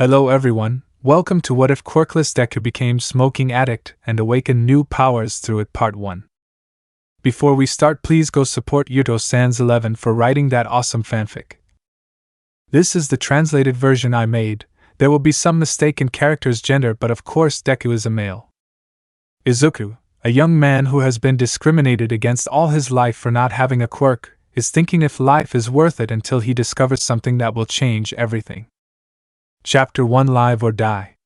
Hello everyone, welcome to What If Quirkless Deku Became Smoking Addict and Awakened New Powers Through It Part 1. Before we start, please go support Yuto-sans11 for writing that awesome fanfic. This is the translated version I made. There will be some mistake in character's gender, but of course Deku is a male. Izuku, a young man who has been discriminated against all his life for not having a quirk, is thinking if life is worth it until he discovers something that will change everything. Chapter 1: Live or Die.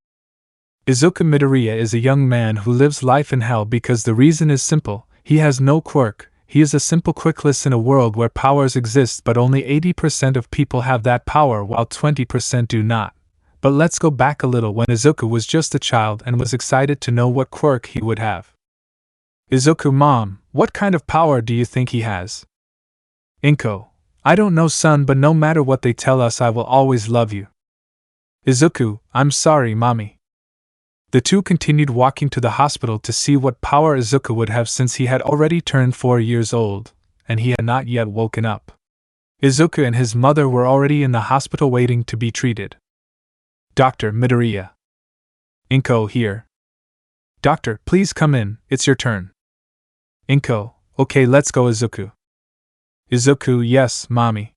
Izuku Midoriya is a young man who lives life in hell because the reason is simple: he has no quirk. He is a simple quirkless in a world where powers exist, but only 80% of people have that power while 20% do not. But let's go back a little when Izuku was just a child and was excited to know what quirk he would have. Izuku: Mom, what kind of power do you think he has? Inko: I don't know, son, but no matter what they tell us, I will always love you. Izuku: I'm sorry, Mommy. The two continued walking to the hospital to see what power Izuku would have, since he had already turned 4 years old, and he had not yet woken up. Izuku and his mother were already in the hospital waiting to be treated. Dr. Midoriya. Inko: Here. Doctor, please come in, it's your turn. Inko: Okay, let's go, Izuku. Izuku: Yes, Mommy.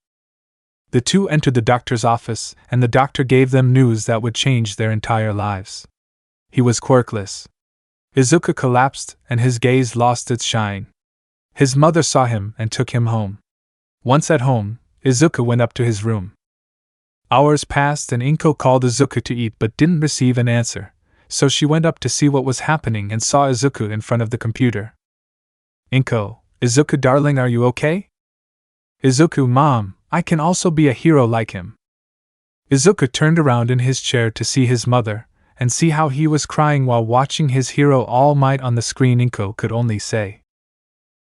The two entered the doctor's office, and the doctor gave them news that would change their entire lives. He was quirkless. Izuku collapsed, and his gaze lost its shine. His mother saw him and took him home. Once at home, Izuku went up to his room. Hours passed and Inko called Izuku to eat but didn't receive an answer, so she went up to see what was happening and saw Izuku in front of the computer. Inko: Izuku darling, are you okay? Izuku: Mom, I can also be a hero like him. Izuku turned around in his chair to see his mother, and see how he was crying while watching his hero Almight on the screen. Inko could only say,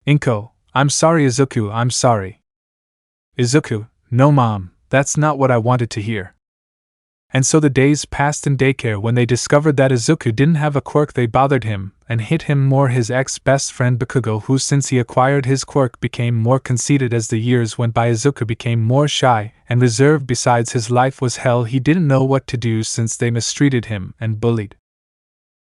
Inko: I'm sorry, Izuku, I'm sorry. Izuku: No, Mom, that's not what I wanted to hear. And so the days passed in daycare. When they discovered that Izuku didn't have a quirk, they bothered him, and hit him more. His ex-best friend Bakugo, who since he acquired his quirk became more conceited as the years went by. Izuku became more shy and reserved. Besides, his life was hell. He didn't know what to do since they mistreated him and bullied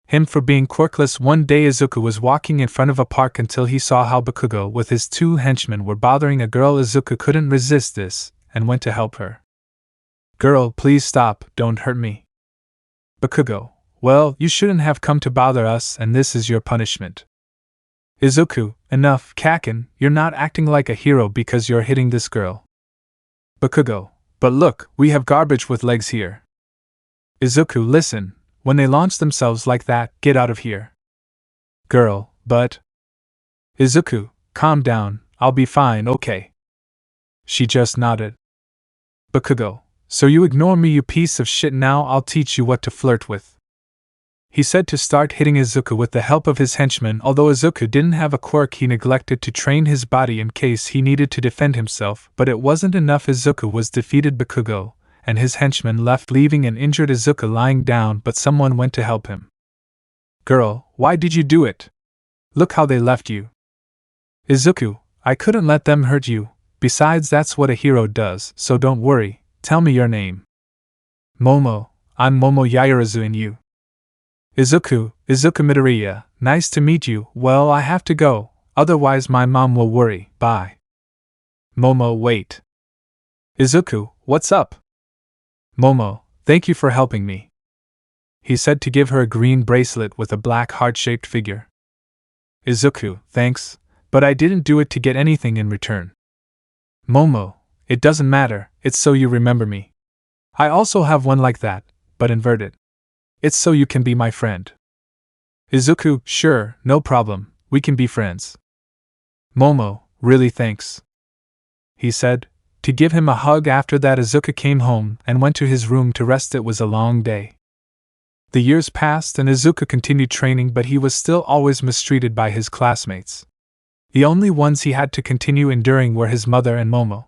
him for being quirkless. One day Izuku was walking in front of a park until he saw how Bakugo with his 2 henchmen were bothering a girl. Izuku couldn't resist this and went to help her. Girl, please stop, don't hurt me. Bakugo: Well, you shouldn't have come to bother us, and this is your punishment. Izuku: Enough, Kaken, you're not acting like a hero because you're hitting this girl. Bakugo: But look, we have garbage with legs here. Izuku: Listen, when they launch themselves like that, get out of here. Girl: But. Izuku: Calm down, I'll be fine, okay? She just nodded. Bakugo: So you ignore me, you piece of shit. Now I'll teach you what to flirt with. He said to start hitting Izuku with the help of his henchmen. Although Izuku didn't have a quirk, he neglected to train his body in case he needed to defend himself, but it wasn't enough. Izuku was defeated. Bakugo and his henchmen left, leaving an injured Izuku lying down, but someone went to help him. Girl, why did you do it? Look how they left you. Izuku: I couldn't let them hurt you. Besides, that's what a hero does, so don't worry. Tell me your name. Momo: I'm Momo Yaoyorozu, and you? Izuku: Izuku Midoriya, nice to meet you. Well, I have to go, otherwise my mom will worry. Bye. Momo: Wait. Izuku: What's up? Momo: Thank you for helping me. He said to give her a green bracelet with a black heart-shaped figure. Izuku: Thanks, but I didn't do it to get anything in return. Momo: It doesn't matter, it's so you remember me. I also have one like that, but inverted. It's so you can be my friend. Izuku: Sure, no problem, we can be friends. Momo: Really, thanks. He said, to give him a hug. After that, Izuku came home and went to his room to rest. It was a long day. The years passed and Izuku continued training, but he was still always mistreated by his classmates. The only ones he had to continue enduring were his mother and Momo.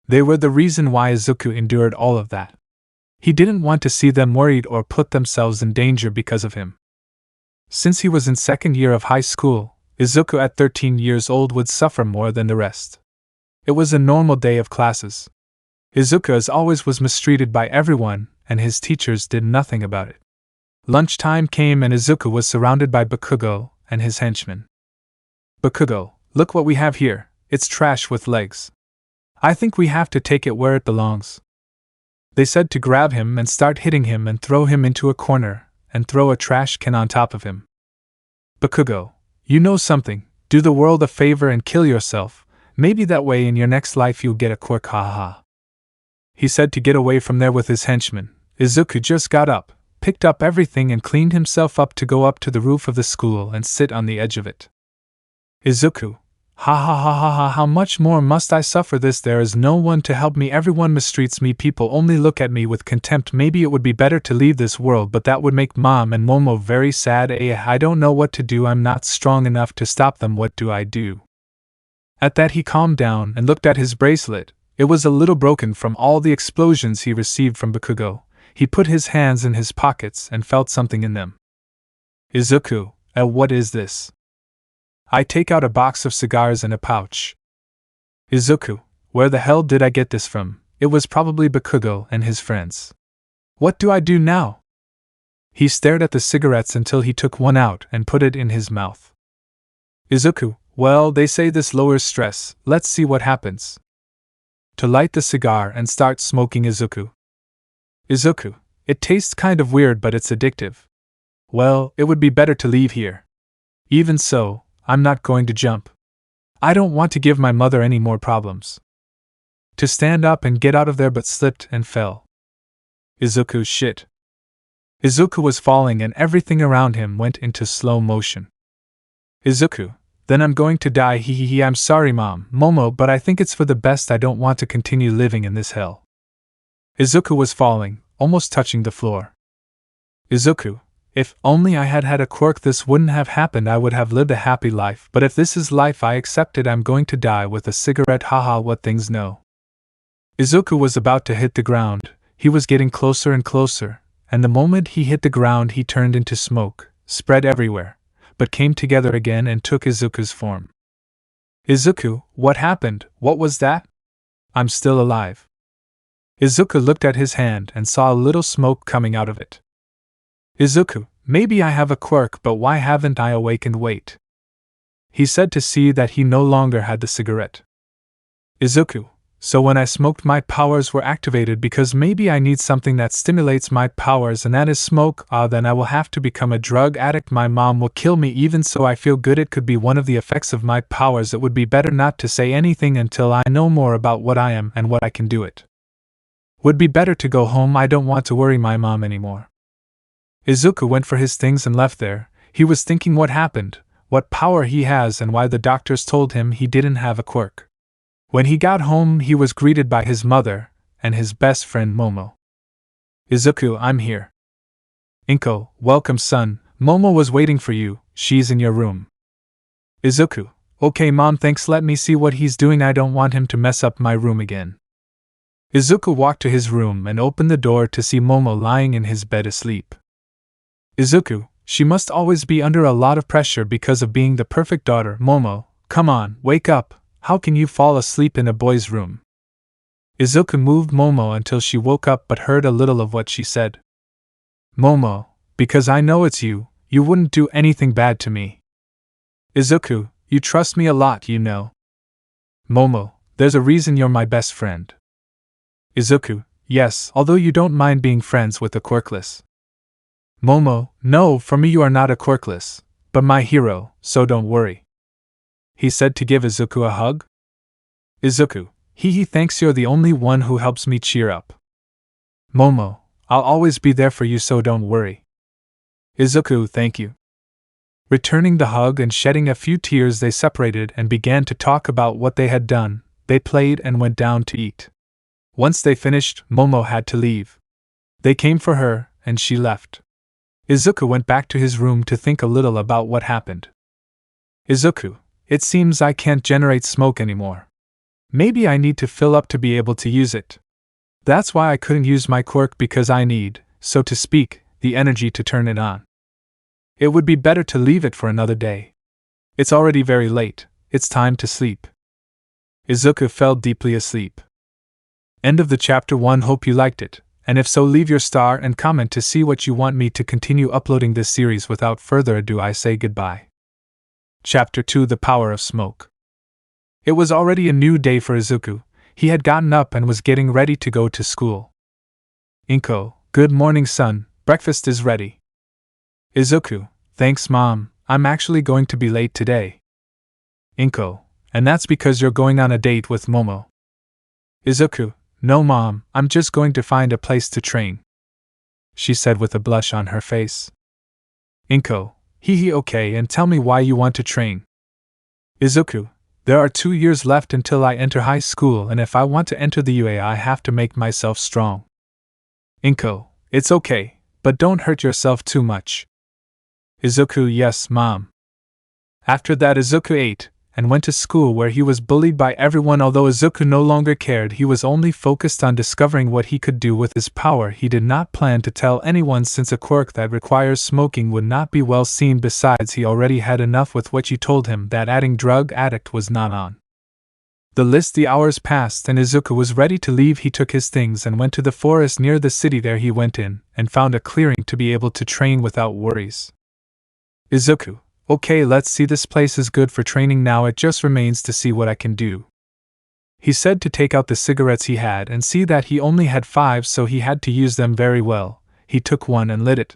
They were the reason why Izuku endured all of that. He didn't want to see them worried or put themselves in danger because of him. Since he was in 2nd year of high school, Izuku at 13 years old would suffer more than the rest. It was a normal day of classes. Izuku as always was mistreated by everyone, and his teachers did nothing about it. Lunchtime came and Izuku was surrounded by Bakugo and his henchmen. Bakugo, look what we have here, it's trash with legs. I think we have to take it where it belongs. They said to grab him and start hitting him and throw him into a corner, and throw a trash can on top of him. Bakugo, you know something, do the world a favor and kill yourself, maybe that way in your next life you'll get a quirk, haha. He said to get away from there with his henchmen. Izuku just got up, picked up everything and cleaned himself up to go up to the roof of the school and sit on the edge of it. Izuku, ha ha ha ha ha, how much more must I suffer this? There is no one to help me, everyone mistreats me, people only look at me with contempt. Maybe it would be better to leave this world, but that would make Mom and Momo very sad. I don't know what to do, I'm not strong enough to stop them, what do I do? At that he calmed down and looked at his bracelet. It was a little broken from all the explosions he received from Bakugo. He put his hands in his pockets and felt something in them. Izuku, what is this? I take out a box of cigars and a pouch. Izuku, where the hell did I get this from? It was probably Bakugo and his friends. What do I do now? He stared at the cigarettes until he took one out and put it in his mouth. Izuku, well, they say this lowers stress, let's see what happens. To light the cigar and start smoking. Izuku, it tastes kind of weird, but it's addictive. Well, it would be better to leave here. Even so, I'm not going to jump. I don't want to give my mother any more problems. To stand up and get out of there, but slipped and fell. Izuku, shit. Izuku was falling and everything around him went into slow motion. Izuku, then I'm going to die, hee. I'm sorry Mom, Momo, but I think it's for the best. I don't want to continue living in this hell. Izuku was falling, almost touching the floor. Izuku, if only I had had a quirk, this wouldn't have happened. I would have lived a happy life, but if this is life, I accept it. I'm going to die with a cigarette, haha, what things know. Izuku was about to hit the ground. He was getting closer and closer, and the moment he hit the ground he turned into smoke, spread everywhere, but came together again and took Izuku's form. Izuku, what happened? What was that? I'm still alive. Izuku looked at his hand and saw a little smoke coming out of it. Izuku, maybe I have a quirk, but why haven't I awakened? Wait. He said to see that he no longer had the cigarette. Izuku, so when I smoked my powers were activated because maybe I need something that stimulates my powers and that is smoke. Then I will have to become a drug addict. My mom will kill me. Even so, I feel good. It could be one of the effects of my powers. It would be better not to say anything until I know more about what I am and what I can do it. Would be better to go home. I don't want to worry my mom anymore. Izuku went for his things and left there. He was thinking what happened, what power he has, and why the doctors told him he didn't have a quirk. When he got home, he was greeted by his mother and his best friend Momo. Izuku, I'm here. Inko, welcome son, Momo was waiting for you, she's in your room. Izuku, okay mom, thanks, let me see what he's doing, I don't want him to mess up my room again. Izuku walked to his room and opened the door to see Momo lying in his bed asleep. Izuku, she must always be under a lot of pressure because of being the perfect daughter. Momo, come on, wake up, how can you fall asleep in a boy's room? Izuku moved Momo until she woke up but heard a little of what she said. Momo, because I know it's you, you wouldn't do anything bad to me. Izuku, you trust me a lot, you know. Momo, there's a reason you're my best friend. Izuku, yes, although you don't mind being friends with the Quirkless. Momo, no, for me you are not a Quirkless, but my hero, so don't worry. He said to give Izuku a hug. Izuku, thanks, you're the only one who helps me cheer up. Momo, I'll always be there for you, so don't worry. Izuku, thank you. Returning the hug and shedding a few tears, they separated and began to talk about what they had done. They played and went down to eat. Once they finished, Momo had to leave. They came for her, and she left. Izuku went back to his room to think a little about what happened. Izuku, it seems I can't generate smoke anymore. Maybe I need to fill up to be able to use it. That's why I couldn't use my quirk, because I need, so to speak, the energy to turn it on. It would be better to leave it for another day. It's already very late, it's time to sleep. Izuku fell deeply asleep. End of the chapter 1. Hope you liked it, And if so, leave your star and comment to see what you want me to continue uploading this series. Without further ado, I say goodbye. Chapter 2: The Power of Smoke. It was already a new day for Izuku. He had gotten up and was getting ready to go to school. Inko, good morning son, breakfast is ready. Izuku, thanks mom, I'm actually going to be late today. Inko, and that's because you're going on a date with Momo. Izuku, no mom, I'm just going to find a place to train, she said with a blush on her face. Inko, hee okay, and tell me why you want to train. Izuku, there are 2 years left until I enter high school, and if I want to enter the UA I have to make myself strong. Inko, it's okay, but don't hurt yourself too much. Izuku, yes mom. After that Izuku ate, and went to school where he was bullied by everyone. Although Izuku no longer cared, he was only focused on discovering what he could do with his power. He did not plan to tell anyone, since a quirk that requires smoking would not be well seen. Besides, he already had enough with what you told him that adding drug addict was not on the list. The hours passed and Izuku was ready to leave. He took his things and went to the forest near the city. There he went in and found a clearing to be able to train without worries. Izuku, okay, let's see, this place is good for training now, it just remains to see what I can do. He said to take out the cigarettes he had and see that he only had 5, so he had to use them very well. He took one and lit it.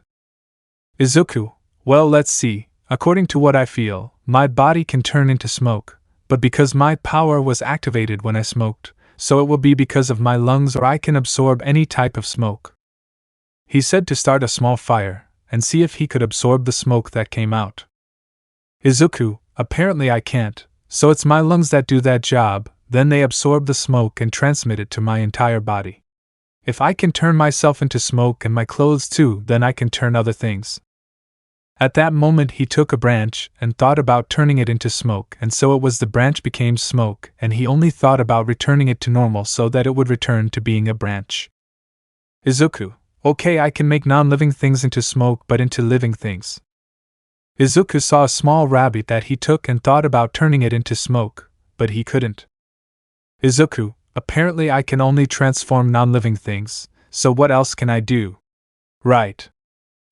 Izuku, well, let's see, according to what I feel, my body can turn into smoke, but because my power was activated when I smoked, so it will be because of my lungs, or I can absorb any type of smoke. He said to start a small fire and see if he could absorb the smoke that came out. Izuku, apparently I can't, so it's my lungs that do that job. Then they absorb the smoke and transmit it to my entire body. If I can turn myself into smoke and my clothes too, then I can turn other things. At that moment he took a branch and thought about turning it into smoke, and so it was the branch became smoke, and he only thought about returning it to normal so that it would return to being a branch. Izuku, okay, I can make non-living things into smoke but into living things. Izuku saw a small rabbit that he took and thought about turning it into smoke, but he couldn't. Izuku, apparently I can only transform non-living things, so what else can I do? Right.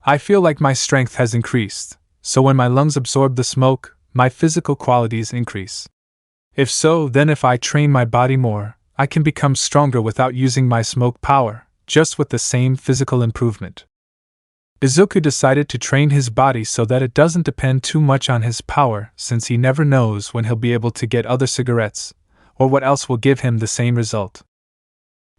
I feel like my strength has increased, so when my lungs absorb the smoke, my physical qualities increase. If so, then if I train my body more, I can become stronger without using my smoke power, just with the same physical improvement. Izuku decided to train his body so that it doesn't depend too much on his power, since he never knows when he'll be able to get other cigarettes, or what else will give him the same result.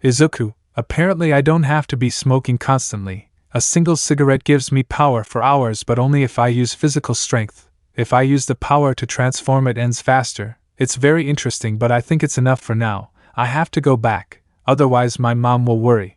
Izuku, apparently I don't have to be smoking constantly. A single cigarette gives me power for hours, but only if I use physical strength. If I use the power to transform, it ends faster. It's very interesting, but I think it's enough for now. I have to go back, otherwise my mom will worry.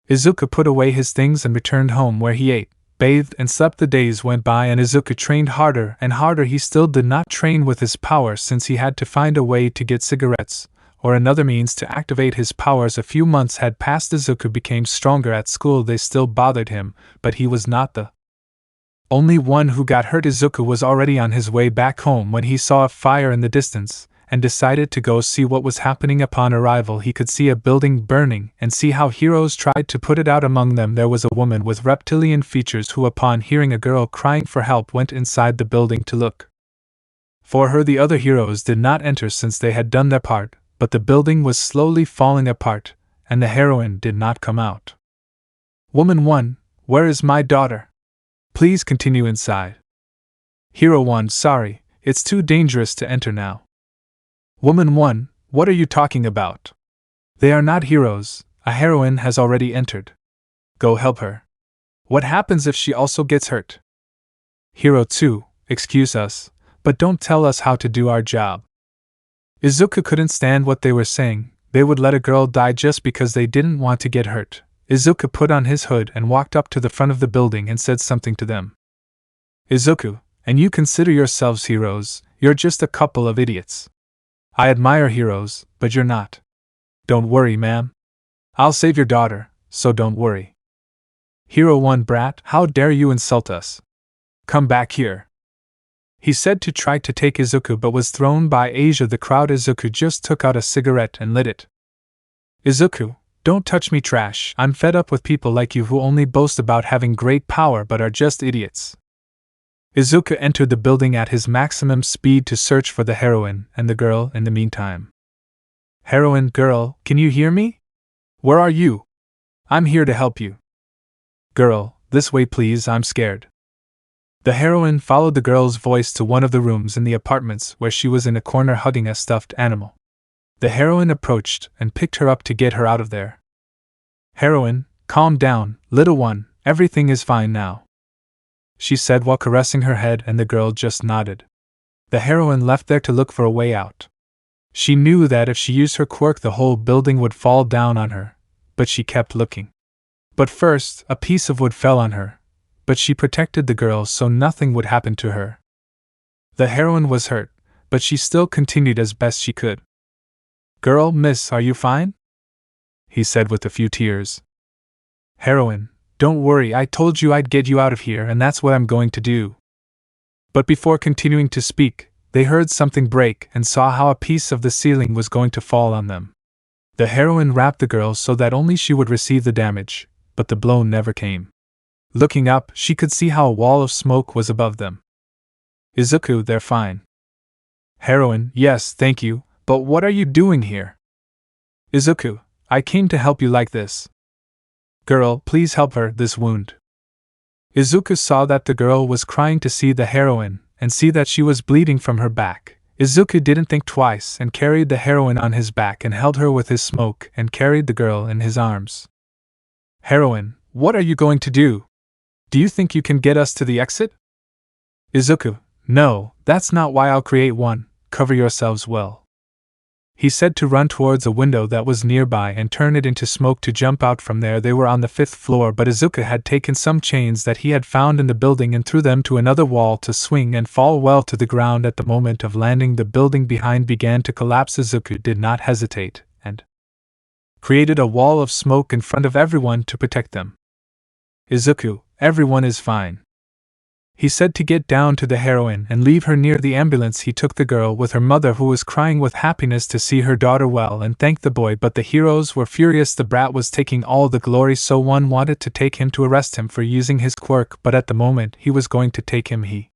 Izuku put away his things and returned home, where he ate, bathed and slept. The days went by and Izuku trained harder and harder. He still did not train with his power, since he had to find a way to get cigarettes, or another means to activate his powers. A few months had passed. Izuku became stronger. At school they still bothered him, but he was not the only one who got hurt. Izuku was already on his way back home when he saw a fire in the distance, and decided to go see what was happening. Upon arrival he could see a building burning and see how heroes tried to put it out. Among them there was a woman with reptilian features who, upon hearing a girl crying for help, went inside the building to look for her. The other heroes did not enter since they had done their part, but the building was slowly falling apart, and the heroine did not come out. Woman 1, where is my daughter? Please continue inside. Hero 1, sorry, it's too dangerous to enter now. Woman 1, what are you talking about? They are not heroes, a heroine has already entered. Go help her. What happens if she also gets hurt? Hero 2, excuse us, but don't tell us how to do our job. Izuku couldn't stand what they were saying. They would let a girl die just because they didn't want to get hurt. Izuku put on his hood and walked up to the front of the building and said something to them. Izuku, and you consider yourselves heroes, you're just a couple of idiots. I admire heroes, but you're not. Don't worry, ma'am. I'll save your daughter, so don't worry. Hero 1, brat, how dare you insult us? Come back here. He said to try to take Izuku, but was thrown by Asia. The crowd. Izuku just took out a cigarette and lit it. Izuku, Don't touch me, trash. I'm fed up with people like you who only boast about having great power but are just idiots. Izuku entered the building at his maximum speed to search for the heroine and the girl in the meantime. Heroine, girl, can you hear me? Where are you? I'm here to help you. Girl, this way please, I'm scared. The heroine followed the girl's voice to one of the rooms in the apartments where she was in a corner hugging a stuffed animal. The heroine approached and picked her up to get her out of there. Heroine, calm down, little one, everything is fine now, she said while caressing her head, and the girl just nodded. The heroine left there to look for a way out. She knew that if she used her quirk the whole building would fall down on her, but she kept looking. But first, a piece of wood fell on her, but she protected the girl so nothing would happen to her. The heroine was hurt, but she still continued as best she could. Girl, miss, are you fine? He said with a few tears. Heroine, don't worry, I told you I'd get you out of here, and that's what I'm going to do. But before continuing to speak, they heard something break and saw how a piece of the ceiling was going to fall on them. The heroine wrapped the girl so that only she would receive the damage, but the blow never came. Looking up, she could see how a wall of smoke was above them. Izuku, they're fine. Heroine, yes, thank you, but what are you doing here? Izuku, I came to help you like this. Girl, please help her, this wound. Izuku saw that the girl was crying to see the heroine, and see that she was bleeding from her back. Izuku didn't think twice and carried the heroine on his back and held her with his smoke and carried the girl in his arms. Heroine, what are you going to do? Do you think you can get us to the exit? Izuku, no, that's not why I'll create one, cover yourselves well. He said to run towards a window that was nearby and turn it into smoke to jump out from there. They were on the 5th floor, but Izuku had taken some chains that he had found in the building and threw them to another wall to swing and fall well to the ground. At the moment of landing, the building behind began to collapse. Izuku did not hesitate, and created a wall of smoke in front of everyone to protect them. Izuku, everyone is fine. He said to get down to the heroine and leave her near the ambulance. He took the girl with her mother, who was crying with happiness to see her daughter well, and thanked the boy, but the heroes were furious. The brat was taking all the glory, so one wanted to take him to arrest him for using his quirk, but at the moment he was going to take him, he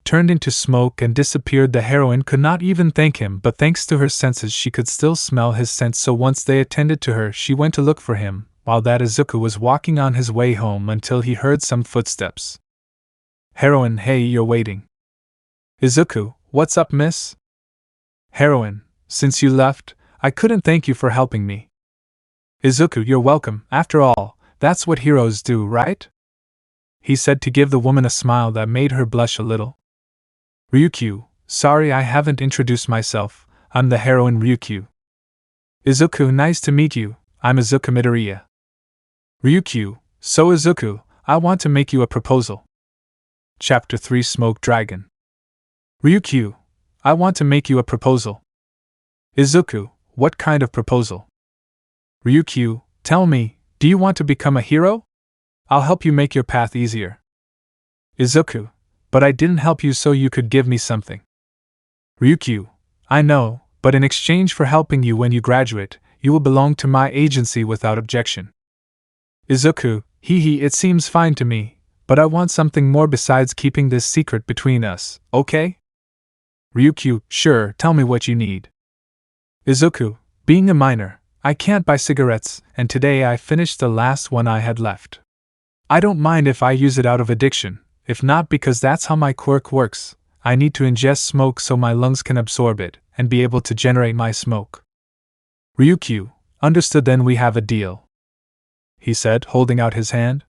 turned into smoke and disappeared. The heroine could not even thank him, but thanks to her senses she could still smell his scent, so once they attended to her she went to look for him, while that Izuku was walking on his way home until he heard some footsteps. Heroine, hey, you're waiting. Izuku, what's up, miss? Heroine, since you left, I couldn't thank you for helping me. Izuku, you're welcome, after all, that's what heroes do, right? He said to give the woman a smile that made her blush a little. Ryukyu, sorry I haven't introduced myself, I'm the heroine Ryukyu. Izuku, nice to meet you, I'm Izuku Midoriya. Ryukyu, so Izuku, I want to make you a proposal. Chapter 3 Smoke Dragon. Ryukyu, I want to make you a proposal. Izuku, what kind of proposal? Ryukyu, tell me, do you want to become a hero? I'll help you make your path easier. Izuku, but I didn't help you so you could give me something. Ryukyu, I know, but in exchange for helping you when you graduate, you will belong to my agency without objection. Izuku, it seems fine to me. But I want something more besides keeping this secret between us, okay? Ryukyu, sure, tell me what you need. Izuku, being a minor, I can't buy cigarettes, and today I finished the last one I had left. I don't mind if I use it out of addiction, if not because that's how my quirk works. I need to ingest smoke so my lungs can absorb it, and be able to generate my smoke. Ryukyu, understood, then we have a deal. He said, holding out his hand.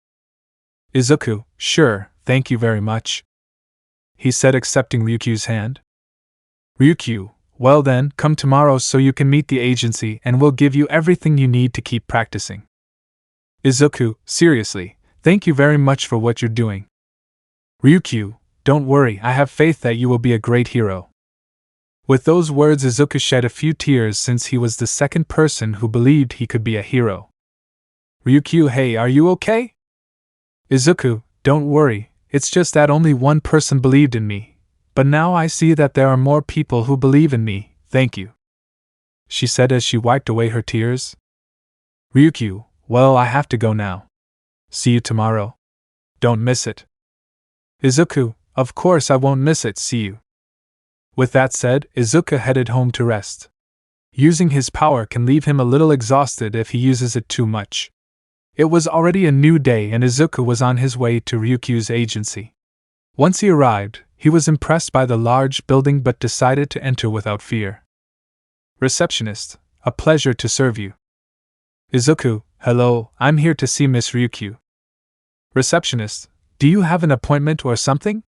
Izuku, sure, thank you very much. He said, accepting Ryukyu's hand. Ryukyu, well then, come tomorrow so you can meet the agency and we'll give you everything you need to keep practicing. Izuku, seriously, thank you very much for what you're doing. Ryukyu, don't worry, I have faith that you will be a great hero. With those words, Izuku shed a few tears since he was the second person who believed he could be a hero. Ryukyu, hey, are you okay? Izuku, don't worry, it's just that only one person believed in me, but now I see that there are more people who believe in me, thank you. She said as she wiped away her tears. Ryukyu, well, I have to go now. See you tomorrow. Don't miss it. Izuku, of course I won't miss it, see you. With that said, Izuku headed home to rest. Using his power can leave him a little exhausted if he uses it too much. It was already a new day and Izuku was on his way to Ryukyu's agency. Once he arrived, he was impressed by the large building but decided to enter without fear. Receptionist, a pleasure to serve you. Izuku, hello, I'm here to see Miss Ryukyu. Receptionist, do you have an appointment or something?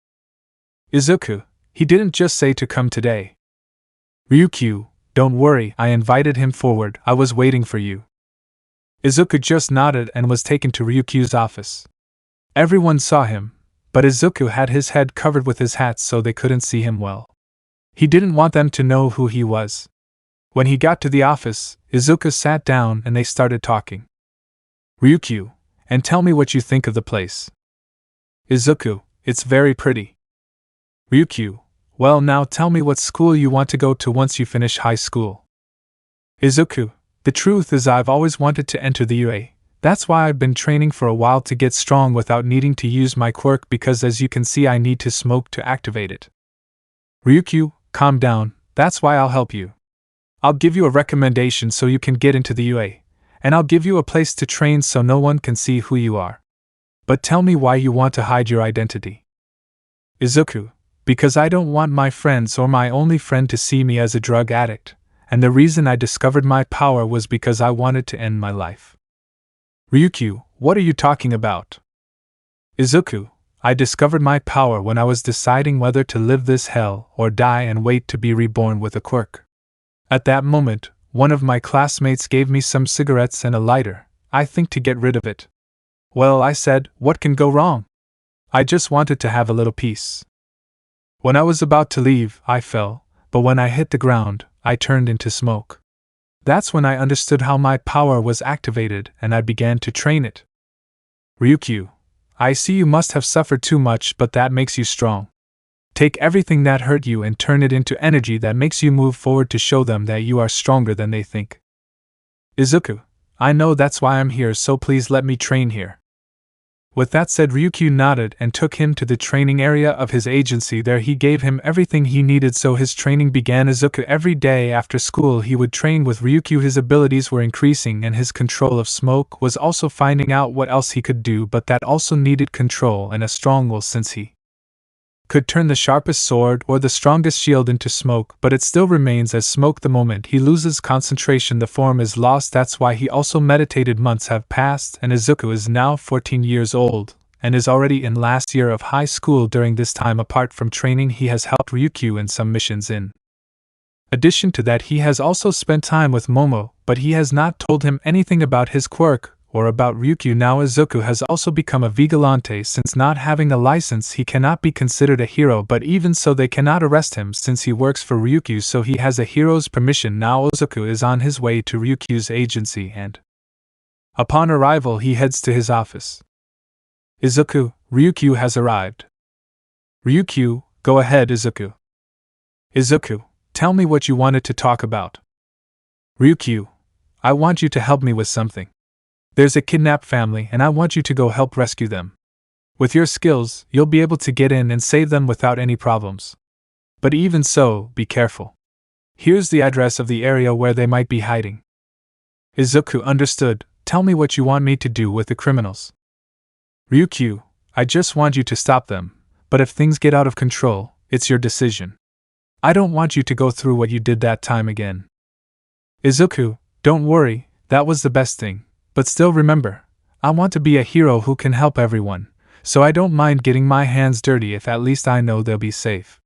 Izuku, he didn't just say to come today. Ryukyu, don't worry, I invited him forward, I was waiting for you. Izuku just nodded and was taken to Ryukyu's office. Everyone saw him, but Izuku had his head covered with his hat so they couldn't see him well. He didn't want them to know who he was. When he got to the office, Izuku sat down and they started talking. Ryukyu, and tell me what you think of the place. Izuku, it's very pretty. Ryukyu, well, now tell me what school you want to go to once you finish high school. Izuku, the truth is I've always wanted to enter the UA. That's why I've been training for a while to get strong without needing to use my quirk because as you can see I need to smoke to activate it. Ryukyu, calm down, that's why I'll help you. I'll give you a recommendation so you can get into the UA, and I'll give you a place to train so no one can see who you are. But tell me why you want to hide your identity. Izuku, because I don't want my friends or my only friend to see me as a drug addict, and the reason I discovered my power was because I wanted to end my life. Ryukyu, what are you talking about? Izuku, I discovered my power when I was deciding whether to live this hell or die and wait to be reborn with a quirk. At that moment, one of my classmates gave me some cigarettes and a lighter, I think to get rid of it. Well, I said, what can go wrong? I just wanted to have a little peace. When I was about to leave, I fell, but when I hit the ground, I turned into smoke. That's when I understood how my power was activated and I began to train it. Ryukyu, I see you must have suffered too much, but that makes you strong. Take everything that hurt you and turn it into energy that makes you move forward to show them that you are stronger than they think. Izuku, I know that's why I'm here, so please let me train here. With that said, Ryukyu nodded and took him to the training area of his agency. There he gave him everything he needed so his training began. Izuku every day after school he would train with Ryukyu. His abilities were increasing and his control of smoke was also finding out what else he could do, but that also needed control and a strong will since he could turn the sharpest sword or the strongest shield into smoke, but it still remains as smoke. The moment he loses concentration, the form is lost. That's why he also meditated. Months have passed, and Izuku is now 14 years old, and is already in last year of high school. During this time, apart from training, he has helped Ryukyu in some missions. In addition to that, he has also spent time with Momo, but he has not told him anything about his quirk, or about Ryukyu. Now Izuku has also become a Vigilante. Since not having a license he cannot be considered a hero, but even so they cannot arrest him since he works for Ryukyu, so he has a hero's permission. Now Izuku is on his way to Ryukyu's agency and upon arrival he heads to his office. Izuku, Ryukyu has arrived. Ryukyu, go ahead Izuku. Izuku, tell me what you wanted to talk about. Ryukyu, I want you to help me with something. There's a kidnapped family and I want you to go help rescue them. With your skills, you'll be able to get in and save them without any problems. But even so, be careful. Here's the address of the area where they might be hiding. Izuku understood. Tell me what you want me to do with the criminals. Ryukyu, I just want you to stop them, but if things get out of control, it's your decision. I don't want you to go through what you did that time again. Izuku, don't worry, that was the best thing. But still remember, I want to be a hero who can help everyone, so I don't mind getting my hands dirty if at least I know they'll be safe.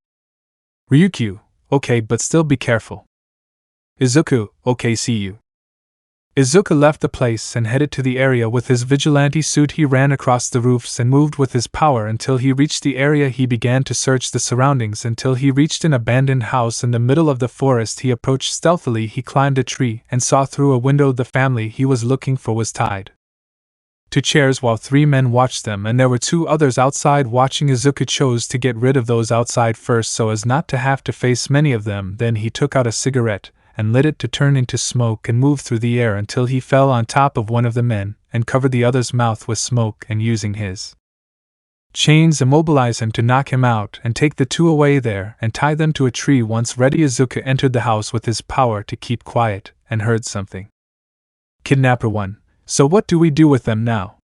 Ryukyu, okay, but still be careful. Izuku, okay, see you. Izuku left the place and headed to the area with his vigilante suit. He ran across the roofs and moved with his power until he reached the area. He began to search the surroundings until he reached an abandoned house in the middle of the forest. He approached stealthily. He climbed a tree and saw through a window. The family he was looking for was tied to chairs while 3 men watched them, and there were 2 others outside watching. Izuku chose to get rid of those outside first so as not to have to face many of them. Then he took out a cigarette and lit it to turn into smoke and move through the air until he fell on top of one of the men and covered the other's mouth with smoke, and using his chains immobilize him to knock him out and take the two away there and tie them to a tree. Once ready, Izuku entered the house with his power to keep quiet and heard something. Kidnapper 1. So what do we do with them now?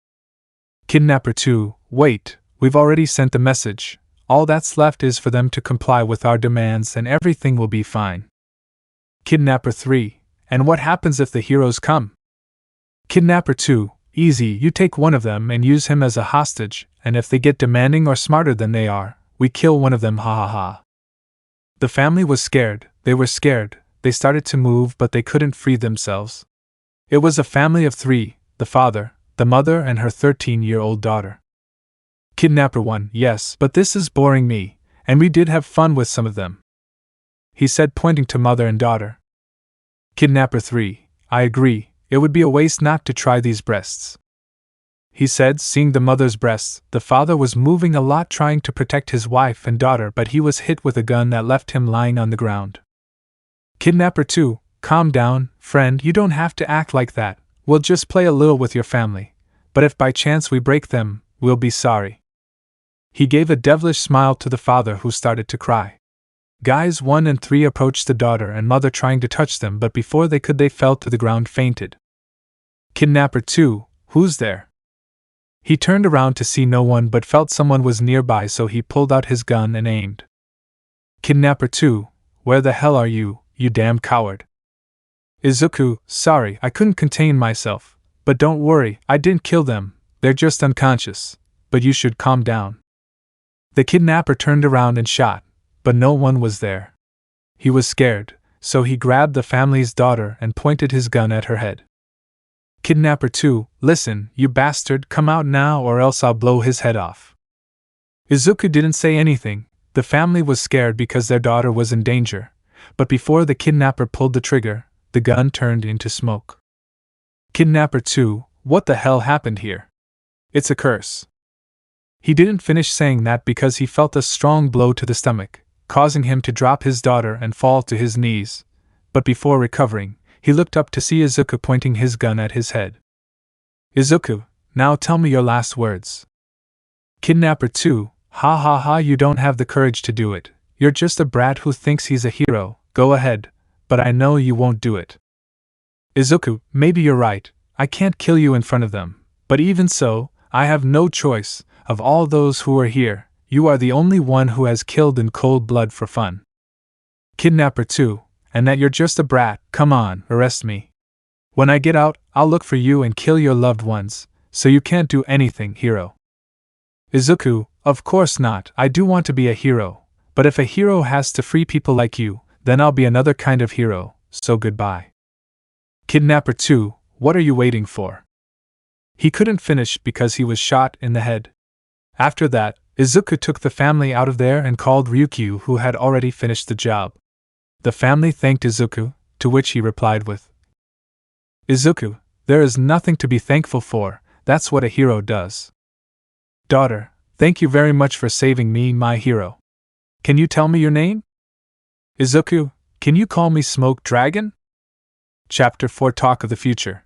Kidnapper 2. Wait, we've already sent the message. All that's left is for them to comply with our demands and everything will be fine. Kidnapper 3. And what happens if the heroes come? Kidnapper 2. Easy, you take one of them and use him as a hostage, and if they get demanding or smarter than they are, we kill one of them, ha ha ha. The family was scared, they were scared, they started to move but they couldn't free themselves. It was a family of 3, the father, the mother and her 13-year-old daughter. Kidnapper 1. Yes, but this is boring me, and we did have fun with some of them, he said, pointing to mother and daughter. Kidnapper 3. I agree, it would be a waste not to try these breasts, he said, seeing the mother's breasts. The father was moving a lot trying to protect his wife and daughter, but he was hit with a gun that left him lying on the ground. Kidnapper 2. Calm down, friend, you don't have to act like that, we'll just play a little with your family, but if by chance we break them, we'll be sorry. He gave a devilish smile to the father, who started to cry. Guys 1 and 3 approached the daughter and mother trying to touch them, but before they could they fell to the ground, fainted. Kidnapper 2. Who's there? He turned around to see no one but felt someone was nearby, so he pulled out his gun and aimed. Kidnapper 2. Where the hell are you, you damn coward? Izuku, sorry, I couldn't contain myself, but don't worry, I didn't kill them, they're just unconscious, but you should calm down. The kidnapper turned around and shot, but no one was there. He was scared, so he grabbed the family's daughter and pointed his gun at her head. Kidnapper 2, listen, you bastard, come out now or else I'll blow his head off. Izuku didn't say anything. The family was scared because their daughter was in danger, but before the kidnapper pulled the trigger, the gun turned into smoke. Kidnapper 2, what the hell happened here? It's a curse. He didn't finish saying that because he felt a strong blow to the stomach, causing him to drop his daughter and fall to his knees, but before recovering, he looked up to see Izuku pointing his gun at his head. Izuku, now tell me your last words. Kidnapper 2, ha ha ha, you don't have the courage to do it, you're just a brat who thinks he's a hero, go ahead, but I know you won't do it. Izuku, maybe you're right, I can't kill you in front of them, but even so, I have no choice. Of all those who are here, you are the only one who has killed in cold blood for fun. Kidnapper 2, and that you're just a brat, come on, arrest me. When I get out, I'll look for you and kill your loved ones, so you can't do anything, hero. Izuku, of course not, I do want to be a hero, but if a hero has to free people like you, then I'll be another kind of hero, so goodbye. Kidnapper 2, what are you waiting for? He couldn't finish because he was shot in the head. After that, Izuku took the family out of there and called Ryukyu, who had already finished the job. The family thanked Izuku, to which he replied with, Izuku, there is nothing to be thankful for, that's what a hero does. Daughter, thank you very much for saving me, my hero. Can you tell me your name? Izuku, can you call me Smoke Dragon? Chapter 4, Talk of the Future.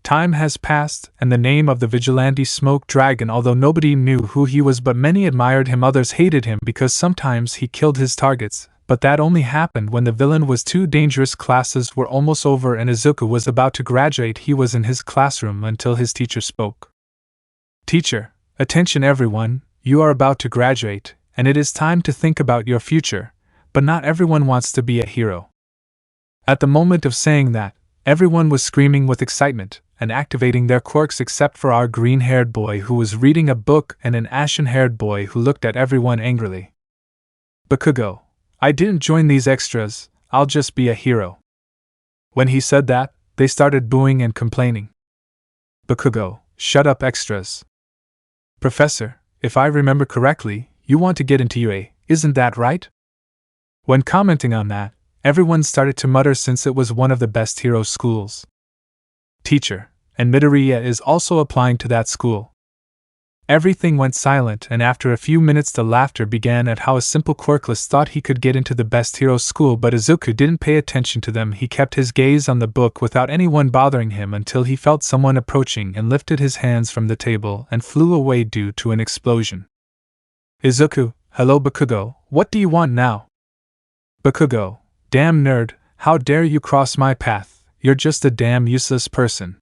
Time has passed, and the name of the vigilante Smoke Dragon, although nobody knew who he was but many admired him, others hated him because sometimes he killed his targets, but that only happened when the villain was too dangerous. Classes were almost over and Izuku was about to graduate. He was in his classroom until his teacher spoke. Teacher, attention everyone, you are about to graduate, and it is time to think about your future, but not everyone wants to be a hero. At the moment of saying that, everyone was screaming with excitement and activating their quirks except for our green-haired boy who was reading a book and an ashen-haired boy who looked at everyone angrily. Bakugo, I didn't join these extras, I'll just be a hero. When he said that, they started booing and complaining. Bakugo, shut up extras. Professor, if I remember correctly, you want to get into UA, isn't that right? When commenting on that, everyone started to mutter since it was one of the best hero schools. Teacher, and Midoriya is also applying to that school. Everything went silent, and after a few minutes the laughter began at how a simple Quirkless thought he could get into the best hero school, but Izuku didn't pay attention to them. He kept his gaze on the book without anyone bothering him until he felt someone approaching and lifted his hands from the table and flew away due to an explosion. Izuku, hello Bakugo, what do you want now? Bakugo, damn nerd, how dare you cross my path, you're just a damn useless person.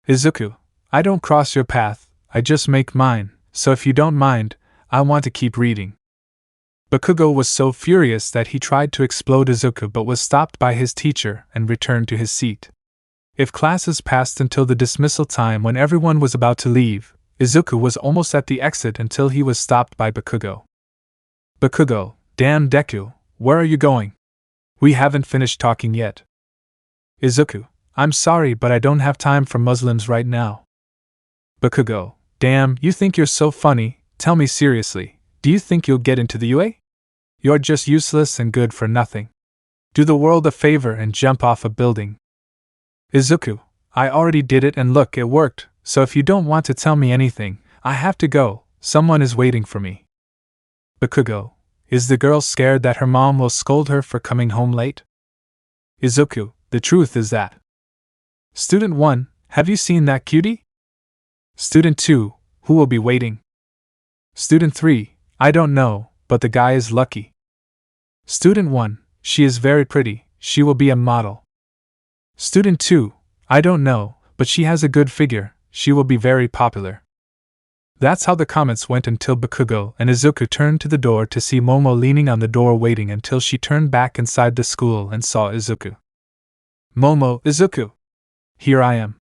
Izuku, I don't cross your path, I just make mine, so if you don't mind, I want to keep reading. Bakugo was so furious that he tried to explode Izuku but was stopped by his teacher and returned to his seat. If classes passed until the dismissal time when everyone was about to leave, Izuku was almost at the exit until he was stopped by Bakugo. Bakugo, damn Deku, where are you going? We haven't finished talking yet. Izuku, I'm sorry but I don't have time for Muslims right now. Bakugo, damn, you think you're so funny, tell me seriously, do you think you'll get into the UA? You're just useless and good for nothing. Do the world a favor and jump off a building. Izuku, I already did it and look, it worked, so if you don't want to tell me anything, I have to go, someone is waiting for me. Bakugo, is the girl scared that her mom will scold her for coming home late? Izuku, the truth is that. Student 1, have you seen that cutie? Student 2, who will be waiting? Student 3, I don't know, but the guy is lucky. Student 1, she is very pretty, she will be a model. Student 2, I don't know, but she has a good figure, she will be very popular. That's how the comments went until Bakugo and Izuku turned to the door to see Momo leaning on the door waiting until she turned back inside the school and saw Izuku. Momo, Izuku! Here I am.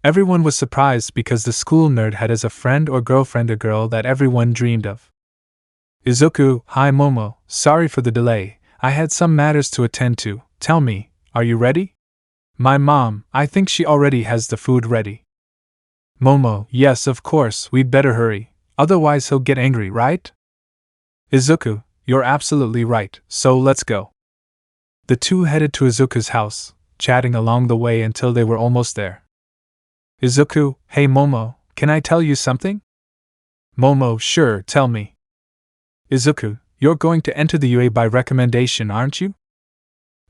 Everyone was surprised because the school nerd had as a friend or girlfriend a girl that everyone dreamed of. Izuku, hi Momo, sorry for the delay, I had some matters to attend to, tell me, are you ready? My mom, I think she already has the food ready. Momo, yes of course, we'd better hurry, otherwise he'll get angry, right? Izuku, you're absolutely right, so let's go. The two headed to Izuku's house, chatting along the way until they were almost there. Izuku, hey Momo, can I tell you something? Momo, sure, tell me. Izuku, you're going to enter the UA by recommendation, aren't you?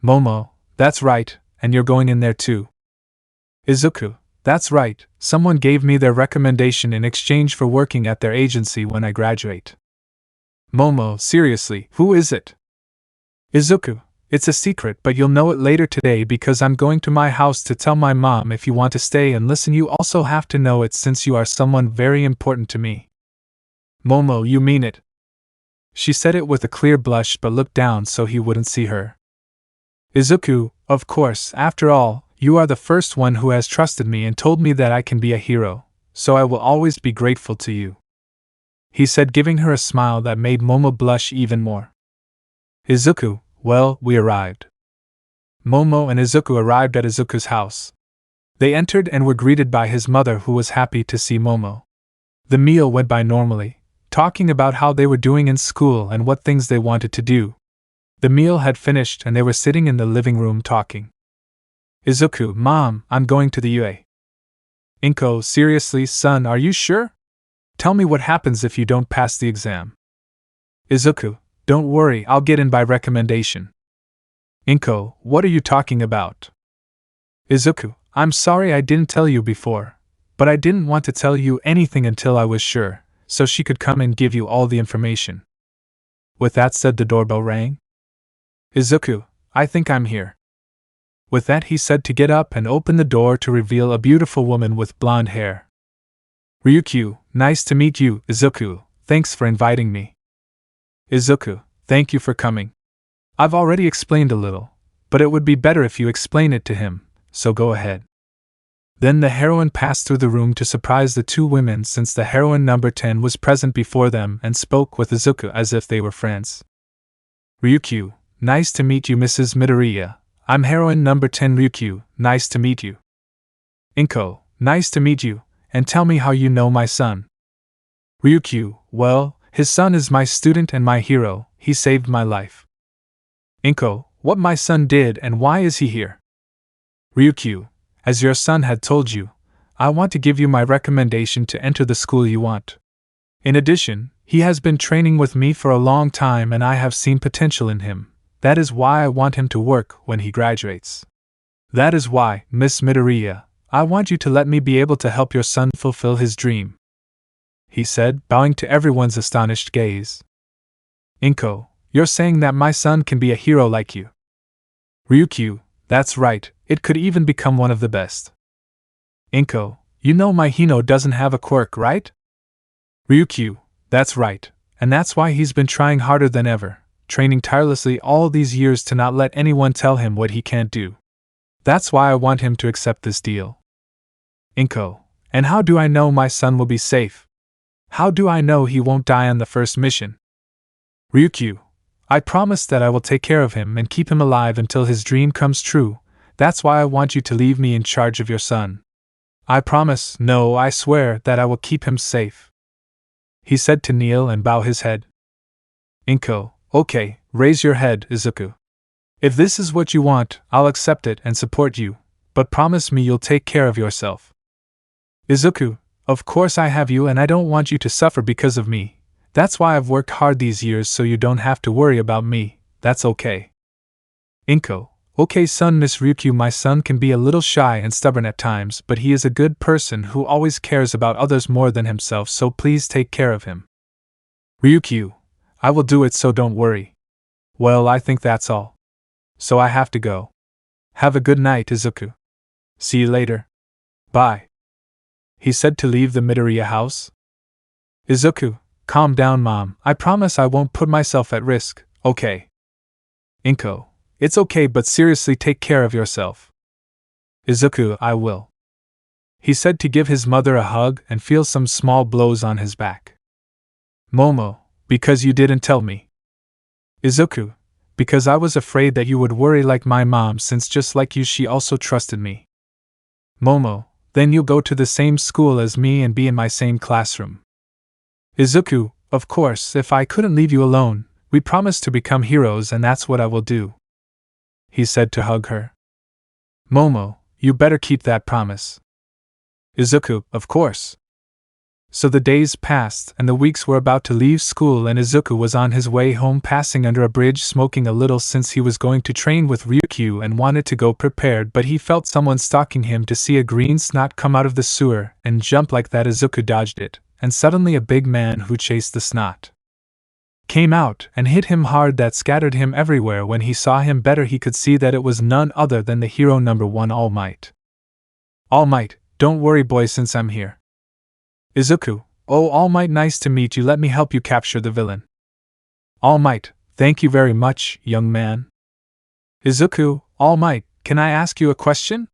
Momo, that's right, and you're going in there too. Izuku, that's right, someone gave me their recommendation in exchange for working at their agency when I graduate. Momo, seriously, who is it? Izuku, it's a secret but you'll know it later today because I'm going to my house to tell my mom. If you want to stay and listen you also have to know it since you are someone very important to me. Momo, you mean it? She said it with a clear blush but looked down so he wouldn't see her. Izuku, of course, after all, you are the first one who has trusted me and told me that I can be a hero, so I will always be grateful to you. He said, giving her a smile that made Momo blush even more. Izuku, well, we arrived. Momo and Izuku arrived at Izuku's house. They entered and were greeted by his mother who was happy to see Momo. The meal went by normally, talking about how they were doing in school and what things they wanted to do. The meal had finished and they were sitting in the living room talking. Izuku, Mom, I'm going to the UA. Inko, seriously, son, are you sure? Tell me what happens if you don't pass the exam. Izuku, don't worry, I'll get in by recommendation. Inko, what are you talking about? Izuku, I'm sorry I didn't tell you before, but I didn't want to tell you anything until I was sure, so she could come and give you all the information. With that said, the doorbell rang. Izuku, I think I'm here. With that he said to get up and open the door to reveal a beautiful woman with blonde hair. Ryukyu, nice to meet you, Izuku, thanks for inviting me. Izuku, thank you for coming. I've already explained a little, but it would be better if you explain it to him, so go ahead. Then the heroine passed through the room to surprise the two women since the heroine number 10 was present before them and spoke with Izuku as if they were friends. Ryukyu, nice to meet you Mrs. Midoriya, I'm heroine number 10 Ryukyu, nice to meet you. Inko, nice to meet you, and tell me how you know my son. Ryukyu, well, his son is my student and my hero, he saved my life. Inko, what my son did and why is he here? Ryukyu, as your son had told you, I want to give you my recommendation to enter the school you want. In addition, he has been training with me for a long time and I have seen potential in him. That is why I want him to work when he graduates. That is why, Miss Midoriya, I want you to let me be able to help your son fulfill his dream," he said, bowing to everyone's astonished gaze. "Inko, you're saying that my son can be a hero like you?" "Ryukyu, that's right, it could even become one of the best." "Inko, you know my Hino doesn't have a quirk, right?" "Ryukyu, that's right, and that's why he's been trying harder than ever, training tirelessly all these years to not let anyone tell him what he can't do. That's why I want him to accept this deal." "Inko, and how do I know my son will be safe? How do I know he won't die on the first mission?" "Ryukyu, I promise that I will take care of him and keep him alive until his dream comes true. That's why I want you to leave me in charge of your son. I promise, no, I swear that I will keep him safe," he said to kneel and bow his head. "Inko, okay, raise your head, Izuku. If this is what you want, I'll accept it and support you, but promise me you'll take care of yourself." "Izuku, of course I have you and I don't want you to suffer because of me. That's why I've worked hard these years so you don't have to worry about me, that's okay." "Inko, okay son." "Miss Ryukyu, my son can be a little shy and stubborn at times, but he is a good person who always cares about others more than himself, so please take care of him." "Ryukyu, I will do it, so don't worry." "Well, I think that's all. So I have to go. Have a good night, Izuku. See you later. Bye," he said to leave the Midoriya house. "Izuku, calm down, Mom. I promise I won't put myself at risk, okay?" "Inko, it's okay, but seriously take care of yourself." "Izuku, I will," he said to give his mother a hug and feel some small blows on his back. "Momo, because you didn't tell me." "Izuku, because I was afraid that you would worry like my mom, since just like you she also trusted me." "Momo, then you'll go to the same school as me and be in my same classroom." "Izuku, of course, if I couldn't leave you alone, we promised to become heroes and that's what I will do," he said to hug her. "Momo, you better keep that promise." "Izuku, of course." So the days passed, and the weeks were about to leave school, and Izuku was on his way home, passing under a bridge, smoking a little since he was going to train with Ryukyu and wanted to go prepared, but he felt someone stalking him to see a green snot come out of the sewer and jump like that. Izuku dodged it, and suddenly a big man who chased the snot came out and hit him hard. That scattered him everywhere. When he saw him better, he could see that it was none other than the hero number 1, Almight. "Almight, don't worry boy, since I'm here." "Izuku, oh Almight, nice to meet you, let me help you capture the villain." "Almight, thank you very much, young man." "Izuku, Almight, can I ask you a question?"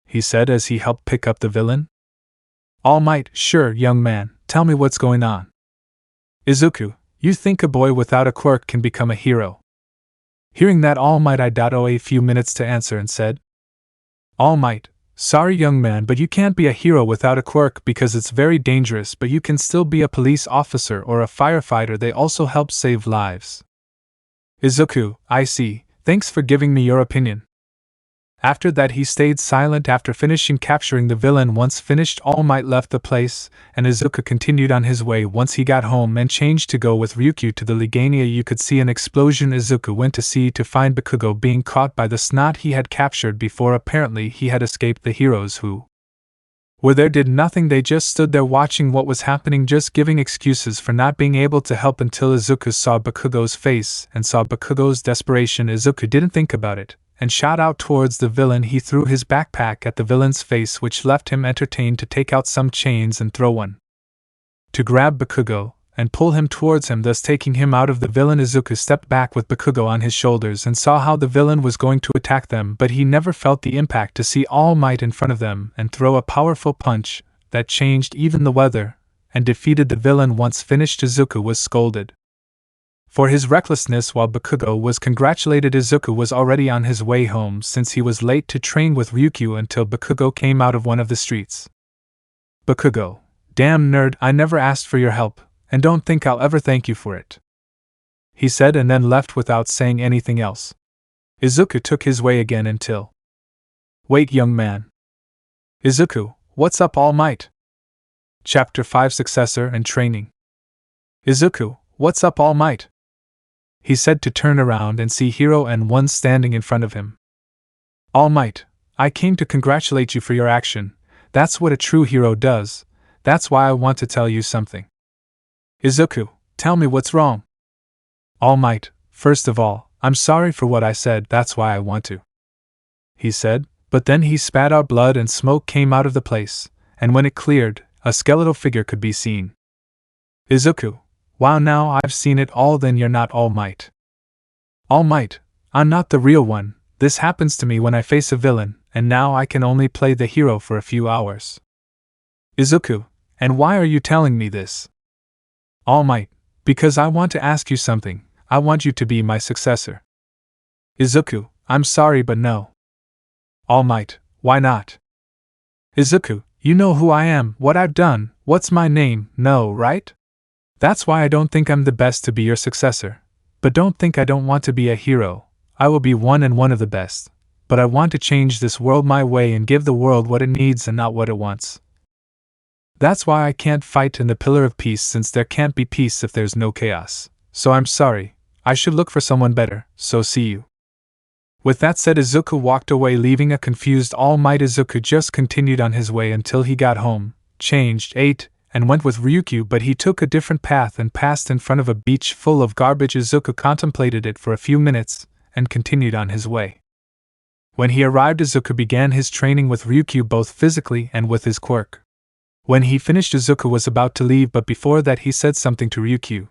he said as he helped pick up the villain. "Almight, sure, young man, tell me what's going on." "Izuku, you think a boy without a quirk can become a hero?" Hearing that, Almight I a few minutes to answer and said, "Almight, sorry young man, but you can't be a hero without a quirk because it's very dangerous, but you can still be a police officer or a firefighter, they also help save lives." "Izuku, I see, thanks for giving me your opinion." After that he stayed silent. After finishing capturing the villain, once finished, Almight left the place, and Izuku continued on his way. Once he got home and changed to go with Ryukyu to the Legania, you could see an explosion. Izuku went to see to find Bakugo being caught by the snot he had captured before. Apparently he had escaped. The heroes who were there did nothing, they just stood there watching what was happening, just giving excuses for not being able to help, until Izuku saw Bakugo's face and saw Bakugo's desperation. Izuku didn't think about it and shot out towards the villain. He threw his backpack at the villain's face, which left him entertained to take out some chains and throw one to grab Bakugo and pull him towards him, thus taking him out of the villain. Izuku stepped back with Bakugo on his shoulders and saw how the villain was going to attack them, but he never felt the impact to see All Might in front of them and throw a powerful punch that changed even the weather and defeated the villain. Once finished, Izuku was scolded for his recklessness while Bakugo was congratulated. Izuku was already on his way home since he was late to train with Ryukyu until Bakugo came out of one of the streets. "Bakugo, damn nerd, I never asked for your help, and don't think I'll ever thank you for it," he said, and then left without saying anything else. Izuku took his way again until... "Wait, young man." "Izuku, what's up, All Might? Chapter 5 Successor and Training. Izuku, what's up, All Might? He said to turn around and see Hero N1 standing in front of him. All Might, I came to congratulate you for your action. That's what a true hero does. That's why I want to tell you something. Izuku, tell me what's wrong. All Might, first of all, I'm sorry for what I said, that's why I want to. He said, but then he spat out blood and smoke came out of the place, and when it cleared, a skeletal figure could be seen. Izuku, wow, now I've seen it all, then you're not All Might. All Might, I'm not the real one. This happens to me when I face a villain, and now I can only play the hero for a few hours. Izuku, and why are you telling me this? All Might, because I want to ask you something. I want you to be my successor. Izuku, I'm sorry but no. All Might, why not? Izuku, you know who I am, what I've done, what's my name, no, right? That's why I don't think I'm the best to be your successor. But don't think I don't want to be a hero. I will be one of the best. But I want to change this world my way and give the world what it needs and not what it wants. That's why I can't fight in the Pillar of Peace, since there can't be peace if there's no chaos. So I'm sorry. I should look for someone better, so see you. With that said, Izuku walked away, leaving a confused All Might. Izuku just continued on his way until he got home, changed, ate, and went with Ryukyu, but he took a different path and passed in front of a beach full of garbage. Izuku contemplated it for a few minutes, and continued on his way. When he arrived, Izuku began his training with Ryukyu, both physically and with his quirk. When he finished, Izuku was about to leave, but before that he said something to Ryukyu.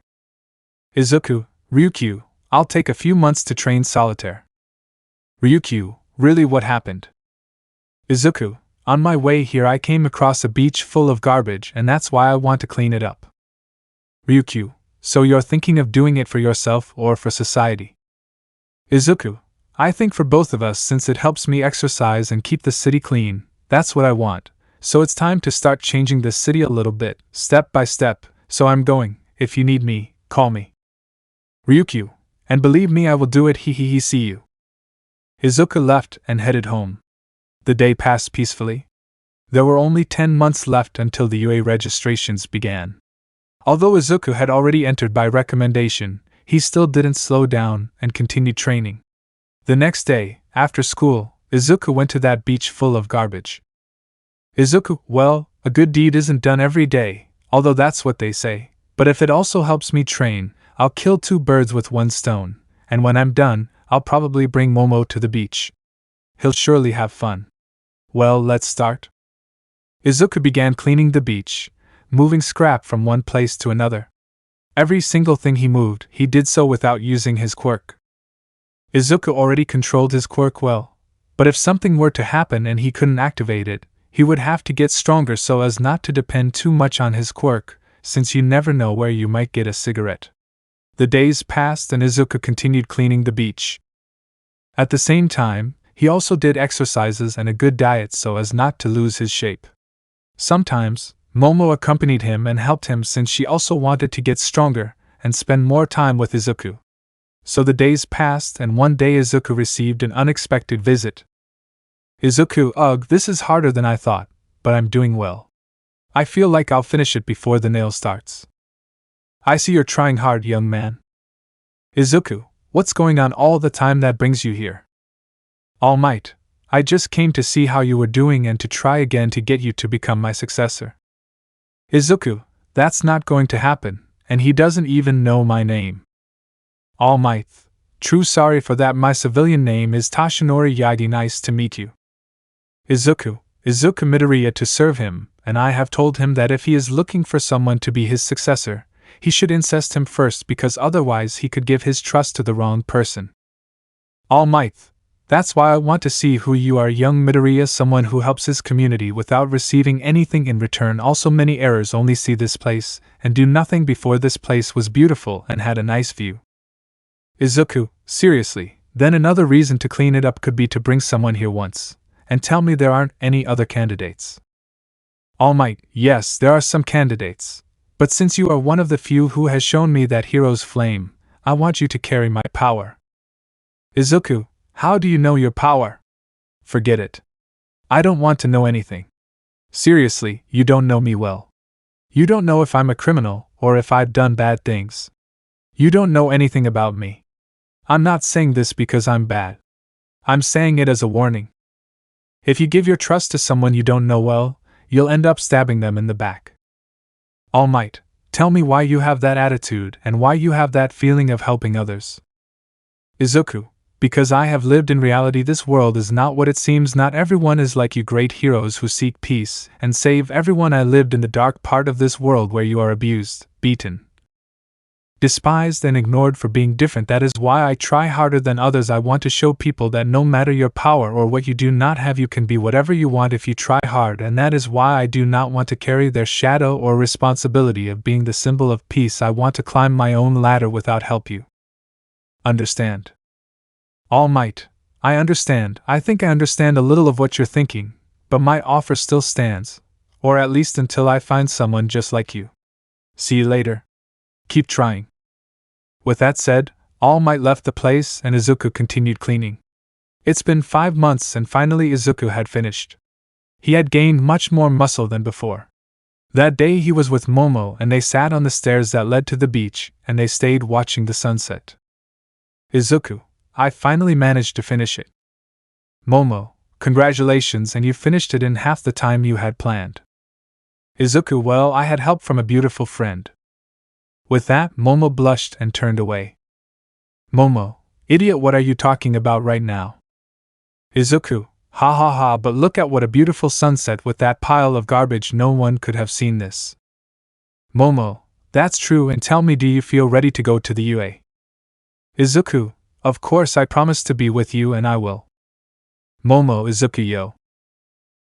Izuku, Ryukyu, I'll take a few months to train solitaire. Ryukyu, really, what happened? Izuku, on my way here I came across a beach full of garbage and that's why I want to clean it up. Ryukyu, so you're thinking of doing it for yourself or for society? Izuku, I think for both of us, since it helps me exercise and keep the city clean, that's what I want. So it's time to start changing the city a little bit, step by step, so I'm going. If you need me, call me. Ryukyu, and believe me, I will do it. See you. Izuku left and headed home. The day passed peacefully. There were only 10 months left until the UA registrations began. Although Izuku had already entered by recommendation, he still didn't slow down and continued training. The next day, after school, Izuku went to that beach full of garbage. Izuku, well, a good deed isn't done every day, although that's what they say, but if it also helps me train, I'll kill 2 birds with 1 stone, and when I'm done, I'll probably bring Momo to the beach. He'll surely have fun. Well, let's start. Izuku began cleaning the beach, moving scrap from one place to another. Every single thing he moved, he did so without using his quirk. Izuku already controlled his quirk well, but if something were to happen and he couldn't activate it, he would have to get stronger so as not to depend too much on his quirk, since you never know where you might get a cigarette. The days passed and Izuku continued cleaning the beach. At the same time, he also did exercises and a good diet so as not to lose his shape. Sometimes, Momo accompanied him and helped him since she also wanted to get stronger and spend more time with Izuku. So the days passed and one day Izuku received an unexpected visit. Izuku, ugh, this is harder than I thought, but I'm doing well. I feel like I'll finish it before the nail starts. I see you're trying hard, young man. Izuku, what's going on all the time that brings you here? All Might, I just came to see how you were doing and to try again to get you to become my successor. Izuku, that's not going to happen, and he doesn't even know my name. All Might, true sorry for that, my civilian name is Toshinori Yagi, nice to meet you. Izuku Midoriya to serve him, and I have told him that if he is looking for someone to be his successor, he should incest him first because otherwise he could give his trust to the wrong person. All Might, that's why I want to see who you are, young Midoriya, someone who helps his community without receiving anything in return. Also many errors, only see this place, and do nothing before this place was beautiful and had a nice view. Izuku, seriously, then another reason to clean it up could be to bring someone here once, and tell me there aren't any other candidates. All Might, yes, there are some candidates, but since you are one of the few who has shown me that hero's flame, I want you to carry my power. Izuku, how do you know your power? Forget it. I don't want to know anything. Seriously, you don't know me well. You don't know if I'm a criminal, or if I've done bad things. You don't know anything about me. I'm not saying this because I'm bad. I'm saying it as a warning. If you give your trust to someone you don't know well, you'll end up stabbing them in the back. Almight, tell me why you have that attitude and why you have that feeling of helping others. Izuku, because I have lived in reality. This world is not what it seems. Not everyone is like you great heroes who seek peace and save everyone. I lived in the dark part of this world where you are abused, beaten, despised and ignored for being different. That is why I try harder than others. I want to show people that no matter your power or what you do not have, you can be whatever you want if you try hard, and that is why I do not want to carry their shadow or responsibility of being the symbol of peace. I want to climb my own ladder without help. You understand? Almight, I understand. I think I understand a little of what you're thinking, but my offer still stands, or at least until I find someone just like you. See you later. Keep trying. With that said, Almight left the place and Izuku continued cleaning. It's been 5 months and finally Izuku had finished. He had gained much more muscle than before. That day he was with Momo and they sat on the stairs that led to the beach and they stayed watching the sunset. Izuku, I finally managed to finish it. Momo, congratulations, and you finished it in half the time you had planned. Izuku, well, I had help from a beautiful friend. With that, Momo blushed and turned away. Momo, idiot, what are you talking about right now? Izuku, ha ha ha, but look at what a beautiful sunset with that pile of garbage. No one could have seen this. Momo, that's true, and tell me, do you feel ready to go to the U.A.? Izuku, of course, I promise to be with you and I will. Momo, Izuku, yo.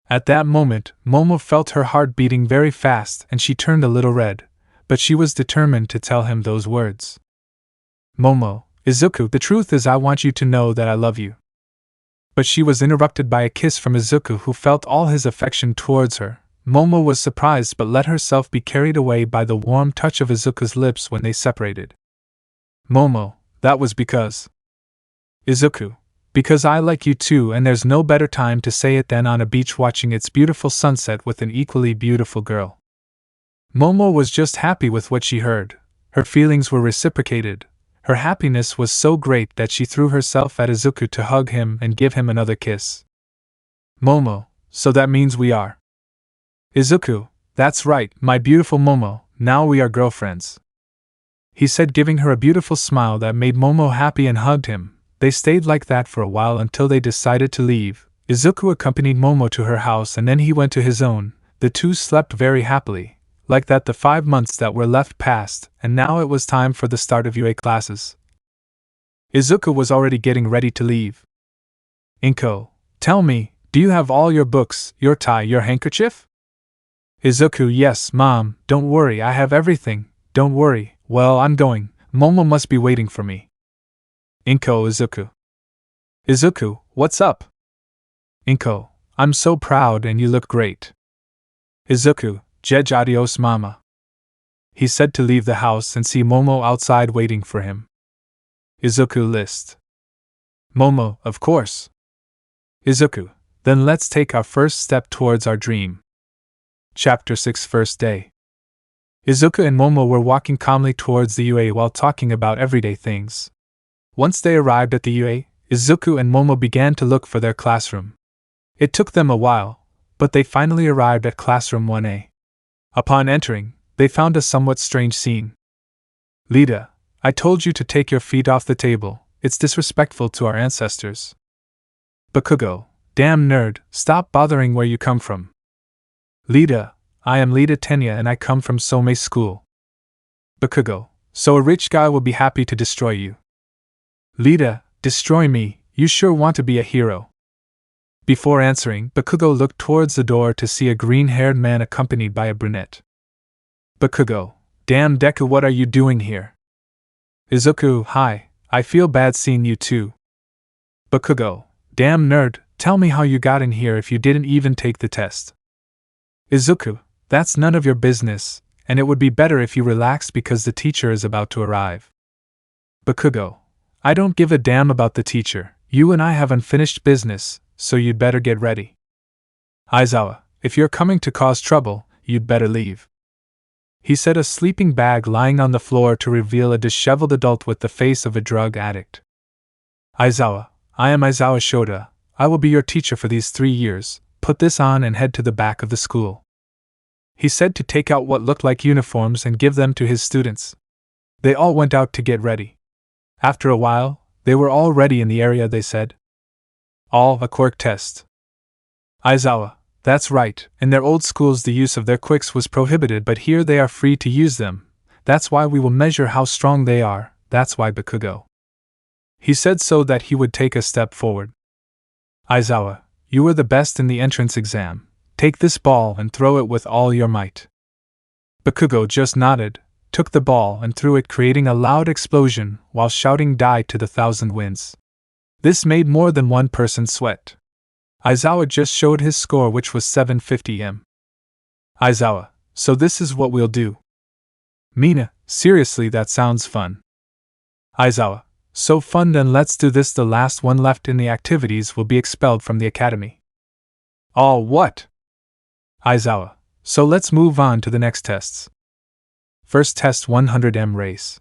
At that moment, Momo felt her heart beating very fast and she turned a little red, but she was determined to tell him those words. Momo, Izuku, the truth is I want you to know that I love you. But she was interrupted by a kiss from Izuku, who felt all his affection towards her. Momo was surprised but let herself be carried away by the warm touch of Izuku's lips when they separated. Momo, that was because... Izuku, because I like you too, and there's no better time to say it than on a beach watching its beautiful sunset with an equally beautiful girl. Momo was just happy with what she heard. Her feelings were reciprocated. Her happiness was so great that she threw herself at Izuku to hug him and give him another kiss. Momo, so that means we are. Izuku, that's right, my beautiful Momo, now we are girlfriends. He said, giving her a beautiful smile that made Momo happy, and hugged him. They stayed like that for a while until they decided to leave. Izuku accompanied Momo to her house and then he went to his own. The two slept very happily. Like that, the 5 months that were left passed, and now it was time for the start of UA classes. Izuku was already getting ready to leave. Inko, tell me, do you have all your books, your tie, your handkerchief? Izuku, yes, Mom, don't worry, I have everything, don't worry. Well, I'm going. Momo must be waiting for me. Inko, Izuku. Izuku, what's up? Inko, I'm so proud and you look great. Izuku, Jej, adios mama. He said to leave the house and see Momo outside waiting for him. Izuku list. Momo, of course. Izuku, then let's take our first step towards our dream. Chapter 6, First Day. Izuku and Momo were walking calmly towards the UA while talking about everyday things. Once they arrived at the UA, Izuku and Momo began to look for their classroom. It took them a while, but they finally arrived at classroom 1A. Upon entering, they found a somewhat strange scene. Lida, I told you to take your feet off the table, it's disrespectful to our ancestors. Bakugo, damn nerd, stop bothering where you come from. Lida, I am Lida Tenya and I come from Somei School. Bakugo, so a rich guy will be happy to destroy you. Lida, destroy me, you sure want to be a hero. Before answering, Bakugo looked towards the door to see a green-haired man accompanied by a brunette. Bakugo, damn Deku, what are you doing here? Izuku, hi, I feel bad seeing you too. Bakugo, damn nerd, tell me how you got in here if you didn't even take the test. Izuku, that's none of your business, and it would be better if you relaxed because the teacher is about to arrive. Bakugo, I don't give a damn about the teacher, you and I have unfinished business, so you'd better get ready. Aizawa, if you're coming to cause trouble, you'd better leave," he said, a sleeping bag lying on the floor to reveal a disheveled adult with the face of a drug addict. "Aizawa, I am Aizawa Shota. I will be your teacher for these 3 years. Put this on and head to the back of the school," he said to take out what looked like uniforms and give them to his students. They all went out to get ready. After a while, they were all ready in the area, they said. "All a quirk test." "Aizawa, that's right. In their old schools the use of their quirks was prohibited, but here they are free to use them. That's why we will measure how strong they are, that's why Bakugo," he said so that he would take a step forward. "Aizawa, you were the best in the entrance exam. Take this ball and throw it with all your might." Bakugo just nodded, took the ball and threw it, creating a loud explosion while shouting "Die to the 1,000 winds." This made more than one person sweat. Aizawa just showed his score, which was 750 "Aizawa, so this is what we'll do." "Mina, seriously, that sounds fun." "Aizawa, so fun, then let's do this. The last one left in the activities will be expelled from the academy." "All what?" "Aizawa, so let's move on to the next tests." First test, 100 race.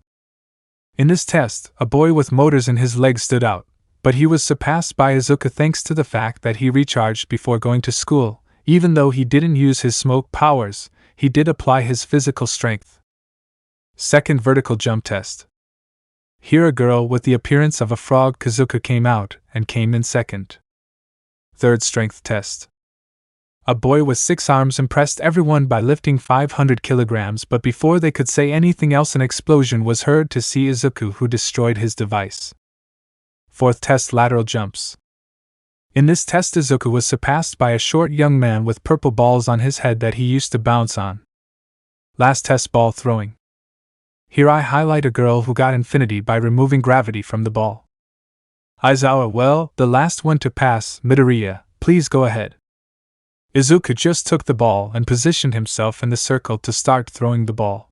In this test, a boy with motors in his legs stood out, but he was surpassed by Izuku thanks to the fact that he recharged before going to school. Even though he didn't use his smoke powers, he did apply his physical strength. Second vertical jump test. Here a girl with the appearance of a frog Kazuka came out and came in second. Third strength test. A boy with 6 arms impressed everyone by lifting 500 kilograms, but before they could say anything else an explosion was heard to see Izuku, who destroyed his device. Fourth test, lateral jumps. In this test Izuku was surpassed by a short young man with purple balls on his head that he used to bounce on. Last test, ball throwing. Here I highlight a girl who got infinity by removing gravity from the ball. Aizawa, well, the last one to pass, Midoriya, please go ahead. Izuku just took the ball and positioned himself in the circle to start throwing the ball.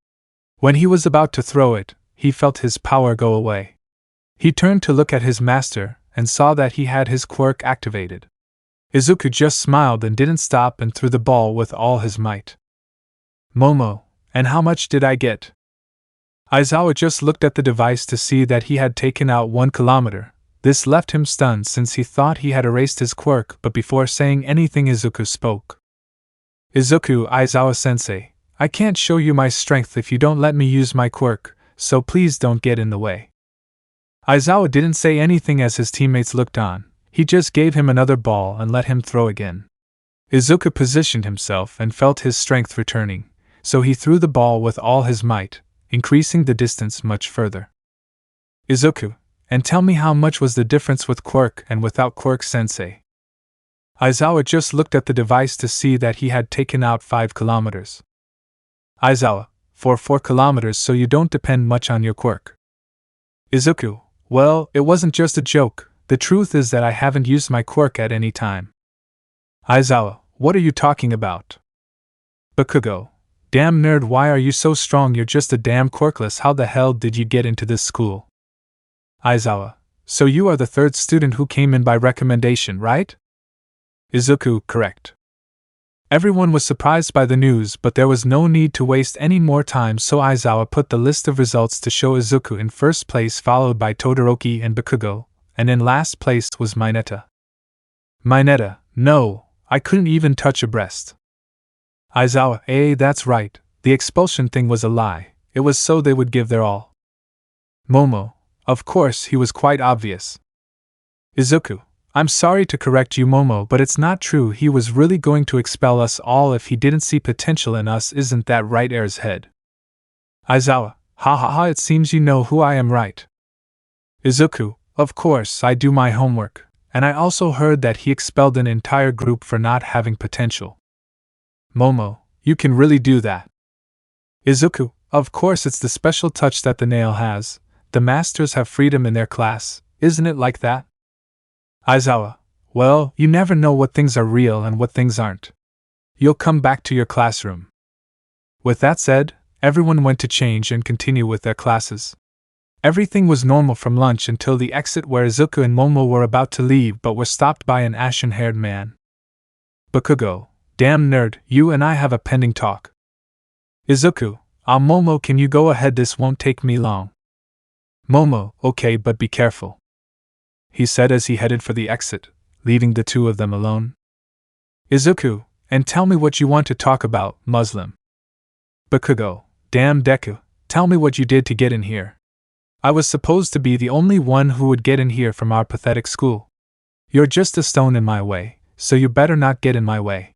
When he was about to throw it, he felt his power go away. He turned to look at his master and saw that he had his quirk activated. Izuku just smiled and didn't stop and threw the ball with all his might. "Momo, and how much did I get?" Aizawa just looked at the device to see that he had taken out 1 kilometer. This left him stunned since he thought he had erased his quirk, but before saying anything Izuku spoke. "Izuku, Aizawa-sensei, I can't show you my strength if you don't let me use my quirk, so please don't get in the way." Aizawa didn't say anything as his teammates looked on. He just gave him another ball and let him throw again. Izuku positioned himself and felt his strength returning, so he threw the ball with all his might, increasing the distance much further. "Izuku, and tell me how much was the difference with quirk and without quirk, sensei?" Aizawa just looked at the device to see that he had taken out 5 kilometers. "Aizawa, for 4 kilometers, so you don't depend much on your quirk." Izuku, well, it wasn't just a joke. The truth is that I haven't used my quirk at any time. Aizawa, what are you talking about? Bakugo, damn nerd, why are you so strong? You're just a damn quirkless. How the hell did you get into this school? Aizawa, so you are the 3rd student who came in by recommendation, right? Izuku, correct. Everyone was surprised by the news, but there was no need to waste any more time, so Aizawa put the list of results to show Izuku in first place, followed by Todoroki and Bakugo, and in last place was Mineta. Mineta, no, I couldn't even touch a breast. Aizawa, that's right, the expulsion thing was a lie, it was so they would give their all. Momo, of course, he was quite obvious. Izuku, I'm sorry to correct you, Momo, but it's not true. He was really going to expel us all if he didn't see potential in us, isn't that right, Air's head? Aizawa, ha ha ha, it seems you know who I am, right? Izuku, of course, I do my homework, and I also heard that he expelled an entire group for not having potential. Momo, you can really do that? Izuku, of course, it's the special touch that the nail has. The masters have freedom in their class, isn't it like that? Aizawa, well, you never know what things are real and what things aren't. You'll come back to your classroom. With that said, everyone went to change and continue with their classes. Everything was normal from lunch until the exit where Izuku and Momo were about to leave but were stopped by an ashen-haired man. Bakugo, damn nerd, you and I have a pending talk. Izuku, Momo, can you go ahead? This won't take me long. Momo, okay, but be careful, he said as he headed for the exit, leaving the two of them alone. Izuku, and tell me what you want to talk about, Muslim. Bakugo, damn Deku, tell me what you did to get in here. I was supposed to be the only one who would get in here from our pathetic school. You're just a stone in my way, so you better not get in my way.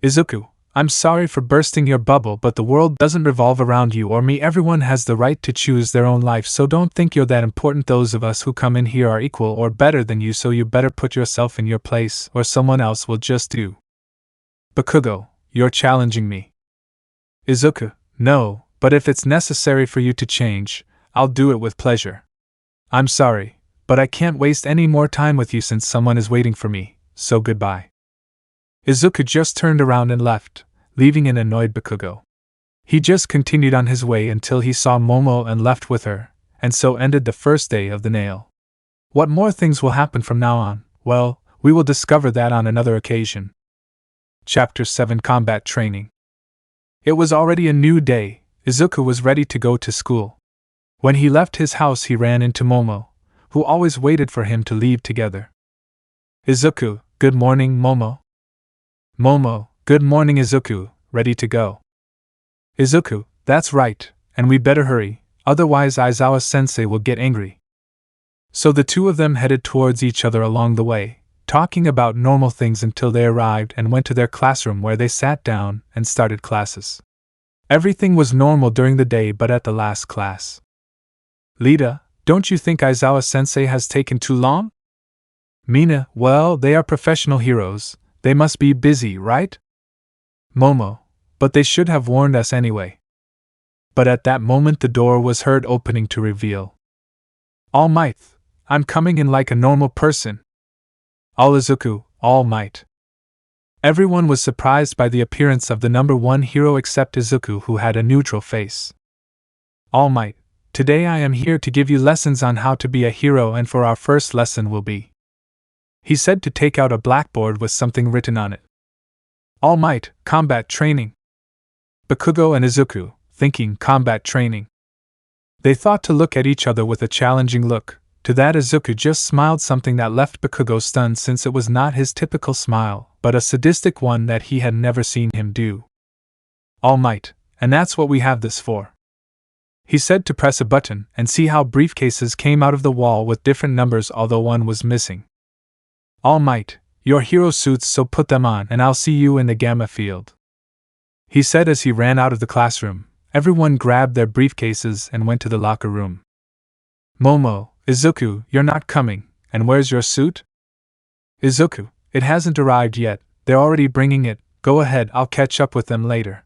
Izuku, I'm sorry for bursting your bubble, but the world doesn't revolve around you or me. Everyone has the right to choose their own life, so don't think you're that important. Those of us who come in here are equal or better than you, so you better put yourself in your place, or someone else will just do. Bakugo, you're challenging me. Izuku, no, but if it's necessary for you to change, I'll do it with pleasure. I'm sorry, but I can't waste any more time with you since someone is waiting for me, so goodbye. Izuku just turned around and left, leaving an annoyed Bakugo. He just continued on his way until he saw Momo and left with her, and so ended the first day of the nail. What more things will happen from now on? Well, we will discover that on another occasion. Chapter 7 Combat Training. It was already a new day. Izuku was ready to go to school. When he left his house, he ran into Momo, who always waited for him to leave together. Izuku, good morning, Momo. Momo, good morning, Izuku, ready to go. Izuku, that's right, and we better hurry, otherwise Aizawa-sensei will get angry. So the two of them headed towards each other along the way, talking about normal things until they arrived and went to their classroom, where they sat down and started classes. Everything was normal during the day, but at the last class. Lita, don't you think Aizawa-sensei has taken too long? Mina, well, they are professional heroes. They must be busy, right? Momo, but they should have warned us anyway. But at that moment the door was heard opening to reveal Almight. I'm coming in like a normal person. All Izuku, Almight. Everyone was surprised by the appearance of the number one hero except Izuku, who had a neutral face. Almight, today I am here to give you lessons on how to be a hero, and for our first lesson will be. He said to take out a blackboard with something written on it. Almight, combat training. Bakugo and Izuku, thinking combat training. They thought to look at each other with a challenging look. To that Izuku just smiled, something that left Bakugo stunned, since it was not his typical smile, but a sadistic one that he had never seen him do. Almight, and that's what we have this for. He said to press a button and see how briefcases came out of the wall with different numbers, although one was missing. Almight, your hero suits, so put them on and I'll see you in the gamma field. He said as he ran out of the classroom. Everyone grabbed their briefcases and went to the locker room. Momo, Izuku, you're not coming, and where's your suit? Izuku, it hasn't arrived yet, they're already bringing it, go ahead, I'll catch up with them later.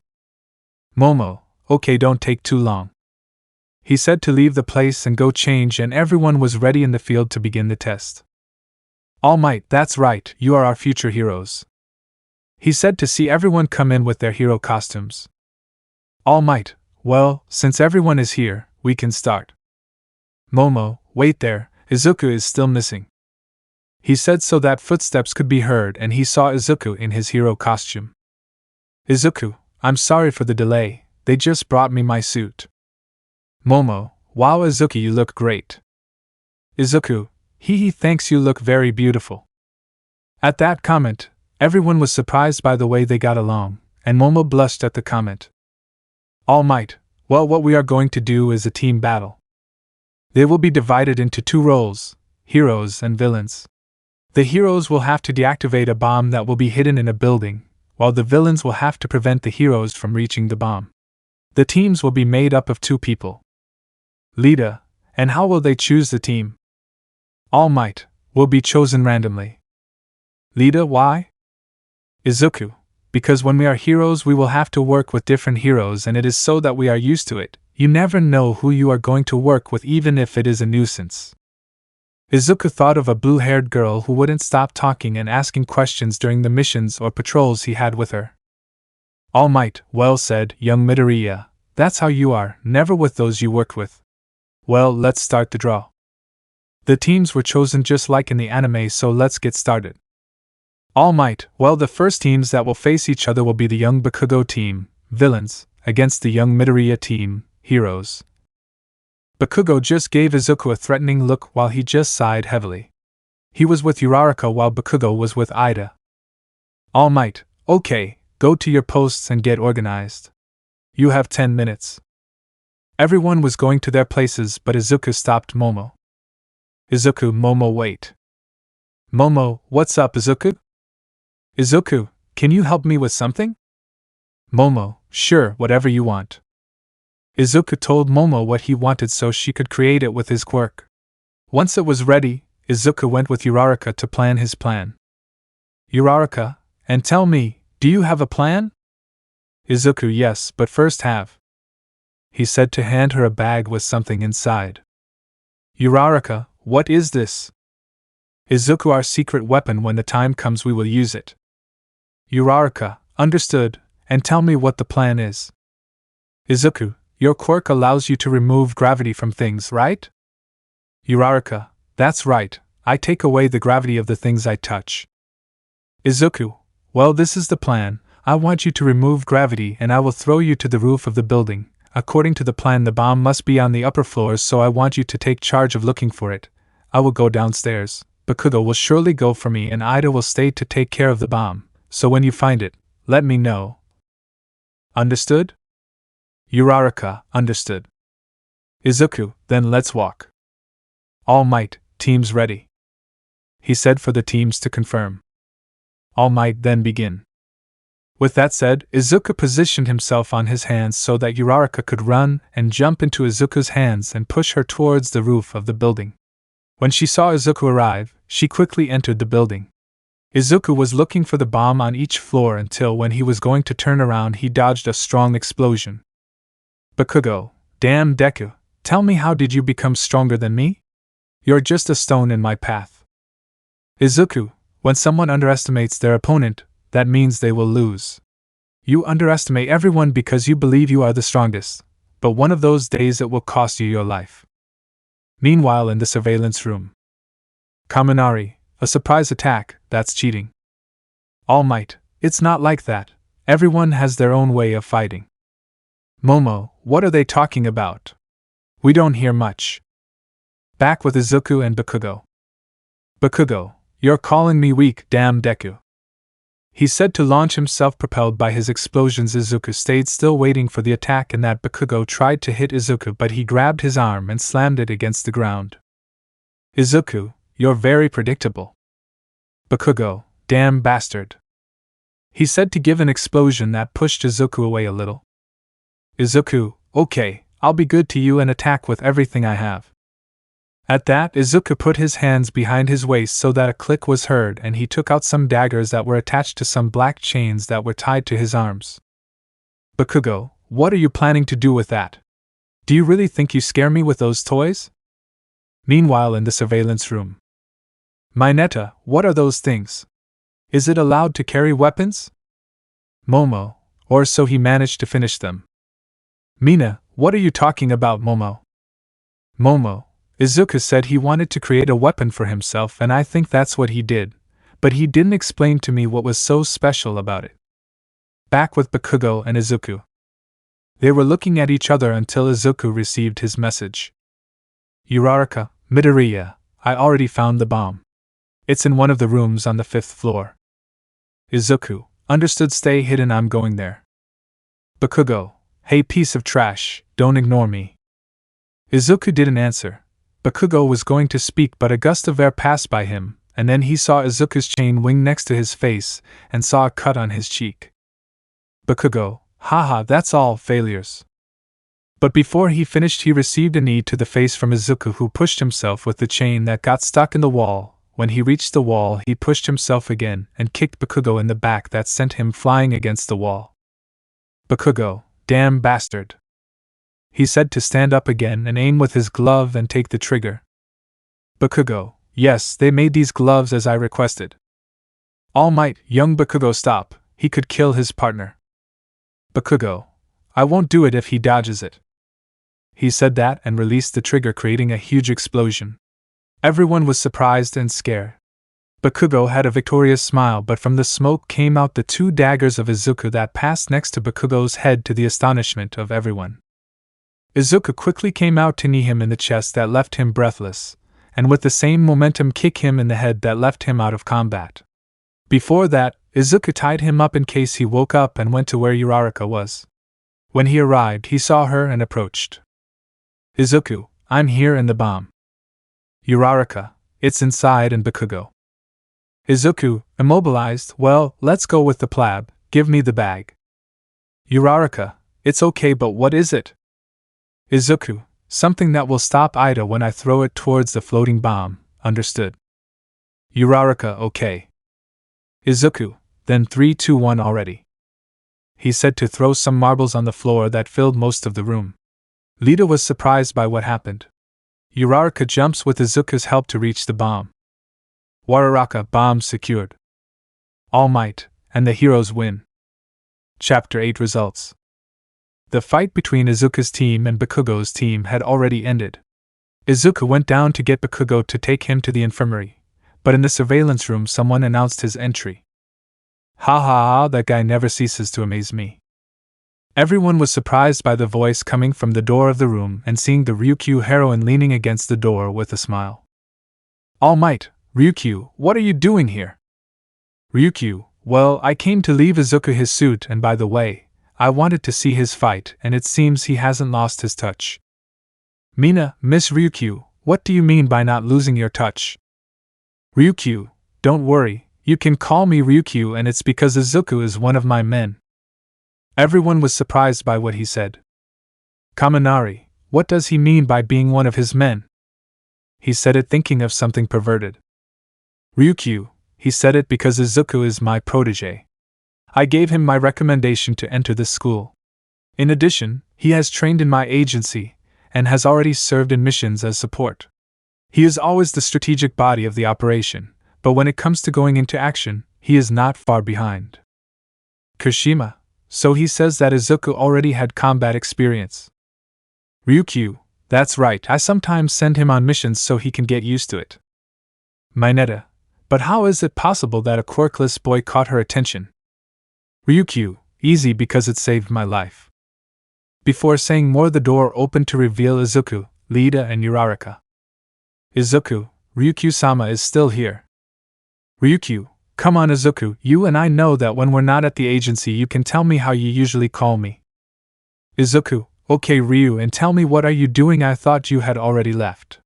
Momo, okay, don't take too long. He said to leave the place and go change, and everyone was ready in the field to begin the test. Almight, that's right, you are our future heroes. He said to see everyone come in with their hero costumes. Almight, well, since everyone is here, we can start. Momo, wait there, Izuku is still missing. He said so that footsteps could be heard, and he saw Izuku in his hero costume. Izuku, I'm sorry for the delay, they just brought me my suit. Momo, wow Izuku, you look great. Izuku, he thanks, you look very beautiful. At that comment, everyone was surprised by the way they got along, and Momo blushed at the comment. Almight, well, what we are going to do is a team battle. They will be divided into two roles, heroes and villains. The heroes will have to deactivate a bomb that will be hidden in a building, while the villains will have to prevent the heroes from reaching the bomb. The teams will be made up of two people. Lita, and how will they choose the team? Almight, will be chosen randomly. Lita, why? Izuku, because when we are heroes we will have to work with different heroes, and it is so that we are used to it. You never know who you are going to work with, even if it is a nuisance. Izuku thought of a blue-haired girl who wouldn't stop talking and asking questions during the missions or patrols he had with her. Almight, well said, young Midoriya, that's how you are, never with those you worked with. Well, let's start the draw. The teams were chosen just like in the anime, so let's get started. Almight, well, the first teams that will face each other will be the young Bakugo team, villains, against the young Midoriya team, heroes. Bakugo just gave Izuku a threatening look while he just sighed heavily. He was with Uraraka while Bakugo was with Ida. Almight, okay, go to your posts and get organized. You have 10 minutes. Everyone was going to their places, but Izuku stopped Momo. Izuku, Momo, wait. Momo, what's up, Izuku? Izuku, can you help me with something? Momo, sure, whatever you want. Izuku told Momo what he wanted so she could create it with his quirk. Once it was ready, Izuku went with Uraraka to plan his plan. Uraraka, and tell me, do you have a plan? Izuku, yes, but first have. He said to hand her a bag with something inside. Uraraka, what is this? Izuku, our secret weapon. When the time comes we will use it. Uraraka, understood, and tell me what the plan is. Izuku, your quirk allows you to remove gravity from things, right? Uraraka, that's right, I take away the gravity of the things I touch. Izuku, well, this is the plan. I want you to remove gravity and I will throw you to the roof of the building. According to the plan, the bomb must be on the upper floors, so I want you to take charge of looking for it. I will go downstairs. Bakugo will surely go for me and Ida will stay to take care of the bomb, so when you find it, let me know. Understood? Uraraka, understood. Izuku, then let's walk. All Might, teams ready. He said for the teams to confirm. All Might, then begin. With that said, Izuku positioned himself on his hands so that Uraraka could run and jump into Izuku's hands and push her towards the roof of the building. When she saw Izuku arrive, she quickly entered the building. Izuku was looking for the bomb on each floor until when he was going to turn around he dodged a strong explosion. Bakugo, damn Deku, tell me, how did you become stronger than me? You're just a stone in my path. Izuku, when someone underestimates their opponent, that means they will lose. You underestimate everyone because you believe you are the strongest, but one of those days it will cost you your life. Meanwhile, in the surveillance room. Kaminari, a surprise attack, that's cheating. All Might, it's not like that, everyone has their own way of fighting. Momo, what are they talking about? We don't hear much. Back with Izuku and Bakugo. Bakugo, you're calling me weak, damn Deku. He said to launch himself, propelled by his explosions. Izuku stayed still waiting for the attack and that Bakugo tried to hit Izuku, but he grabbed his arm and slammed it against the ground. Izuku, you're very predictable. Bakugo, damn bastard. He said to give an explosion that pushed Izuku away a little. Izuku, okay, I'll be good to you and attack with everything I have. At that, Izuku put his hands behind his waist so that a click was heard and he took out some daggers that were attached to some black chains that were tied to his arms. Bakugo, what are you planning to do with that? Do you really think you scare me with those toys? Meanwhile, in the surveillance room. Mineta, what are those things? Is it allowed to carry weapons? Momo, or so he managed to finish them. Mina, what are you talking about, Momo? Momo, Izuku said he wanted to create a weapon for himself and I think that's what he did, but he didn't explain to me what was so special about it. Back with Bakugo and Izuku. They were looking at each other until Izuku received his message. Uraraka, Midoriya, I already found the bomb. It's in one of the rooms on the 5th floor. Izuku, understood, stay hidden, I'm going there. Bakugo, hey piece of trash, don't ignore me. Izuku didn't answer. Bakugo was going to speak, but a gust of air passed by him, and then he saw Izuku's chain wing next to his face, and saw a cut on his cheek. Bakugo, haha, that's all, failures. But before he finished he received a knee to the face from Izuku, who pushed himself with the chain that got stuck in the wall. When he reached the wall he pushed himself again and kicked Bakugo in the back, that sent him flying against the wall. Bakugo, damn bastard. He said to stand up again and aim with his glove and take the trigger. Bakugo, yes, they made these gloves as I requested. All Might, young Bakugo, stop, he could kill his partner. Bakugo, I won't do it if he dodges it. He said that and released the trigger, creating a huge explosion. Everyone was surprised and scared. Bakugo had a victorious smile, but from the smoke came out the 2 daggers of Izuku that passed next to Bakugo's head to the astonishment of everyone. Izuku quickly came out to knee him in the chest that left him breathless, and with the same momentum kick him in the head that left him out of combat. Before that, Izuku tied him up in case he woke up and went to where Uraraka was. When he arrived, he saw her and approached. Izuku, I'm here in the bomb. Uraraka, it's inside and Bakugo. Izuku, immobilized, well, let's go with the plab, give me the bag. Uraraka, it's okay, but what is it? Izuku, something that will stop Ida when I throw it towards the floating bomb, understood. Uraraka, okay. Izuku, then 3, 2, 1 already. He said to throw some marbles on the floor that filled most of the room. Lita was surprised by what happened. Uraraka jumps with Izuku's help to reach the bomb. Wararaka, bomb secured. Almight, and the heroes win. Chapter 8 Results. The fight between Izuku's team and Bakugo's team had already ended. Izuku went down to get Bakugo to take him to the infirmary, but in the surveillance room someone announced his entry. Ha ha ha, that guy never ceases to amaze me. Everyone was surprised by the voice coming from the door of the room and seeing the Ryukyu heroine leaning against the door with a smile. Almight, Ryukyu, what are you doing here? Ryukyu, well, I came to leave Izuku his suit, and by the way, I wanted to see his fight, and it seems he hasn't lost his touch. Mina, Miss Ryukyu, what do you mean by not losing your touch? Ryukyu, don't worry, you can call me Ryukyu, and it's because Izuku is one of my men. Everyone was surprised by what he said. Kaminari, what does he mean by being one of his men? He said it thinking of something perverted. Ryukyu, he said it because Izuku is my protege. I gave him my recommendation to enter this school. In addition, he has trained in my agency, and has already served in missions as support. He is always the strategic body of the operation, but when it comes to going into action, he is not far behind. Kushima, so he says that Izuku already had combat experience. Ryukyu, that's right, I sometimes send him on missions so he can get used to it. Mineta, but how is it possible that a quirkless boy caught her attention? Ryukyu, easy because it saved my life. Before saying more, the door opened to reveal Izuku, Lita, and Uraraka. Izuku, Ryukyu-sama is still here. Ryukyu, come on Izuku, you and I know that when we're not at the agency you can tell me how you usually call me. Izuku, okay Ryu, and tell me what are you doing, I thought you had already left.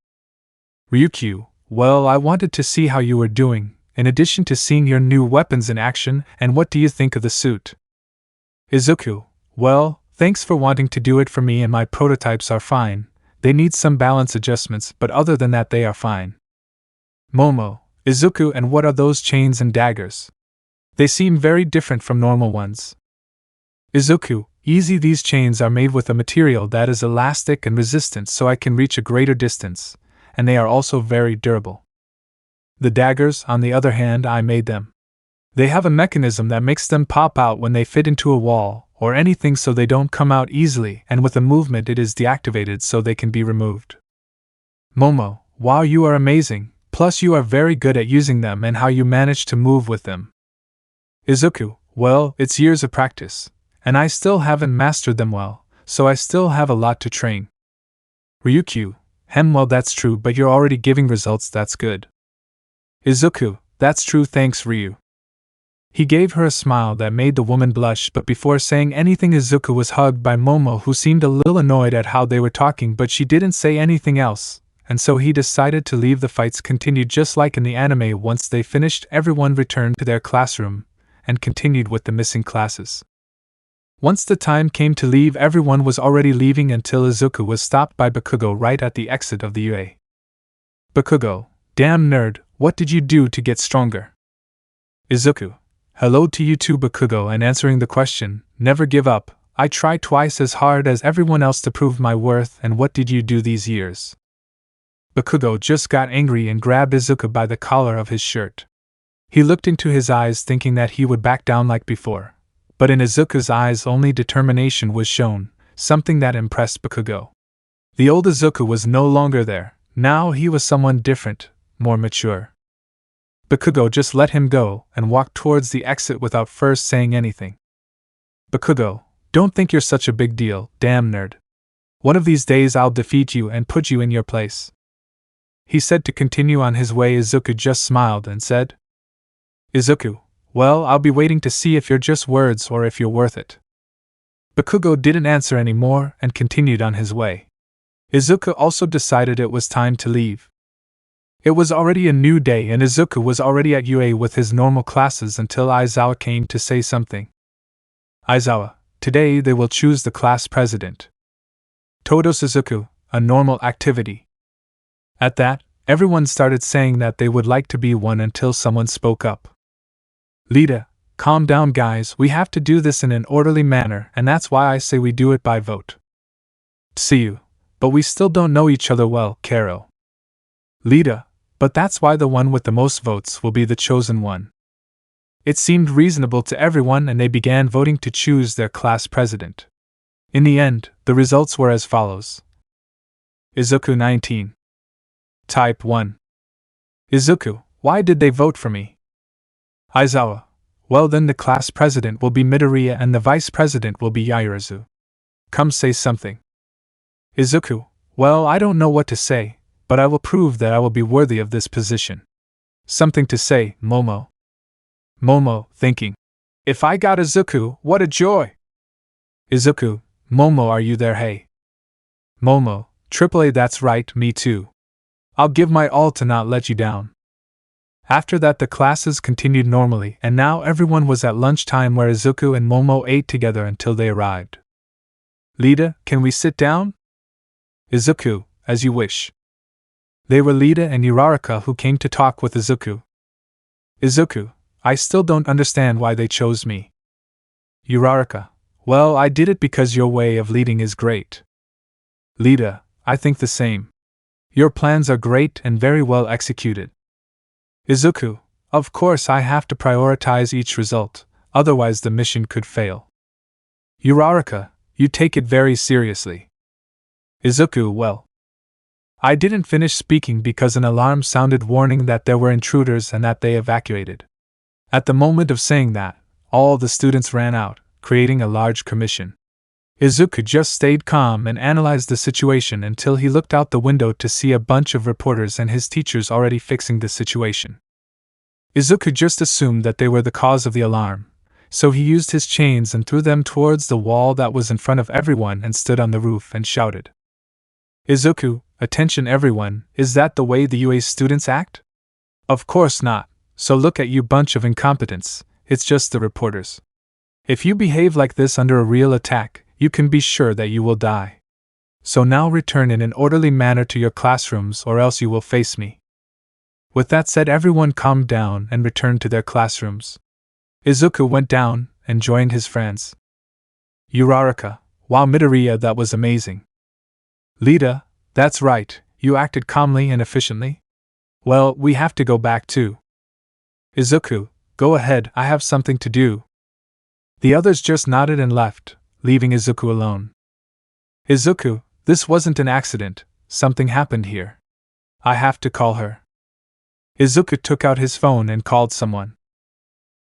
Ryukyu, well, I wanted to see how you were doing, in addition to seeing your new weapons in action, and what do you think of the suit? Izuku, well, thanks for wanting to do it for me, and my prototypes are fine. They need some balance adjustments, but other than that they are fine. Momo, Izuku, and what are those chains and daggers? They seem very different from normal ones. Izuku, easy, these chains are made with a material that is elastic and resistant so I can reach a greater distance, and they are also very durable. The daggers, on the other hand, I made them. They have a mechanism that makes them pop out when they fit into a wall or anything so they don't come out easily, and with a movement it is deactivated so they can be removed. Momo, wow, you are amazing, plus you are very good at using them and how you manage to move with them. Izuku, well, it's years of practice, and I still haven't mastered them well, so I still have a lot to train. Ryukyu, well that's true, but you're already giving results, that's good. Izuku, that's true, thanks Ryu. He gave her a smile that made the woman blush, but before saying anything Izuku was hugged by Momo, who seemed a little annoyed at how they were talking, but she didn't say anything else, and so he decided to leave. The fights continued just like in the anime. Once they finished, everyone returned to their classroom, and continued with the missing classes. Once the time came to leave, everyone was already leaving until Izuku was stopped by Bakugo right at the exit of the UA. Bakugo, damn nerd, what did you do to get stronger? Izuku, hello to you too Bakugo, and answering the question, never give up, I try twice as hard as everyone else to prove my worth, and what did you do these years? Bakugo just got angry and grabbed Izuku by the collar of his shirt. He looked into his eyes thinking that he would back down like before, but in Izuku's eyes only determination was shown, something that impressed Bakugo. The old Izuku was no longer there, now he was someone different, more mature. Bakugo just let him go and walked towards the exit without first saying anything. Bakugo, don't think you're such a big deal, damn nerd. One of these days I'll defeat you and put you in your place. He said to continue on his way. Izuku just smiled and said, Izuku, well, I'll be waiting to see if you're just words or if you're worth it. Bakugo didn't answer any more and continued on his way. Izuku also decided it was time to leave. It was already a new day and Izuku was already at UA with his normal classes until Aizawa came to say something. Aizawa, today they will choose the class president. Todo Izuku, a normal activity. At that, everyone started saying that they would like to be one until someone spoke up. Lita, calm down guys, we have to do this in an orderly manner and that's why I say we do it by vote. See you, but we still don't know each other well, Karo. Lita, but that's why the one with the most votes will be the chosen one. It seemed reasonable to everyone and they began voting to choose their class president. In the end, the results were as follows. Izuku 19. Type 1. Izuku, why did they vote for me? Aizawa, well then the class president will be Midoriya and the vice president will be Yaoyorozu. Come say something. Izuku, well I don't know what to say, but I will prove that I will be worthy of this position. Something to say, Momo. Momo, thinking. If I got Izuku, what a joy! Izuku, Momo, are you there? Hey. Momo, AAA, that's right, me too. I'll give my all to not let you down. After that the classes continued normally and now everyone was at lunchtime where Izuku and Momo ate together until they arrived. Lita, can we sit down? Izuku, as you wish. They were Lita and Uraraka who came to talk with Izuku. Izuku, I still don't understand why they chose me. Uraraka, well, I did it because your way of leading is great. Lita, I think the same. Your plans are great and very well executed. Izuku, of course I have to prioritize each result, otherwise the mission could fail. Uraraka, you take it very seriously. Izuku, well. I didn't finish speaking because an alarm sounded warning that there were intruders and that they evacuated. At the moment of saying that, all the students ran out, creating a large commotion. Izuku just stayed calm and analyzed the situation until he looked out the window to see a bunch of reporters and his teachers already fixing the situation. Izuku just assumed that they were the cause of the alarm, so he used his chains and threw them towards the wall that was in front of everyone and stood on the roof and shouted. Izuku, attention everyone, is that the way the UA students act? Of course not, so look at you bunch of incompetents, it's just the reporters. If you behave like this under a real attack, you can be sure that you will die. So now return in an orderly manner to your classrooms or else you will face me. With that said, everyone calmed down and returned to their classrooms. Izuku went down and joined his friends. Uraraka, wow Midoriya, that was amazing. Lita, that's right, you acted calmly and efficiently. Well, we have to go back too. Izuku, go ahead, I have something to do. The others just nodded and left, leaving Izuku alone. Izuku, this wasn't an accident, something happened here. I have to call her. Izuku took out his phone and called someone.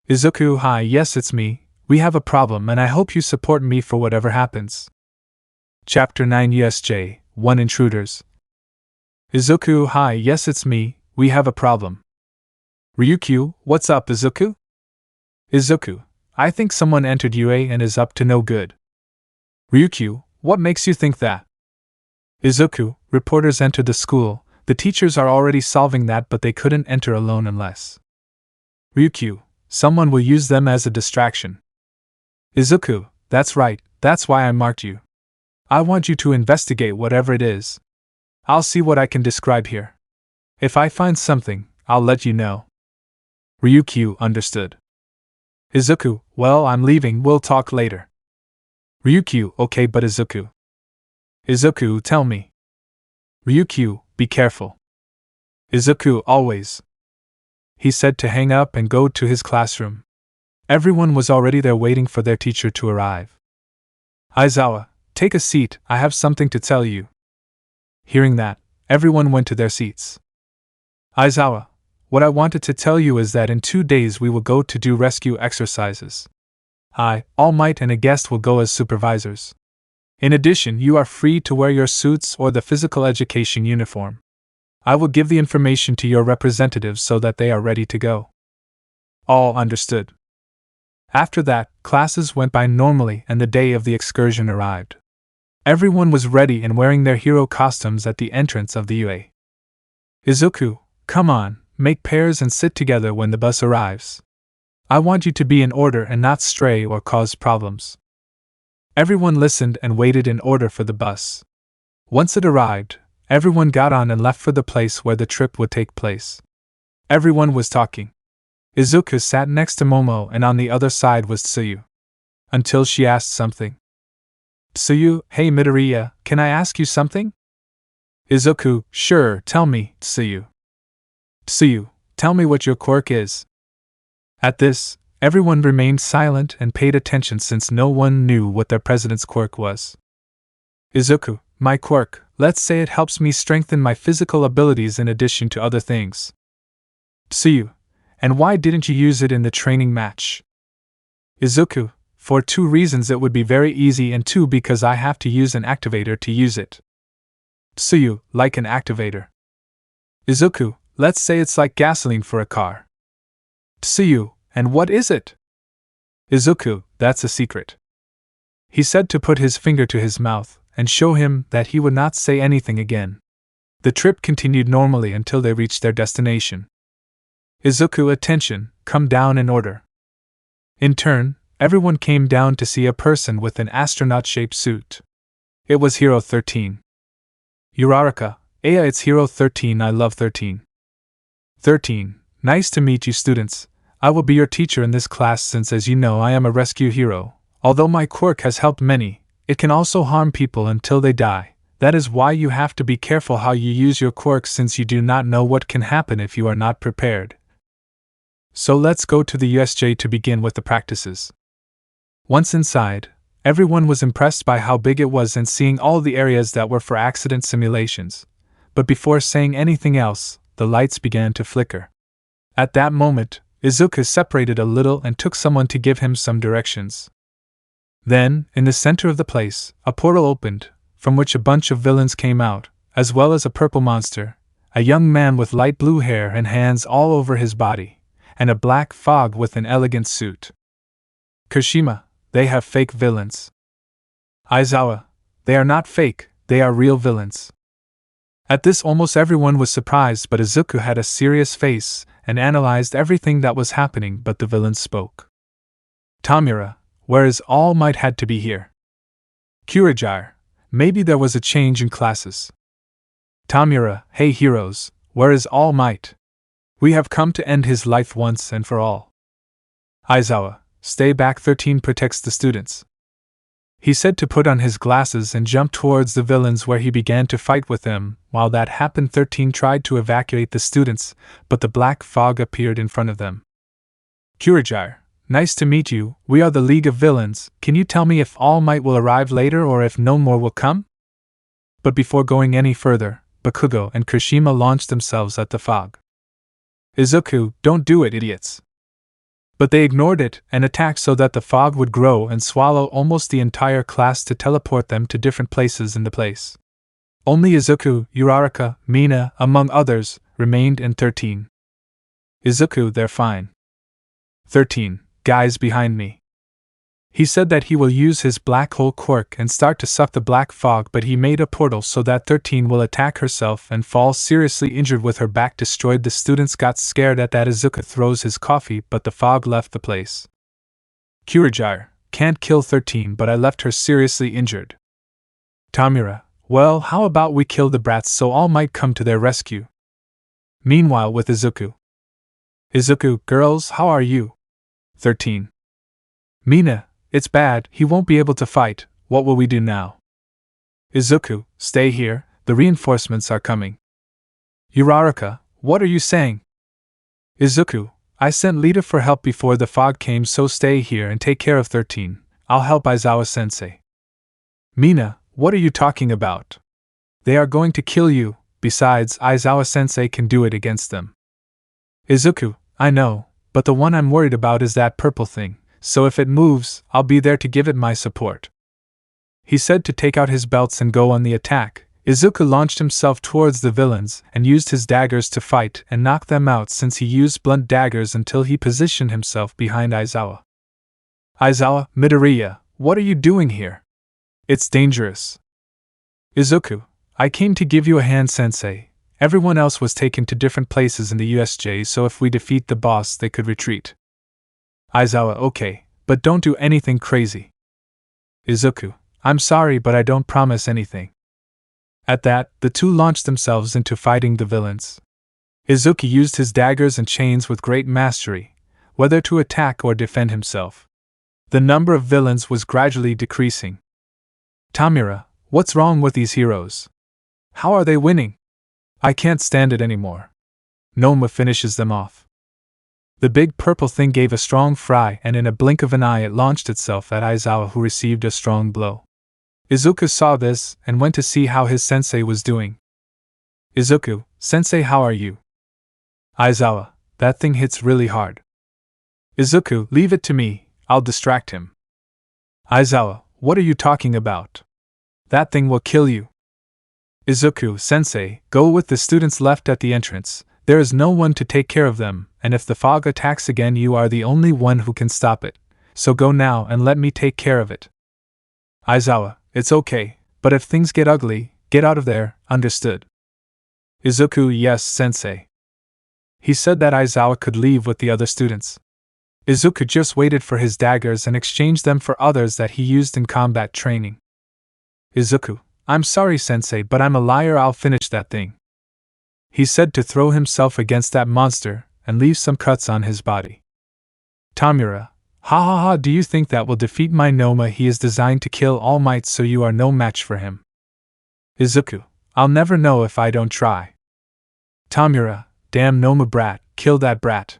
Izuku, hi, yes it's me, we have a problem and I hope you support me for whatever happens. Chapter 9 U.S.J, 1 Intruders. Izuku, hi, yes it's me, we have a problem. Ryukyu, what's up Izuku? Izuku, I think someone entered UA and is up to no good. Ryukyu, what makes you think that? Izuku, reporters entered the school, the teachers are already solving that but they couldn't enter alone unless. Ryukyu, someone will use them as a distraction. Izuku, that's right, that's why I marked you. I want you to investigate whatever it is. I'll see what I can describe here. If I find something, I'll let you know. Ryukyu understood. Izuku, well, I'm leaving, we'll talk later. Ryukyu, okay, but Izuku. Izuku, tell me. Ryukyu, be careful. Izuku, always. He said to hang up and go to his classroom. Everyone was already there waiting for their teacher to arrive. Aizawa, take a seat, I have something to tell you. Hearing that, everyone went to their seats. Aizawa, What I wanted to tell you is that in 2 days we will go to do rescue exercises. I, Almight, and a guest will go as supervisors. In addition, you are free to wear your suits or the physical education uniform. I will give the information to your representatives so that they are ready to go. All understood. After that, classes went by normally and the day of the excursion arrived. Everyone was ready and wearing their hero costumes at the entrance of the UA. Izuku, come on, make pairs and sit together when the bus arrives. I want you to be in order and not stray or cause problems. Everyone listened and waited in order for the bus. Once it arrived, everyone got on and left for the place where the trip would take place. Everyone was talking. Izuku sat next to Momo and on the other side was Tsuyu. Until she asked something. Tsuyu, hey Midoriya, can I ask you something? Izuku, sure, tell me, Tsuyu. Tsuyu, tell me what your quirk is. At this, everyone remained silent and paid attention since no one knew what their president's quirk was. Izuku, my quirk, let's say it helps me strengthen my physical abilities in addition to other things. Tsuyu, and why didn't you use it in the training match? Izuku, for 2 reasons: it would be very easy, and 2 because I have to use an activator to use it. Tsuyu, like an activator. Izuku, let's say it's like gasoline for a car. Tsuyu, and what is it? Izuku, that's a secret. He said to put his finger to his mouth and show him that he would not say anything again. The trip continued normally until they reached their destination. Izuku, attention, come down in order. In turn, everyone came down to see a person with an astronaut-shaped suit. It was Hero 13. Uraraka, Aya, it's Hero 13, I love 13. 13, nice to meet you students. I will be your teacher in this class since, as you know, I am a rescue hero. Although my quirk has helped many, it can also harm people until they die. That is why you have to be careful how you use your quirk, since you do not know what can happen if you are not prepared. So let's go to the U.S.J. to begin with the practices. Once inside, everyone was impressed by how big it was and seeing all the areas that were for accident simulations. But before saying anything else, the lights began to flicker. At that moment, Izuku separated a little and took someone to give him some directions. Then, in the center of the place, a portal opened, from which a bunch of villains came out, as well as a purple monster, a young man with light blue hair and hands all over his body, and a black fog with an elegant suit. Kirishima, they have fake villains. Aizawa, they are not fake, they are real villains. At this, almost everyone was surprised, but Izuku had a serious face and analyzed everything that was happening, but the villains spoke. Tamura, where is Almight, had to be here. Kurajire, maybe there was a change in classes. Tamura, hey heroes, where is Almight? We have come to end his life once and for all. Aizawa, stay back, 13 protects the students. He said to put on his glasses and jump towards the villains, where he began to fight with them. While that happened, 13 tried to evacuate the students, but the black fog appeared in front of them. Kurajire, nice to meet you, we are the League of Villains. Can you tell me if All Might will arrive later or if no more will come? But before going any further, Bakugo and Kirishima launched themselves at the fog. Izuku, don't do it, idiots. But they ignored it and attacked so that the fog would grow and swallow almost the entire class to teleport them to different places in the place. Only Izuku, Uraraka, Mina, among others, remained in 13. Izuku, they're fine. 13, guys behind me. He said that he will use his black hole quirk and start to suck the black fog, but he made a portal so that 13 will attack herself and fall seriously injured with her back destroyed. The students got scared at that. Izuku throws his coffee, but the fog left the place. Kurajire, can't kill 13, but I left her seriously injured. Tamura, well, how about we kill the brats so All Might come to their rescue? Meanwhile, with Izuku. Izuku, girls, how are you? 13. Mina, it's bad, he won't be able to fight, what will we do now? Izuku, stay here, the reinforcements are coming. Uraraka, what are you saying? Izuku, I sent Lita for help before the fog came, so stay here and take care of 13, I'll help Aizawa-sensei. Mina, what are you talking about? They are going to kill you, besides, Aizawa-sensei can do it against them. Izuku, I know, but the one I'm worried about is that purple thing, so if it moves, I'll be there to give it my support. He said to take out his belts and go on the attack. Izuku launched himself towards the villains and used his daggers to fight and knock them out since he used blunt daggers until he positioned himself behind Aizawa. Aizawa, Midoriya, what are you doing here? It's dangerous. Izuku, I came to give you a hand, sensei. Everyone else was taken to different places in the U.S.J, so if we defeat the boss they could retreat. Aizawa, okay, but don't do anything crazy. Izuku, I'm sorry but I don't promise anything. At that, the two launched themselves into fighting the villains. Izuku used his daggers and chains with great mastery, whether to attack or defend himself. The number of villains was gradually decreasing. Tamura, what's wrong with these heroes? How are they winning? I can't stand it anymore. Nomu finishes them off. The big purple thing gave a strong fry and in a blink of an eye it launched itself at Aizawa, who received a strong blow. Izuku saw this and went to see how his sensei was doing. Izuku, sensei, how are you? Aizawa, that thing hits really hard. Izuku, leave it to me, I'll distract him. Aizawa, what are you talking about? That thing will kill you. Izuku, sensei, go with the students left at the entrance. There is no one to take care of them, and if the fog attacks again you are the only one who can stop it. So go now and let me take care of it. Aizawa, it's okay, but if things get ugly, get out of there, understood? Izuku, yes, sensei. He said that Aizawa could leave with the other students. Izuku just waited for his daggers and exchanged them for others that he used in combat training. Izuku, I'm sorry, sensei, but I'm a liar, I'll finish that thing. He said to throw himself against that monster and leave some cuts on his body. Tamura, ha ha ha, do you think that will defeat my Noma? He is designed to kill Almight, so you are no match for him. Izuku, I'll never know if I don't try. Tamura, damn Noma brat, kill that brat.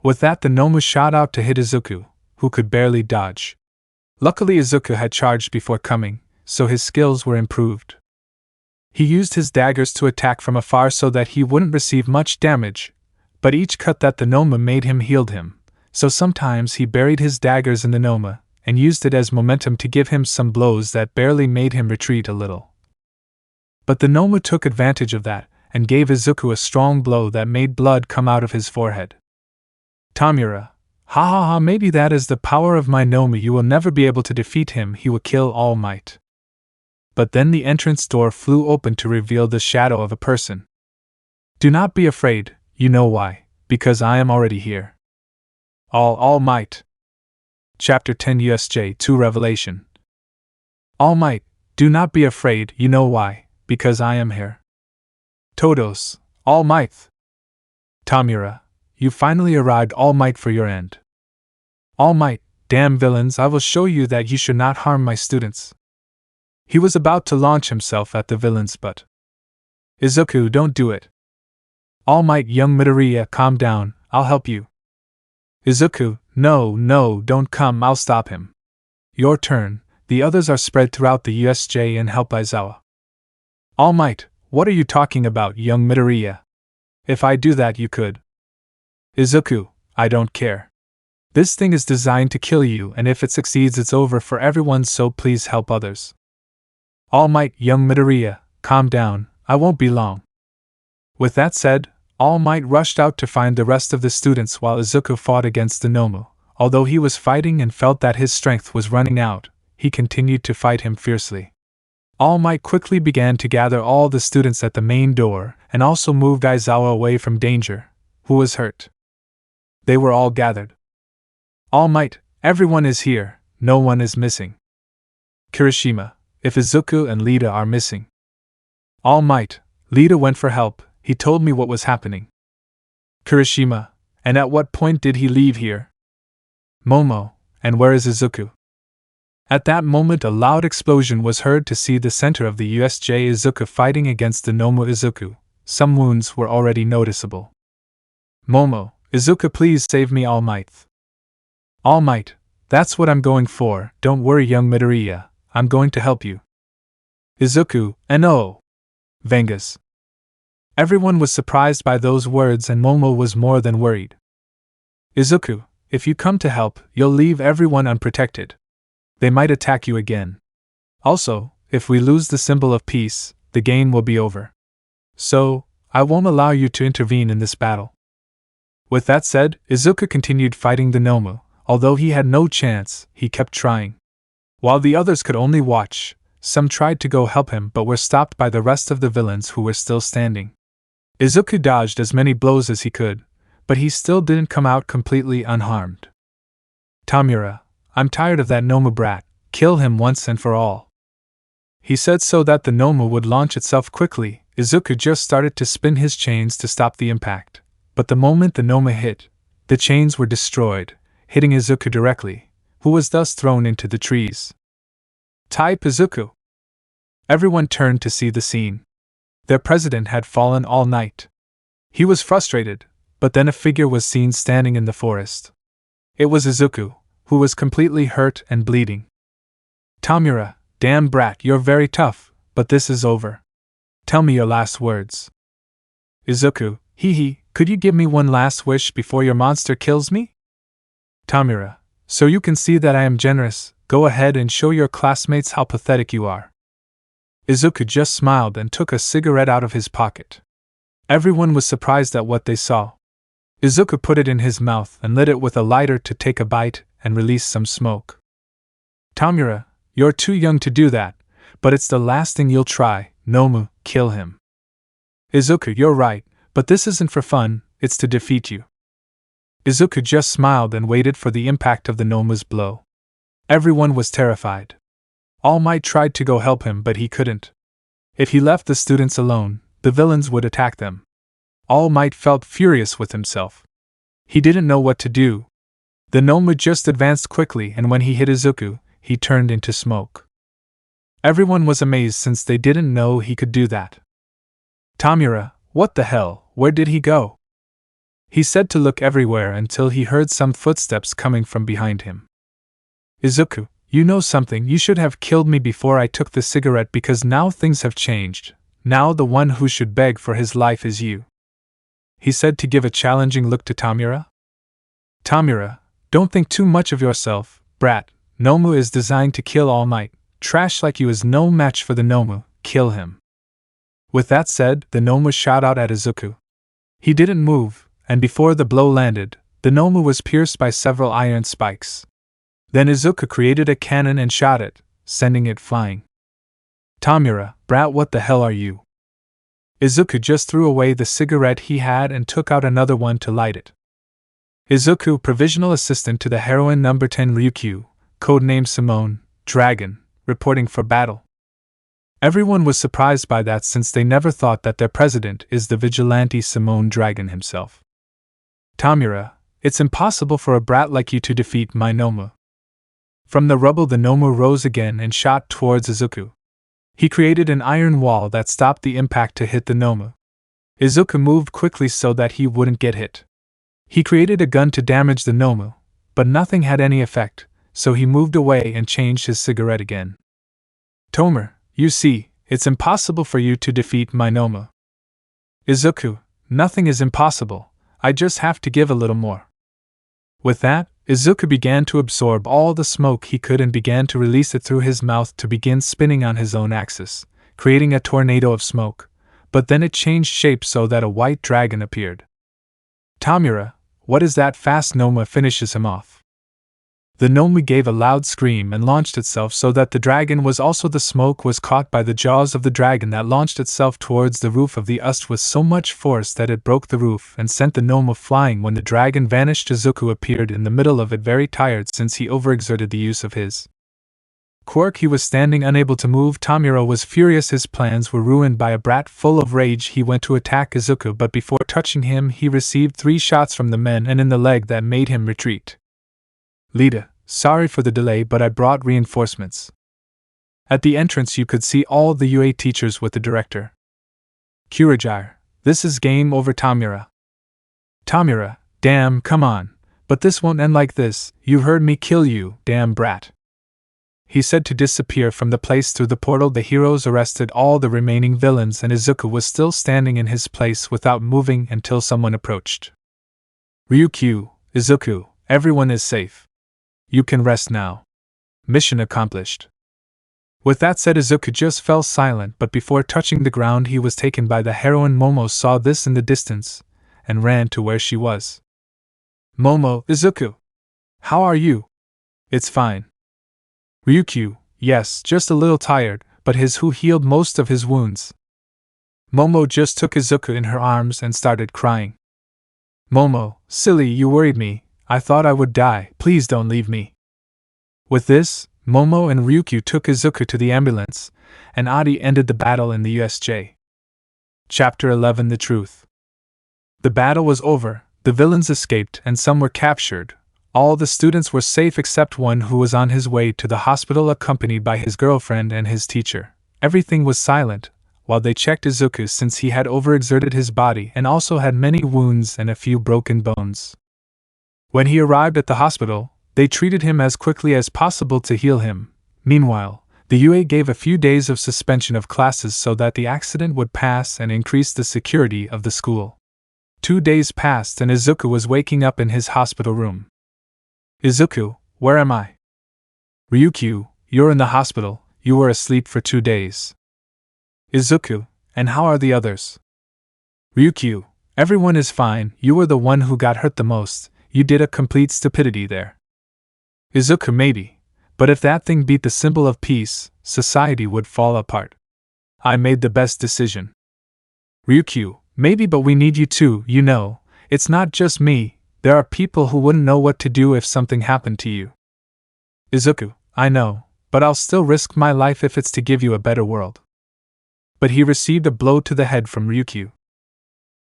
With that the Nomu shot out to hit Izuku, who could barely dodge. Luckily Izuku had charged before coming, so his skills were improved. He used his daggers to attack from afar so that he wouldn't receive much damage, but each cut that the Noma made him healed him, so sometimes he buried his daggers in the Noma and used it as momentum to give him some blows that barely made him retreat a little. But the Noma took advantage of that and gave Izuku a strong blow that made blood come out of his forehead. Tamura, ha ha ha, maybe that is the power of my Noma, you will never be able to defeat him, he will kill Almight. But then the entrance door flew open to reveal the shadow of a person. Do not be afraid, you know why, because I am already here. Almight. Chapter 10 U.S.J 2 Revelation. Almight, do not be afraid, you know why, because I am here. Todos, Almight. Tamura, you finally arrived, Almight, for your end. Almight, damn villains, I will show you that you should not harm my students. He was about to launch himself at the villains, but Izuku, don't do it. Almight, young Midoriya, calm down, I'll help you. Izuku, no, don't come, I'll stop him. Your turn, the others are spread throughout the U.S.J and help Aizawa. Almight, what are you talking about, young Midoriya? If I do that you could. Izuku, I don't care. This thing is designed to kill you, and if it succeeds it's over for everyone, so please help others. Almight, young Midoriya, calm down, I won't be long. With that said, Almight rushed out to find the rest of the students while Izuku fought against the Nomu. Although he was fighting and felt that his strength was running out, he continued to fight him fiercely. Almight quickly began to gather all the students at the main door and also moved Aizawa away from danger, who was hurt. They were all gathered. Almight, everyone is here, no one is missing. Kirishima, if Izuku and Lita are missing. Almight, Lita went for help, he told me what was happening. Kirishima, and at what point did he leave here? Momo, and where is Izuku? At that moment a loud explosion was heard to see the center of the U.S.J Izuku fighting against the Nomu. Izuku, some wounds were already noticeable. Momo, Izuku, please save me, Almight. Almight, that's what I'm going for, don't worry young Midoriya, I'm going to help you. Izuku, and oh! Vengas. Everyone was surprised by those words and Momo was more than worried. Izuku, if you come to help, you'll leave everyone unprotected. They might attack you again. Also, if we lose the symbol of peace, the game will be over. So, I won't allow you to intervene in this battle. With that said, Izuku continued fighting the Nomu. Although he had no chance, he kept trying. While the others could only watch, some tried to go help him but were stopped by the rest of the villains who were still standing. Izuku dodged as many blows as he could, but he still didn't come out completely unharmed. Tamura, I'm tired of that Nomu brat, kill him once and for all. He said so that the Nomu would launch itself quickly. Izuku just started to spin his chains to stop the impact, but the moment the Nomu hit, the chains were destroyed, hitting Izuku directly, who was thus thrown into the trees. Type Izuku. Everyone turned to see the scene. Their president had fallen all night. He was frustrated, but then a figure was seen standing in the forest. It was Izuku, who was completely hurt and bleeding. Tamura, damn brat, you're very tough, but this is over. Tell me your last words. Izuku, hee, could you give me one last wish before your monster kills me? Tamura, so you can see that I am generous, go ahead and show your classmates how pathetic you are. Izuku just smiled and took a cigarette out of his pocket. Everyone was surprised at what they saw. Izuku put it in his mouth and lit it with a lighter to take a bite and release some smoke. Tamura, you're too young to do that, but it's the last thing you'll try. Nomu, kill him. Izuku, you're right, but this isn't for fun, it's to defeat you. Izuku just smiled and waited for the impact of the Nomu's blow. Everyone was terrified. Almight tried to go help him but he couldn't. If he left the students alone, the villains would attack them. Almight felt furious with himself. He didn't know what to do. The Nomu just advanced quickly and when he hit Izuku, he turned into smoke. Everyone was amazed since they didn't know he could do that. Tamura, what the hell, where did he go? He said to look everywhere until he heard some footsteps coming from behind him. Izuku, you know something, you should have killed me before I took the cigarette because now things have changed. Now the one who should beg for his life is you. He said to give a challenging look to Tamura. Tamura, don't think too much of yourself, brat. Nomu is designed to kill All Might. Trash like you is no match for the Nomu, kill him. With that said, the Nomu shot out at Izuku. He didn't move, and before the blow landed, the Nomu was pierced by several iron spikes. Then Izuku created a cannon and shot it, sending it flying. Tamura, brat, what the hell are you? Izuku just threw away the cigarette he had and took out another one to light it. Izuku, provisional assistant to the heroine number 10 Ryukyu, codenamed Simone, Dragon, reporting for battle. Everyone was surprised by that since they never thought that their president is the Vigilante Simone Dragon himself. Tamura, it's impossible for a brat like you to defeat my Nomu. From the rubble the Nomu rose again and shot towards Izuku. He created an iron wall that stopped the impact to hit the Nomu. Izuku moved quickly so that he wouldn't get hit. He created a gun to damage the Nomu, but nothing had any effect, so he moved away and changed his cigarette again. Tomer, you see, it's impossible for you to defeat my Nomu. Izuku, nothing is impossible, I just have to give a little more. With that, Izuku began to absorb all the smoke he could and began to release it through his mouth to begin spinning on his own axis, creating a tornado of smoke, but then it changed shape so that a white dragon appeared. Tamura, what is that? Fast Nomu finishes him off. The Nomu gave a loud scream and launched itself so that the dragon was also the smoke was caught by the jaws of the dragon that launched itself towards the roof of the ust with so much force that it broke the roof and sent the Nomu flying. When the dragon vanished, Izuku appeared in the middle of it very tired since he overexerted the use of his quirk. He was standing unable to move. Tamura was furious, his plans were ruined by a brat. Full of rage he went to attack Izuku, but before touching him he received 3 shots from the men and in the leg that made him retreat. Lita, sorry for the delay but I brought reinforcements. At the entrance you could see all the UA teachers with the director. Kurajire, this is game over. Tamura. Tamura, damn, come on, but this won't end like this, you heard me kill you, damn brat. he said to disappear from the place through the portal. The heroes arrested all the remaining villains and Izuku was still standing in his place without moving until someone approached. Ryukyu, Izuku, everyone is safe. You can rest now. Mission accomplished. With that said, Izuku just fell silent, but before touching the ground he was taken by the heroine. Momo saw this in the distance and ran to where she was. Momo, Izuku. How are you? It's fine. Ryukyu, yes, just a little tired, but his who healed most of his wounds. Momo just took Izuku in her arms and started crying. Momo, silly, you worried me. I thought I would die. Please don't leave me. With this, Momo and Ryukyu took Izuku to the ambulance, and Adi ended the battle in the U.S.J. Chapter 11: The Truth. The battle was over, the villains escaped and some were captured. All the students were safe except one who was on his way to the hospital accompanied by his girlfriend and his teacher. Everything was silent, while they checked Izuku since he had overexerted his body and also had many wounds and a few broken bones. When he arrived at the hospital, they treated him as quickly as possible to heal him. Meanwhile, the UA gave a few days of suspension of classes so that the accident would pass and increase the security of the school. 2 days passed and Izuku was waking up in his hospital room. Izuku, where am I? Ryukyu, you're in the hospital, you were asleep for 2 days. Izuku, and how are the others? Ryukyu, everyone is fine, you were the one who got hurt the most, you did a complete stupidity there. Izuku, maybe, but if that thing beat the symbol of peace, society would fall apart. I made the best decision. Ryukyu, maybe, but we need you too, you know, it's not just me, there are people who wouldn't know what to do if something happened to you. Izuku, I know, but I'll still risk my life if it's to give you a better world. But he received a blow to the head from Ryukyu.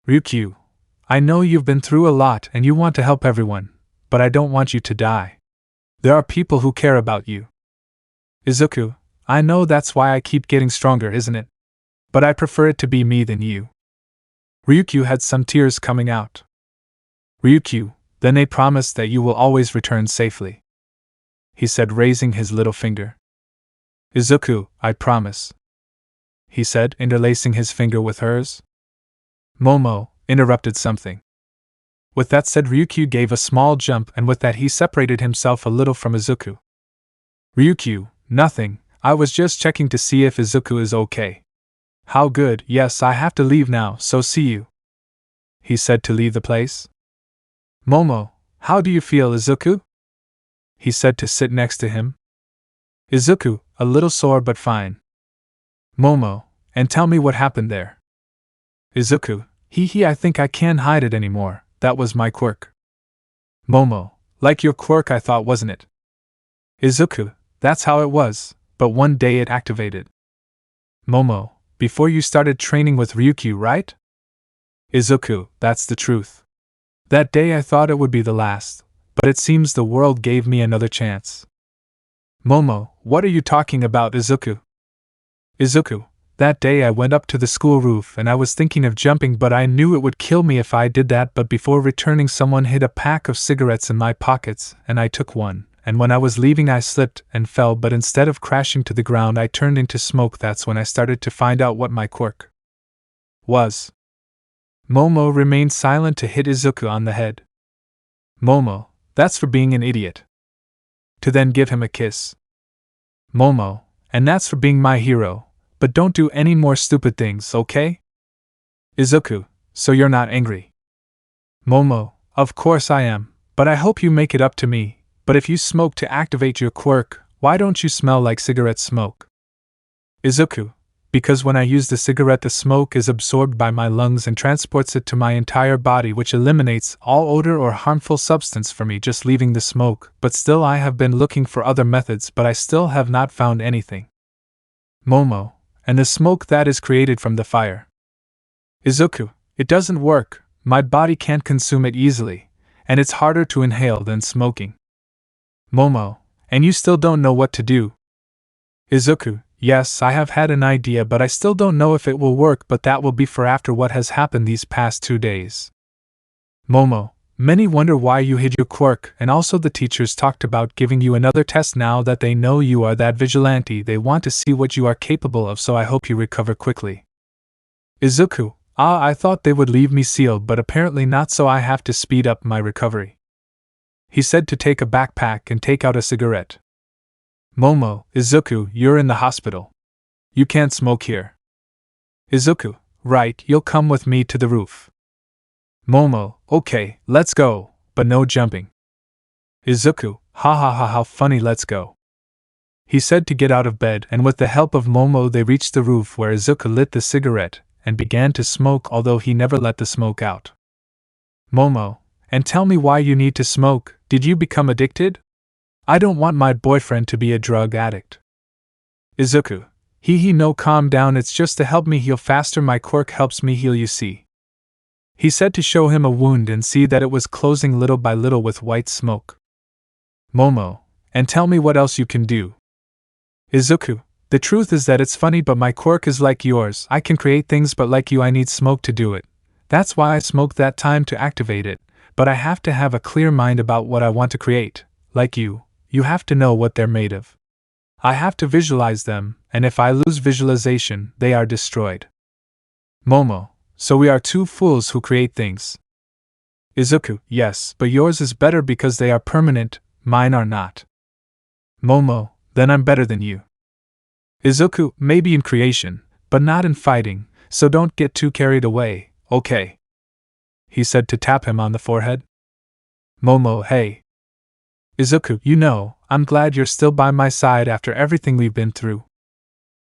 Ryukyu, I know you've been through a lot and you want to help everyone, but I don't want you to die. There are people who care about you. Izuku, I know that's why I keep getting stronger, isn't it? But I prefer it to be me than you. Ryukyu had some tears coming out. Ryukyu, then I promise that you will always return safely. He said, raising his little finger. Izuku, I promise. He said, interlacing his finger with hers. Momo interrupted something. With that said, Ryukyu gave a small jump and with that he separated himself a little from Izuku. Ryukyu, nothing, I was just checking to see if Izuku is okay. How good, yes, I have to leave now, so see you. He said to leave the place. Momo, how do you feel, Izuku? He said to sit next to him. Izuku, a little sore but fine. Momo, and tell me what happened there. Izuku, I think I can't hide it anymore. That was my quirk. Momo, like your quirk I thought, wasn't it? Izuku, that's how it was, but one day it activated. Momo, before you started training with Ryukyu, right? Izuku, that's the truth. That day I thought it would be the last, but it seems the world gave me another chance. Momo, what are you talking about, Izuku? Izuku, that day I went up to the school roof and I was thinking of jumping, but I knew it would kill me if I did that, but before returning someone hid a pack of cigarettes in my pockets and I took one, and when I was leaving I slipped and fell, but instead of crashing to the ground I turned into smoke. That's when I started to find out what my quirk was. Momo remained silent to hit Izuku on the head. Momo, that's for being an idiot. To then give him a kiss. Momo, and that's for being my hero. But don't do any more stupid things, okay? Izuku, so you're not angry? Momo, of course I am, but I hope you make it up to me. But if you smoke to activate your quirk, why don't you smell like cigarette smoke? Izuku, because when I use the cigarette the smoke is absorbed by my lungs and transports it to my entire body, which eliminates all odor or harmful substance for me just leaving the smoke, but still I have been looking for other methods but I still have not found anything. Momo, and the smoke that is created from the fire. Izuku, it doesn't work, my body can't consume it easily, and it's harder to inhale than smoking. Momo, and you still don't know what to do? Izuku, yes, I have had an idea but I still don't know if it will work, but that will be for after what has happened these past 2 days. Momo, Many wonder why you hid your quirk, and also the teachers talked about giving you another test now that they know you are that vigilante. They want to see what you are capable of, so I hope you recover quickly. Izuku, I thought they would leave me sealed, but apparently not, so I have to speed up my recovery. He said to take a backpack and take out a cigarette. Momo, Izuku, you're in the hospital. You can't smoke here. Izuku, right, you'll come with me to the roof. Momo, okay, let's go, but no jumping. Izuku, ha ha ha, how funny, let's go. He said to get out of bed, and with the help of Momo they reached the roof, where Izuku lit the cigarette and began to smoke, although he never let the smoke out. Momo, and tell me why you need to smoke. Did you become addicted? I don't want my boyfriend to be a drug addict. Izuku, no, calm down, it's just to help me heal faster, my quirk helps me heal, you see. He said to show him a wound and see that it was closing little by little with white smoke. Momo, and tell me what else you can do. Izuku, the truth is that it's funny, but my quirk is like yours. I can create things, but like you I need smoke to do it. That's why I smoke that time to activate it, but I have to have a clear mind about what I want to create. Like you have to know what they're made of. I have to visualize them, and if I lose visualization, they are destroyed. Momo, so we are two fools who create things. Izuku, yes, but yours is better because they are permanent, mine are not. Momo, then I'm better than you. Izuku, maybe in creation, but not in fighting, so don't get too carried away, okay? He said to tap him on the forehead. Momo, hey. Izuku, I'm glad you're still by my side after everything we've been through.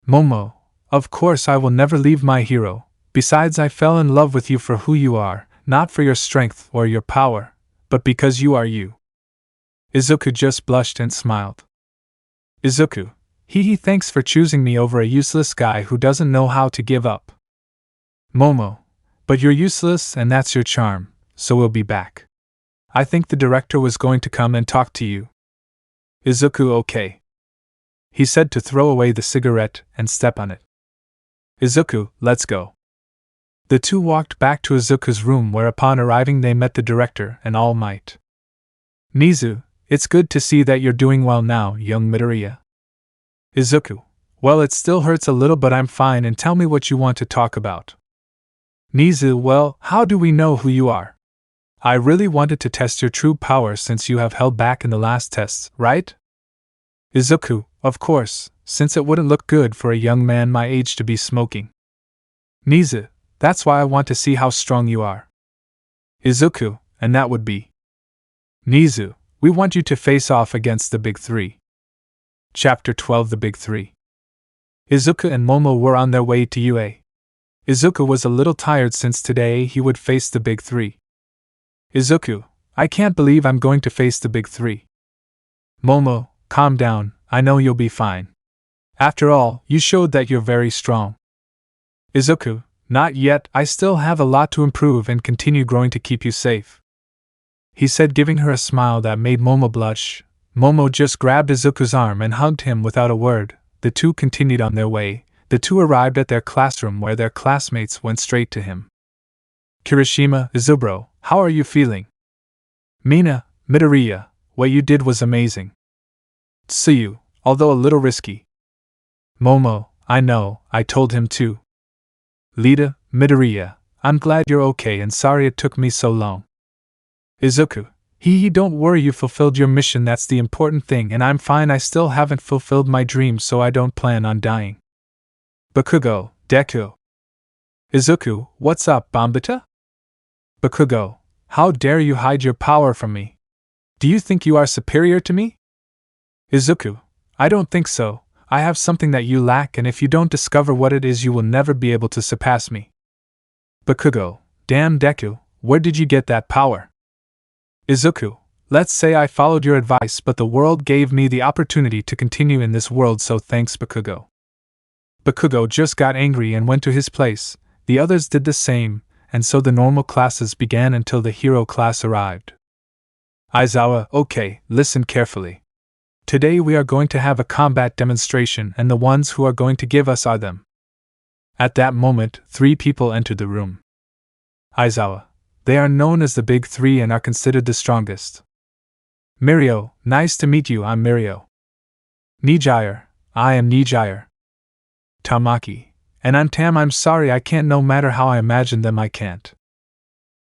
Momo, of course I will never leave my hero. Besides, I fell in love with you for who you are, not for your strength or your power, but because you are you. Izuku just blushed and smiled. Izuku, thanks for choosing me over a useless guy who doesn't know how to give up. Momo, but you're useless and that's your charm, so we'll be back. I think the director was going to come and talk to you. Izuku, okay. He said to throw away the cigarette and step on it. Izuku, let's go. The two walked back to Izuku's room, where upon arriving they met the director and Almight. Nizu, it's good to see that you're doing well now, young Midoriya. Izuku, well, it still hurts a little, but I'm fine, and tell me what you want to talk about. Nizu, well, how do we know who you are? I really wanted to test your true power since you have held back in the last tests, right? Izuku, of course, since it wouldn't look good for a young man my age to be smoking. Nizu, that's why I want to see how strong you are. Izuku, and that would be. Nizu, we want you to face off against the Big Three. Chapter 12, The Big Three. Izuku and Momo were on their way to UA. Izuku was a little tired since today he would face the Big Three. Izuku, I can't believe I'm going to face the Big Three. Momo, calm down, I know you'll be fine. After all, you showed that you're very strong. Izuku, not yet, I still have a lot to improve and continue growing to keep you safe. He said, giving her a smile that made Momo blush. Momo just grabbed Izuku's arm and hugged him without a word. The two continued on their way. The two arrived at their classroom, where their classmates went straight to him. Kirishima, Izubro, how are you feeling? Mina, Midoriya, what you did was amazing. Tsuyu, although a little risky. Momo, I know, I told him too. Lita, Midoriya, I'm glad you're okay and sorry it took me so long. Izuku, don't worry, you fulfilled your mission, that's the important thing, and I'm fine. I still haven't fulfilled my dream, so I don't plan on dying. Bakugo, Deku. Izuku, what's up, Bombita? Bakugo, how dare you hide your power from me? Do you think you are superior to me? Izuku, I don't think so. I have something that you lack, and if you don't discover what it is, you will never be able to surpass me. Bakugo, damn Deku, where did you get that power? Izuku, let's say I followed your advice, but the world gave me the opportunity to continue in this world, so thanks, Bakugo. Bakugo just got angry and went to his place. The others did the same, and so the normal classes began until the hero class arrived. Aizawa, okay, listen carefully. Today we are going to have a combat demonstration, and the ones who are going to give us are them. At that moment, 3 people entered the room. Aizawa, They are known as the Big Three and are considered the strongest. Mirio, nice to meet you, I'm Mirio. Nijire, I am Nijire. Tamaki, and I'm Tam, I'm sorry I can't, no matter how I imagine them I can't.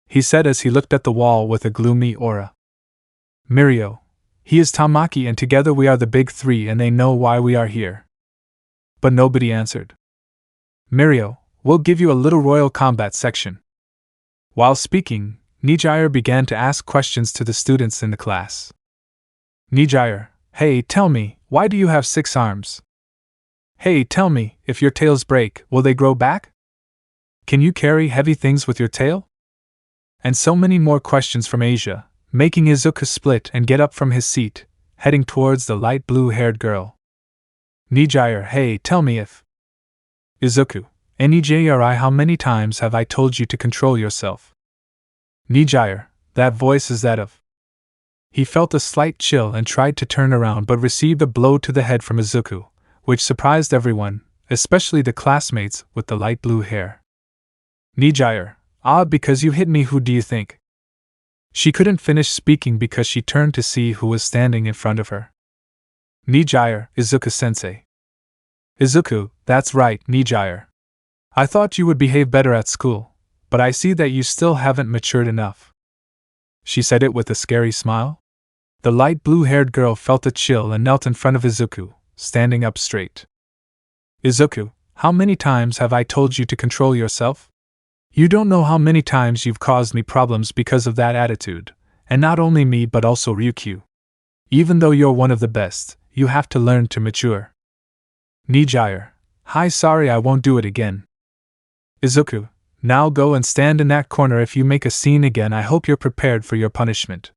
He said as he looked at the wall with a gloomy aura. Mirio, he is Tamaki and together we are the Big Three and they know why we are here. But nobody answered. Mirio, we'll give you a little royal combat section. While speaking, Nijire began to ask questions to the students in the class. Nijire, hey, tell me, why do you have 6 arms? Hey, tell me, if your tails break, will they grow back? Can you carry heavy things with your tail? And so many more questions from Asia, making Izuku split and get up from his seat, heading towards the light blue-haired girl. Nijire, hey, tell me if... Izuku, Nijire, how many times have I told you to control yourself? Nijire, that voice is that of... He felt a slight chill and tried to turn around but received a blow to the head from Izuku, which surprised everyone, especially the classmates with the light blue hair. Nijire, because you hit me, who do you think? She couldn't finish speaking because she turned to see who was standing in front of her. Nijire, Izuku-sensei. Izuku, that's right, Nijire. I thought you would behave better at school, but I see that you still haven't matured enough. She said it with a scary smile. The light blue-haired girl felt a chill and knelt in front of Izuku, standing up straight. Izuku, how many times have I told you to control yourself? You don't know how many times you've caused me problems because of that attitude, and not only me but also Ryukyu. Even though you're one of the best, you have to learn to mature. Nijire, hi, sorry, I won't do it again. Izuku, now go and stand in that corner. If you make a scene again, I hope you're prepared for your punishment.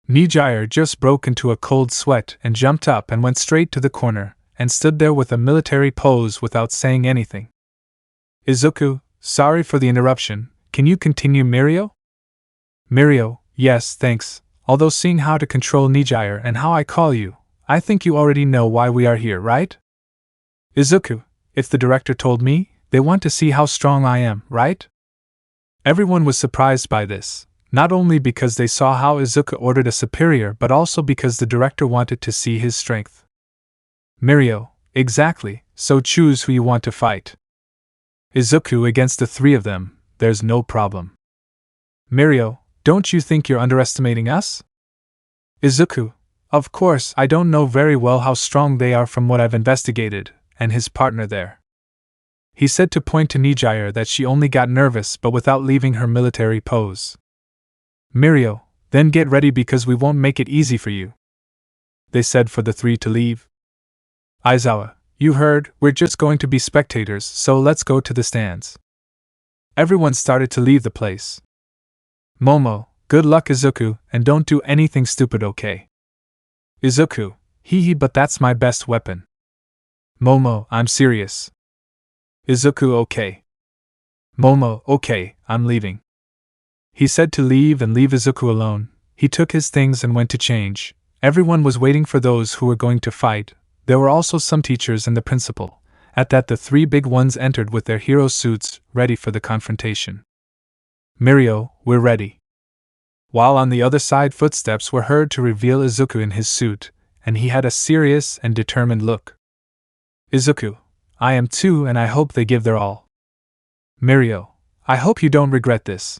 Nijire just broke into a cold sweat and jumped up and went straight to the corner, and stood there with a military pose without saying anything. Izuku, sorry for the interruption, can you continue, Mirio? Mirio, yes, thanks, although seeing how to control Nijire and how I call you, I think you already know why we are here, right? Izuku, if the director told me, they want to see how strong I am, right? Everyone was surprised by this, not only because they saw how Izuku ordered a superior but also because the director wanted to see his strength. Mirio, exactly, so choose who you want to fight. Izuku, against the 3 of them, there's no problem. Mirio, don't you think you're underestimating us? Izuku, of course, I don't know very well how strong they are from what I've investigated, and his partner there. He said to point to Nijire that she only got nervous but without leaving her military pose. Mirio, then get ready because we won't make it easy for you. They said for the 3 to leave. Aizawa, you heard, we're just going to be spectators, so let's go to the stands. Everyone started to leave the place. Momo, good luck, Izuku, and don't do anything stupid, okay? Izuku, hee, but that's my best weapon. Momo, I'm serious. Izuku, okay. Momo, okay, I'm leaving. He said to leave and leave Izuku alone. He took his things and went to change. Everyone was waiting for those who were going to fight. There were also some teachers and the principal. At that, the 3 big ones entered with their hero suits, ready for the confrontation. Mirio, we're ready. While on the other side, footsteps were heard to reveal Izuku in his suit, and he had a serious and determined look. Izuku, I am too, and I hope they give their all. Mirio, I hope you don't regret this.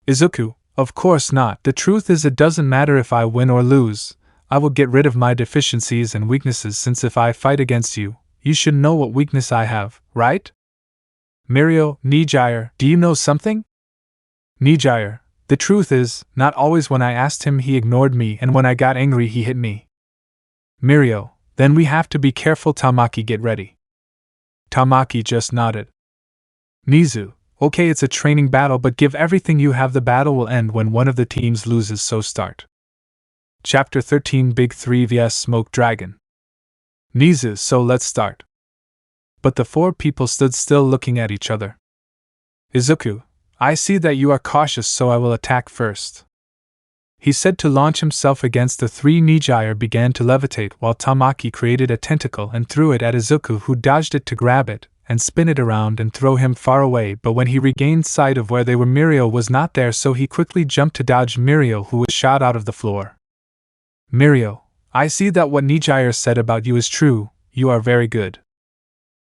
Izuku, of course not. The truth is, it doesn't matter if I win or lose. I will get rid of my deficiencies and weaknesses, since if I fight against you, you should know what weakness I have, right? Mirio, Nijire, do you know something? Nijire, the truth is, not always. When I asked him, he ignored me, and when I got angry, he hit me. Mirio, then we have to be careful. Tamaki, get ready. Tamaki just nodded. Nizu, okay, it's a training battle, but give everything you have. The battle will end when one of the teams loses, so start. Chapter 13, Big 3 vs Smoke Dragon. Nizu, so let's start. But the 4 people stood still looking at each other. Izuku, I see that you are cautious, so I will attack first. He said to launch himself against the 3. Nijire began to levitate while Tamaki created a tentacle and threw it at Izuku, who dodged it to grab it, and spin it around and throw him far away, but when he regained sight of where they were, Mirio was not there, so he quickly jumped to dodge Mirio, who was shot out of the floor. Mirio, I see that what Nijire said about you is true, you are very good.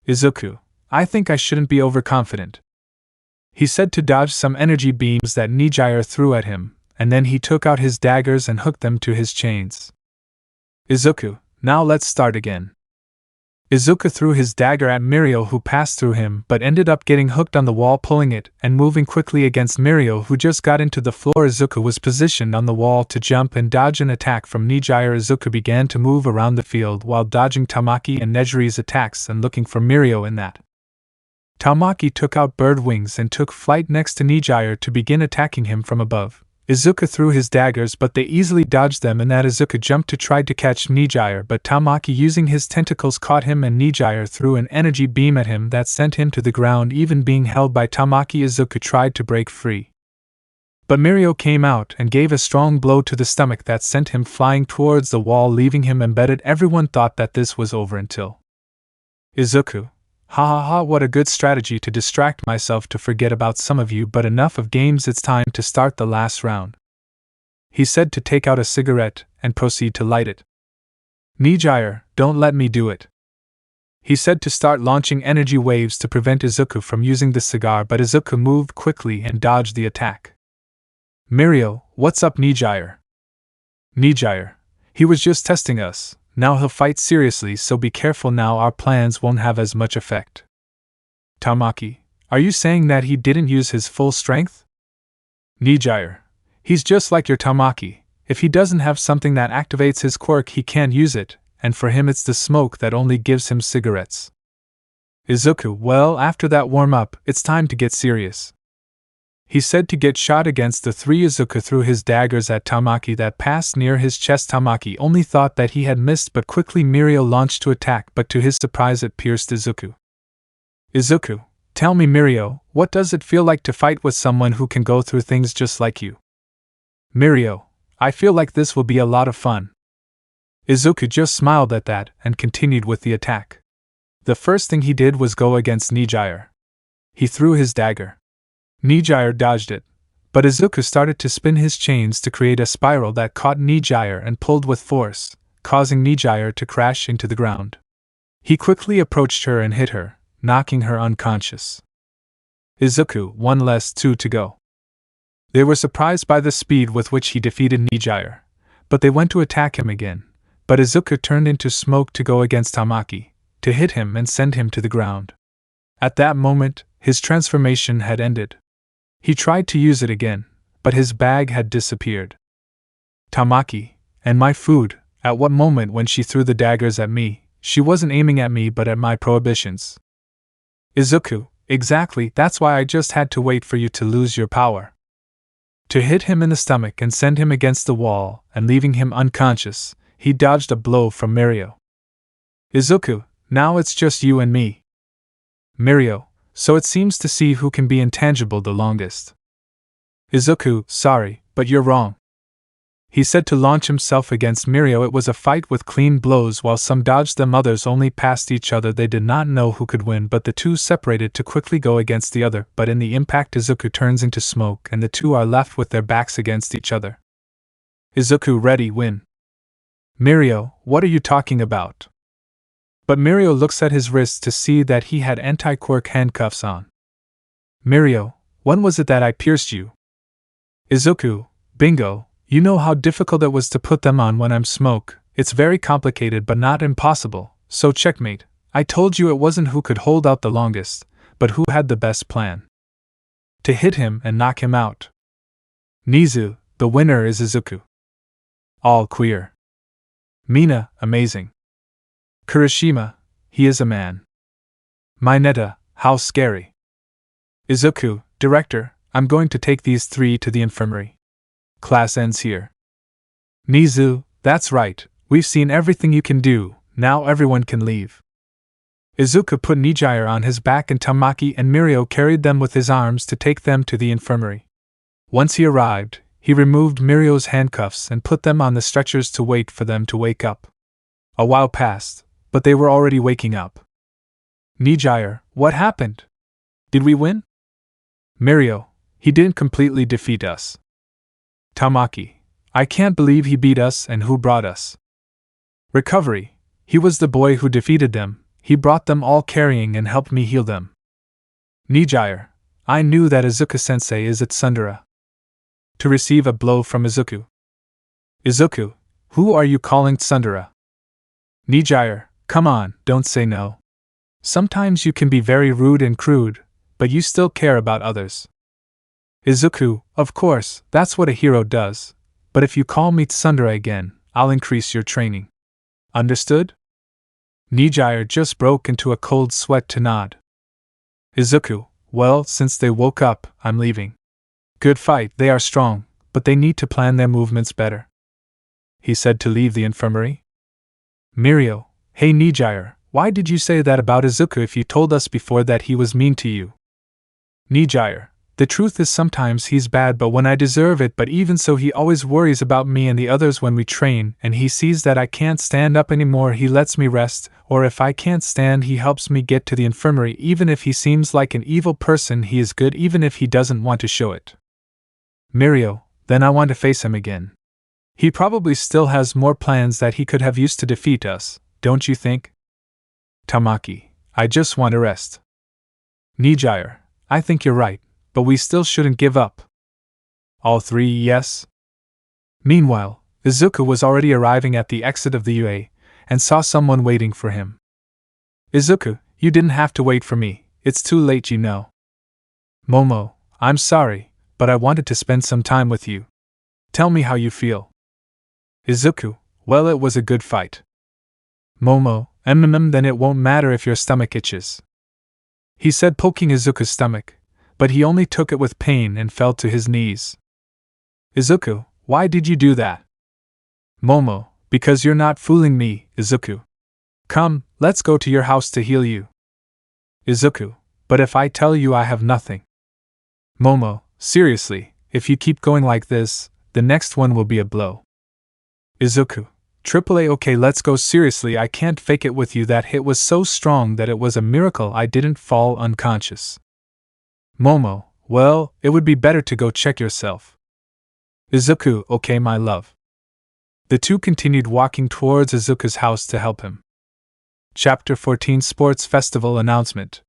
Izuku, I think I shouldn't be overconfident. He said to dodge some energy beams that Nijire threw at him, and then he took out his daggers and hooked them to his chains. Izuku, now let's start again. Izuku threw his dagger at Mirio, who passed through him but ended up getting hooked on the wall, pulling it and moving quickly against Mirio, who just got into the floor. Izuku was positioned on the wall to jump and dodge an attack from Nijire. Izuku began to move around the field while dodging Tamaki and Nejiri's attacks and looking for Mirio in that. Tamaki took out bird wings and took flight next to Nijire to begin attacking him from above. Izuku threw his daggers, but they easily dodged them, and that Izuku jumped to try to catch Nijire, but Tamaki using his tentacles caught him and Nijire threw an energy beam at him that sent him to the ground. Even being held by Tamaki, Izuku tried to break free. But Mirio came out and gave a strong blow to the stomach that sent him flying towards the wall, leaving him embedded. Everyone thought that this was over until Izuku. Ha ha ha, what a good strategy to distract myself to forget about some of you, but enough of games, it's time to start the last round. He said to take out a cigarette and proceed to light it. Nijire, don't let me do it. He said to start launching energy waves to prevent Izuku from using the cigar, but Izuku moved quickly and dodged the attack. Mirio, what's up, Nijire? Nijire, he was just testing us. Now he'll fight seriously, so be careful now, our plans won't have as much effect. Tamaki, are you saying that he didn't use his full strength? Nijire, he's just like your Tamaki. If he doesn't have something that activates his quirk, he can't use it, and for him it's the smoke that only gives him cigarettes. Izuku, well, after that warm-up, it's time to get serious. He said to get shot against the three. Izuku threw his daggers at Tamaki that passed near his chest. Tamaki only thought that he had missed, but quickly Mirio launched to attack, but to his surprise it pierced Izuku. Izuku, tell me, Mirio, what does it feel like to fight with someone who can go through things just like you? Mirio, I feel like this will be a lot of fun. Izuku just smiled at that and continued with the attack. The first thing he did was go against Nijire. He threw his dagger. Nijire dodged it, but Izuku started to spin his chains to create a spiral that caught Nijire and pulled with force, causing Nijire to crash into the ground. He quickly approached her and hit her, knocking her unconscious. Izuku, 1 less 2 to go. They were surprised by the speed with which he defeated Nijire, but they went to attack him again, but Izuku turned into smoke to go against Tamaki, to hit him and send him to the ground. At that moment, his transformation had ended. He tried to use it again, but his bag had disappeared. Tamaki, and my food, at what moment when she threw the daggers at me, she wasn't aiming at me but at my prohibitions. Izuku, exactly, that's why I just had to wait for you to lose your power. To hit him in the stomach and send him against the wall, and leaving him unconscious, he dodged a blow from Mirio. Izuku, now it's just you and me. Mirio, so it seems to see who can be intangible the longest. Izuku, sorry, but you're wrong. He said to launch himself against Mirio. It was a fight with clean blows. While some dodged them, others only passed each other. They did not know who could win, but the two separated to quickly go against the other, but in the impact Izuku turns into smoke and the two are left with their backs against each other. Izuku, ready, win. Mirio, what are you talking about? But Mirio looks at his wrists to see that he had anti-quirk handcuffs on. Mirio, when was it that I pierced you? Izuku, bingo, you know how difficult it was to put them on when I'm smoke. It's very complicated but not impossible, so checkmate. I told you it wasn't who could hold out the longest, but who had the best plan. To hit him and knock him out. Nizu, the winner is Izuku. All queer. Mina, amazing. Kurashima, he is a man. Mineta, how scary. Izuku, director, I'm going to take these three to the infirmary. Class ends here. Nizu, that's right, we've seen everything you can do, now everyone can leave. Izuku put Nijire on his back and Tamaki and Mirio carried them with his arms to take them to the infirmary. Once he arrived, he removed Mirio's handcuffs and put them on the stretchers to wait for them to wake up. A while passed, but they were already waking up. Nijire, what happened? Did we win? Mirio, he didn't completely defeat us. Tamaki, I can't believe he beat us and who brought us. Recovery, he was the boy who defeated them, he brought them all carrying and helped me heal them. Nijire, I knew that Izuku-sensei is at Sundara. To receive a blow from Izuku. Izuku, who are you calling Tsundere? Nijire, come on, don't say no. Sometimes you can be very rude and crude, but you still care about others. Izuku, of course, that's what a hero does, but if you call me Tsundere again, I'll increase your training. Understood? Nijire just broke into a cold sweat to nod. Izuku, well, since they woke up, I'm leaving. Good fight, they are strong, but they need to plan their movements better. He said to leave the infirmary. Mirio, hey Nijire, why did you say that about Izuku if you told us before that he was mean to you? Nijire, the truth is sometimes he's bad but when I deserve it, but even so he always worries about me and the others when we train, and he sees that I can't stand up anymore he lets me rest, or if I can't stand he helps me get to the infirmary. Even if he seems like an evil person he is good even if he doesn't want to show it. Mirio, then I want to face him again. He probably still has more plans that he could have used to defeat us, don't you think? Tamaki, I just want to rest. Nijire, I think you're right, but we still shouldn't give up. All three, yes? Meanwhile, Izuku was already arriving at the exit of the UA, and saw someone waiting for him. Izuku, you didn't have to wait for me, it's too late you know. Momo, I'm sorry, but I wanted to spend some time with you. Tell me how you feel. Izuku, well, it was a good fight. Momo, then it won't matter if your stomach itches. He said, poking Izuku's stomach, but he only took it with pain and fell to his knees. Izuku, why did you do that? Momo, because you're not fooling me, Izuku. Come, let's go to your house to heal you. Izuku, but if I tell you I have nothing. Momo, seriously, if you keep going like this, the next one will be a blow. Izuku, AAA, okay, let's go. Seriously, I can't fake it with you. That hit was so strong that it was a miracle I didn't fall unconscious. Momo, well, it would be better to go check yourself. Izuku, okay, my love. The two continued walking towards Izuku's house to help him. Chapter 14 Sports Festival Announcement.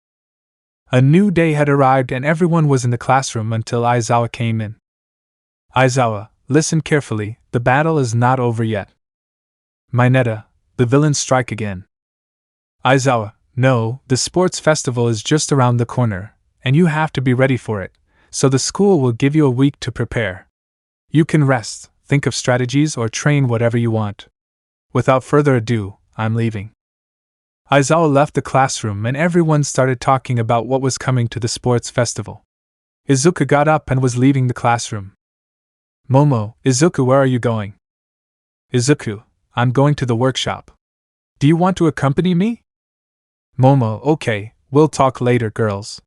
A new day had arrived and everyone was in the classroom until Aizawa came in. Aizawa, listen carefully, the battle is not over yet. Mineta, the villains strike again. Aizawa, no, the sports festival is just around the corner, and you have to be ready for it, so the school will give you a week to prepare. You can rest, think of strategies or train whatever you want. Without further ado, I'm leaving. Aizawa left the classroom and everyone started talking about what was coming to the sports festival. Izuku got up and was leaving the classroom. Momo, Izuku, where are you going? Izuku, I'm going to the workshop. Do you want to accompany me? Momo, okay, we'll talk later, girls.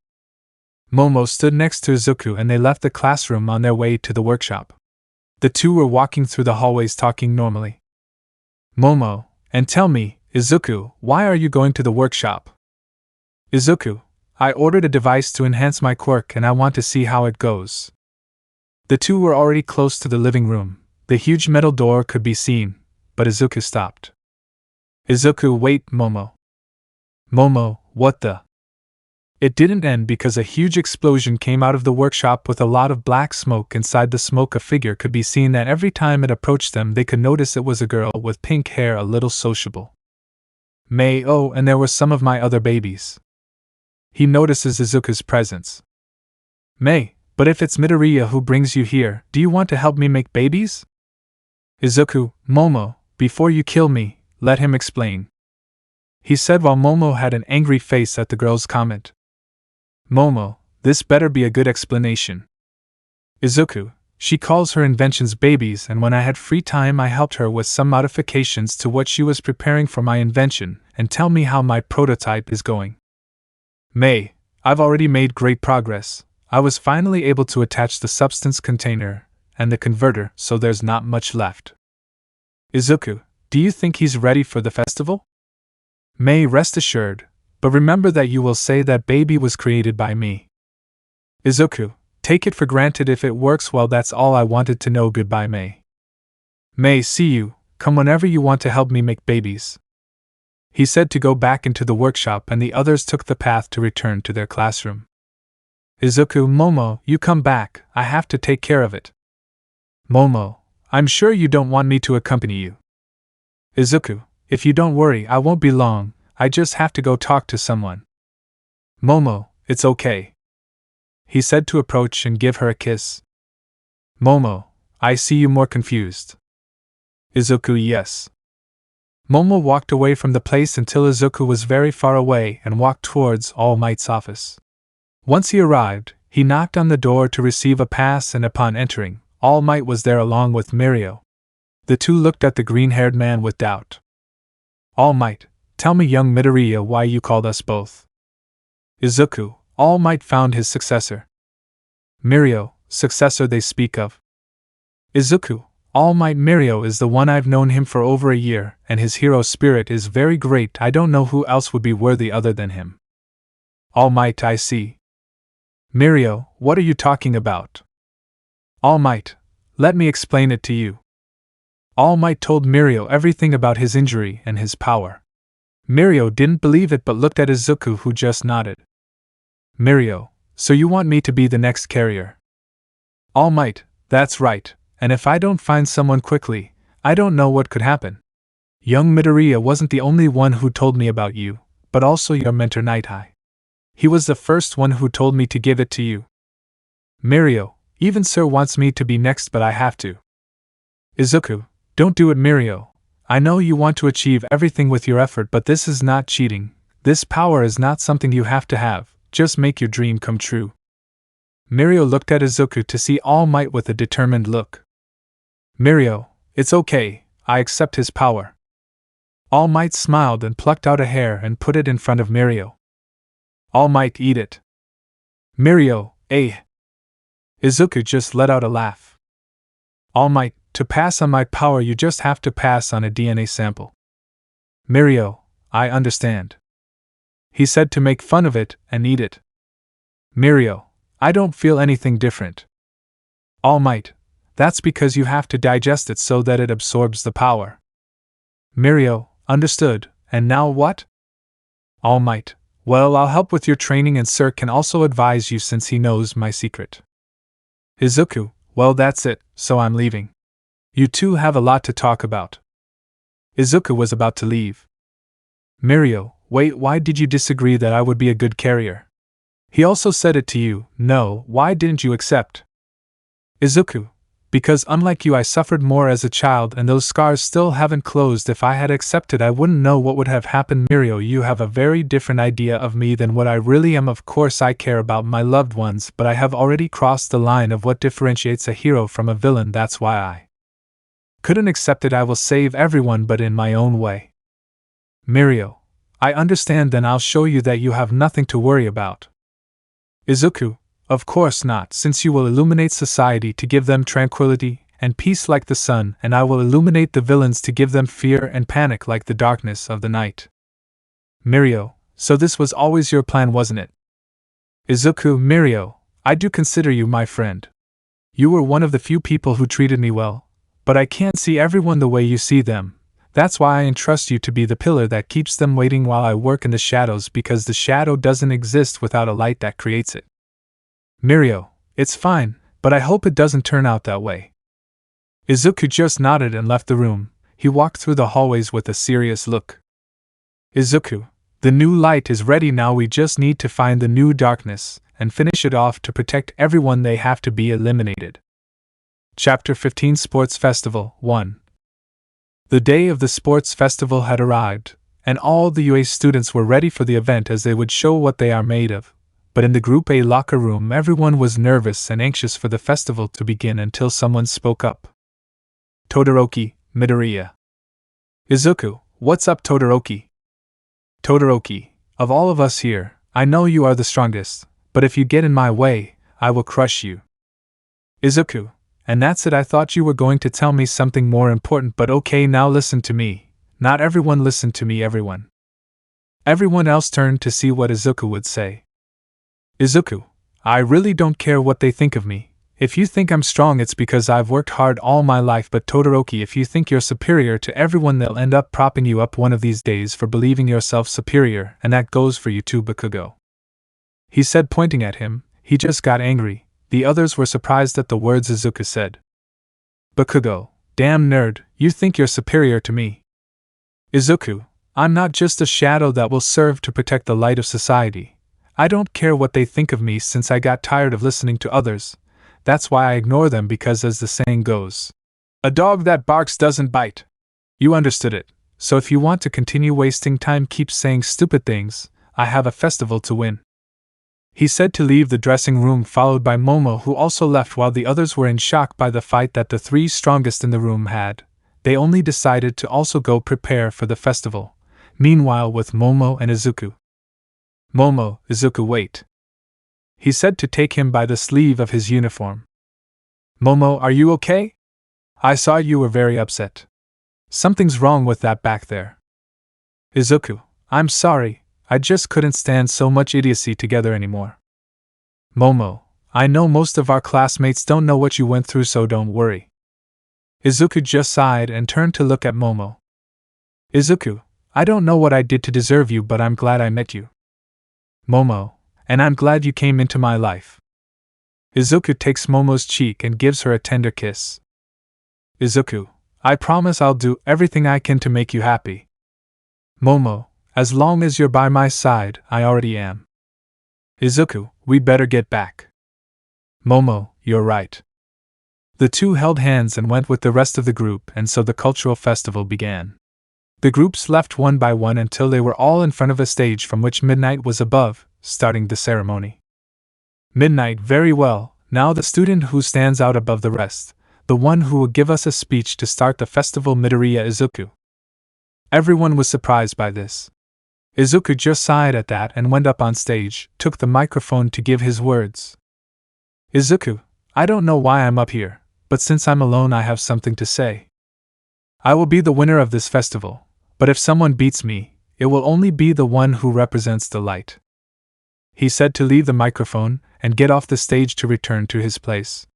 Momo stood next to Izuku and they left the classroom on their way to the workshop. The two were walking through the hallways talking normally. Momo, and tell me, Izuku, why are you going to the workshop? Izuku, I ordered a device to enhance my quirk and I want to see how it goes. The two were already close to the living room. The huge metal door could be seen, but Izuku stopped. Izuku, wait, Momo. Momo, what the? It didn't end because a huge explosion came out of the workshop with a lot of black smoke. Inside the smoke a figure could be seen that every time it approached them they could notice it was a girl with pink hair, a little sociable. May, oh, and there were some of my other babies. He notices Izuku's presence. May, but if it's Midoriya who brings you here, do you want to help me make babies? Izuku, Momo, before you kill me, let him explain. He said while Momo had an angry face at the girl's comment. Momo, this better be a good explanation. Izuku, she calls her inventions babies and when I had free time I helped her with some modifications to what she was preparing for my invention, and tell me how my prototype is going. May, I've already made great progress. I was finally able to attach the substance container and the converter, so there's not much left. Izuku, do you think he's ready for the festival? May, rest assured, But remember that you will say that baby was created by me. Izuku, take it for granted if it works well, that's all I wanted to know. Goodbye, May. May, see you, come whenever you want to help me make babies. He said to go back into the workshop, and the others took the path to return to their classroom. Izuku, Momo, you come back, I have to take care of it. Momo, I'm sure you don't want me to accompany you. Izuku, if you don't worry, I won't be long, I just have to go talk to someone. Momo, it's okay. He said to approach and give her a kiss. Momo, I see you more confused. Izuku, yes. Momo walked away from the place until Izuku was very far away and walked towards All Might's office. Once he arrived, he knocked on the door to receive a pass, and upon entering, All Might was there along with Mirio. The two looked at the green-haired man with doubt. All Might, tell me, young Midoriya, why you called us both. Izuku, All Might found his successor. Mirio, successor they speak of. Izuku, All Might, Mirio is the one. I've known him for over a year, and his hero spirit is very great. I don't know who else would be worthy other than him. All Might, I see. Mirio, what are you talking about? All Might, let me explain it to you. All Might told Mirio everything about his injury and his power. Mirio didn't believe it but looked at Izuku, who just nodded. Mirio, so you want me to be the next carrier? All Might, that's right, and if I don't find someone quickly, I don't know what could happen. Young Midoriya wasn't the only one who told me about you, but also your mentor Nighthigh. He was the first one who told me to give it to you. Mirio, even Sir wants me to be next, but I have to. Izuku, don't do it, Mirio. I know you want to achieve everything with your effort, but this is not cheating. This power is not something you have to have, just make your dream come true. Mirio looked at Izuku to see All Might with a determined look. Mirio, it's okay, I accept his power. All Might smiled and plucked out a hair and put it in front of Mirio. All Might, eat it. Mirio, eh? Izuku just let out a laugh. All Might, to pass on my power you just have to pass on a DNA sample. Mirio, I understand. He said to make fun of it and eat it. Mirio, I don't feel anything different. All Might, that's because you have to digest it so that it absorbs the power. Mirio, understood, and now what? All Might, well, I'll help with your training, and Sir can also advise you since he knows my secret. Izuku, well, that's it, so I'm leaving. You two have a lot to talk about. Izuku was about to leave. Mirio, wait, why did you disagree that I would be a good carrier? He also said it to you, no, why didn't you accept? Izuku, because unlike you I suffered more as a child and those scars still haven't closed. If I had accepted I wouldn't know what would have happened. Mirio, you have a very different idea of me than what I really am. Of course I care about my loved ones, but I have already crossed the line of what differentiates a hero from a villain. That's why I couldn't accept it. I will save everyone, but in my own way. Mirio, I understand, then I'll show you that you have nothing to worry about. Izuku, of course not, since you will illuminate society to give them tranquility and peace like the sun, and I will illuminate the villains to give them fear and panic like the darkness of the night. Mirio, so this was always your plan, wasn't it? Izuku, Mirio, I do consider you my friend. You were one of the few people who treated me well, but I can't see everyone the way you see them. That's why I entrust you to be the pillar that keeps them waiting while I work in the shadows, because the shadow doesn't exist without a light that creates it. Mirio, it's fine, but I hope it doesn't turn out that way. Izuku just nodded and left the room. He walked through the hallways with a serious look. Izuku, the new light is ready now. We just need to find the new darkness and finish it off to protect everyone. They have to be eliminated. Chapter 15 Sports Festival 1. The day of the sports festival had arrived, and all the UA students were ready for the event as they would show what they are made of. But in the Group A locker room everyone was nervous and anxious for the festival to begin until someone spoke up. Todoroki, Midoriya. Izuku, what's up, Todoroki? Todoroki, of all of us here, I know you are the strongest, but if you get in my way, I will crush you. Izuku, and that's it. I thought you were going to tell me something more important, but okay, now listen to me. Not everyone listen to me, everyone. Everyone else turned to see what Izuku would say. Izuku, I really don't care what they think of me. If you think I'm strong, it's because I've worked hard all my life, but Todoroki, if you think you're superior to everyone, they'll end up propping you up one of these days for believing yourself superior, and that goes for you too, Bakugo. He said, pointing at him. He just got angry. The others were surprised at the words Izuku said. Bakugo, damn nerd, you think you're superior to me. Izuku, I'm not just a shadow that will serve to protect the light of society. I don't care what they think of me since I got tired of listening to others. That's why I ignore them, because as the saying goes, a dog that barks doesn't bite. You understood it, so if you want to continue wasting time, keep saying stupid things. I have a festival to win. He said to leave the dressing room, followed by Momo, who also left while the others were in shock by the fight that the three strongest in the room had. They only decided to also go prepare for the festival. Meanwhile, with Momo and Izuku. Momo, Izuku, wait. He said to take him by the sleeve of his uniform. Momo, are you okay? I saw you were very upset. Something's wrong with that back there. Izuku, I'm sorry, I just couldn't stand so much idiocy together anymore. Momo, I know most of our classmates don't know what you went through, so don't worry. Izuku just sighed and turned to look at Momo. Izuku, I don't know what I did to deserve you, but I'm glad I met you. Momo, and I'm glad you came into my life. Izuku takes Momo's cheek and gives her a tender kiss. Izuku, I promise I'll do everything I can to make you happy. Momo, as long as you're by my side, I already am. Izuku, we better get back. Momo, you're right. The two held hands and went with the rest of the group, and so the cultural festival began. The groups left one by one until they were all in front of a stage from which Midnight was above, starting the ceremony. Midnight, very well, now the student who stands out above the rest, the one who will give us a speech to start the festival. Midoriya Izuku. Everyone was surprised by this. Izuku just sighed at that and went up on stage, took the microphone to give his words. Izuku, I don't know why I'm up here, but since I'm alone, I have something to say. I will be the winner of this festival, but if someone beats me, it will only be the one who represents the light. He said to leave the microphone and get off the stage to return to his place.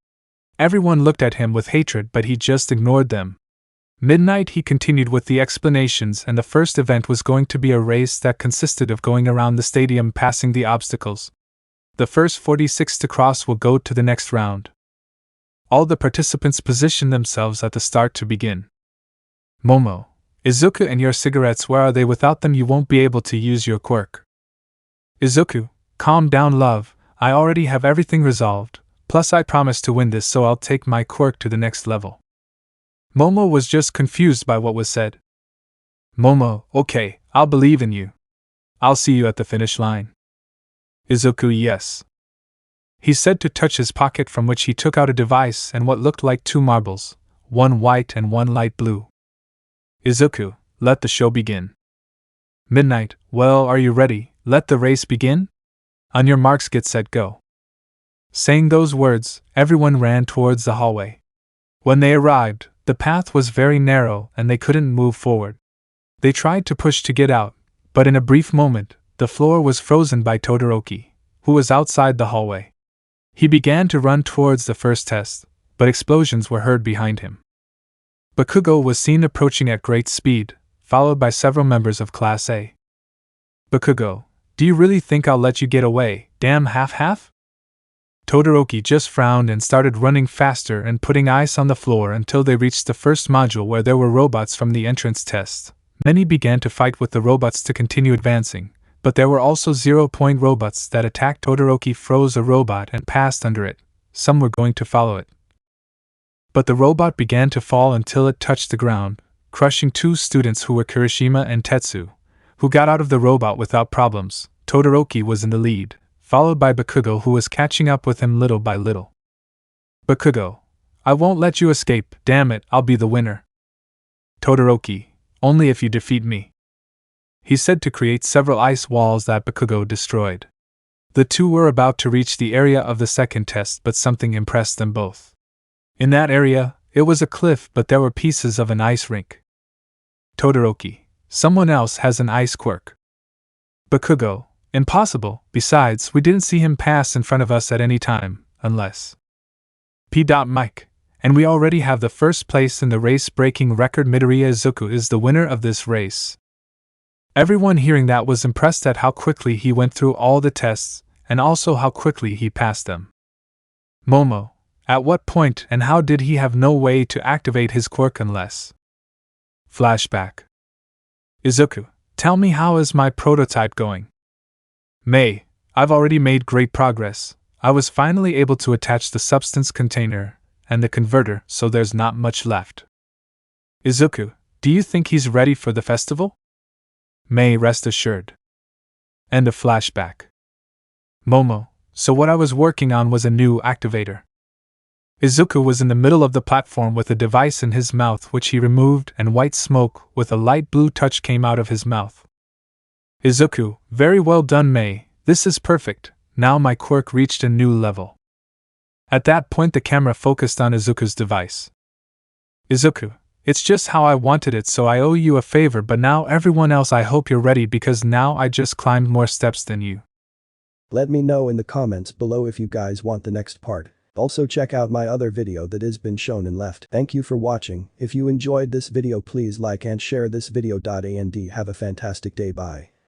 Everyone looked at him with hatred, but he just ignored them. Midnight, he continued with the explanations, and the first event was going to be a race that consisted of going around the stadium passing the obstacles. The first 46 to cross will go to the next round. All the participants position themselves at the start to begin. Momo, Izuku, and your cigarettes, where are they? Without them you won't be able to use your quirk. Izuku, calm down, love, I already have everything resolved, plus I promised to win this, so I'll take my quirk to the next level. Momo was just confused by what was said. Momo, okay, I'll believe in you. I'll see you at the finish line. Izuku, yes. He said to touch his pocket, from which he took out a device and what looked like two marbles, one white and one light blue. Izuku, let the show begin. Midnight, well, are you ready? Let the race begin? On your marks, get set, go. Saying those words, everyone ran towards the hallway. When they arrived, the path was very narrow and they couldn't move forward. They tried to push to get out, but in a brief moment, the floor was frozen by Todoroki, who was outside the hallway. He began to run towards the first test, but explosions were heard behind him. Bakugo was seen approaching at great speed, followed by several members of Class A. Bakugo, do you really think I'll let you get away, damn half-half? Todoroki just frowned and started running faster and putting ice on the floor until they reached the first module where there were robots from the entrance test. Many began to fight with the robots to continue advancing, but there were also 0-point robots that attacked. Todoroki froze a robot and passed under it. Some were going to follow it. But the robot began to fall until it touched the ground, crushing two students who were Kirishima and Tetsu, who got out of the robot without problems. Todoroki was in the lead, followed by Bakugo, who was catching up with him little by little. Bakugo, I won't let you escape, damn it, I'll be the winner. Todoroki, only if you defeat me. He said to create several ice walls that Bakugo destroyed. The two were about to reach the area of the second test, but something impressed them both. In that area, it was a cliff, but there were pieces of an ice rink. Todoroki, someone else has an ice quirk. Bakugo, impossible, besides, we didn't see him pass in front of us at any time, unless. Mike, and we already have the first place in the race-breaking record. Midoriya Izuku is the winner of this race. Everyone hearing that was impressed at how quickly he went through all the tests, and also how quickly he passed them. Momo, at what point and how did he have no way to activate his quirk unless? Flashback. Izuku, tell me, how is my prototype going? May, I've already made great progress. I was finally able to attach the substance container and the converter, so there's not much left. Izuku, do you think he's ready for the festival? May, rest assured. End of flashback. Momo, so what I was working on was a new activator. Izuku was in the middle of the platform with a device in his mouth which he removed, and white smoke with a light blue touch came out of his mouth. Izuku, very well done, May, this is perfect, now my quirk reached a new level. At that point the camera focused on Izuku's device. Izuku, it's just how I wanted it, so I owe you a favor, but now everyone else, I hope you're ready because now I just climbed more steps than you. Let me know in the comments below if you guys want the next part. Also check out my other video that has been shown and left. Thank you for watching. If you enjoyed this video, please like and share this video. And have a fantastic day. Bye.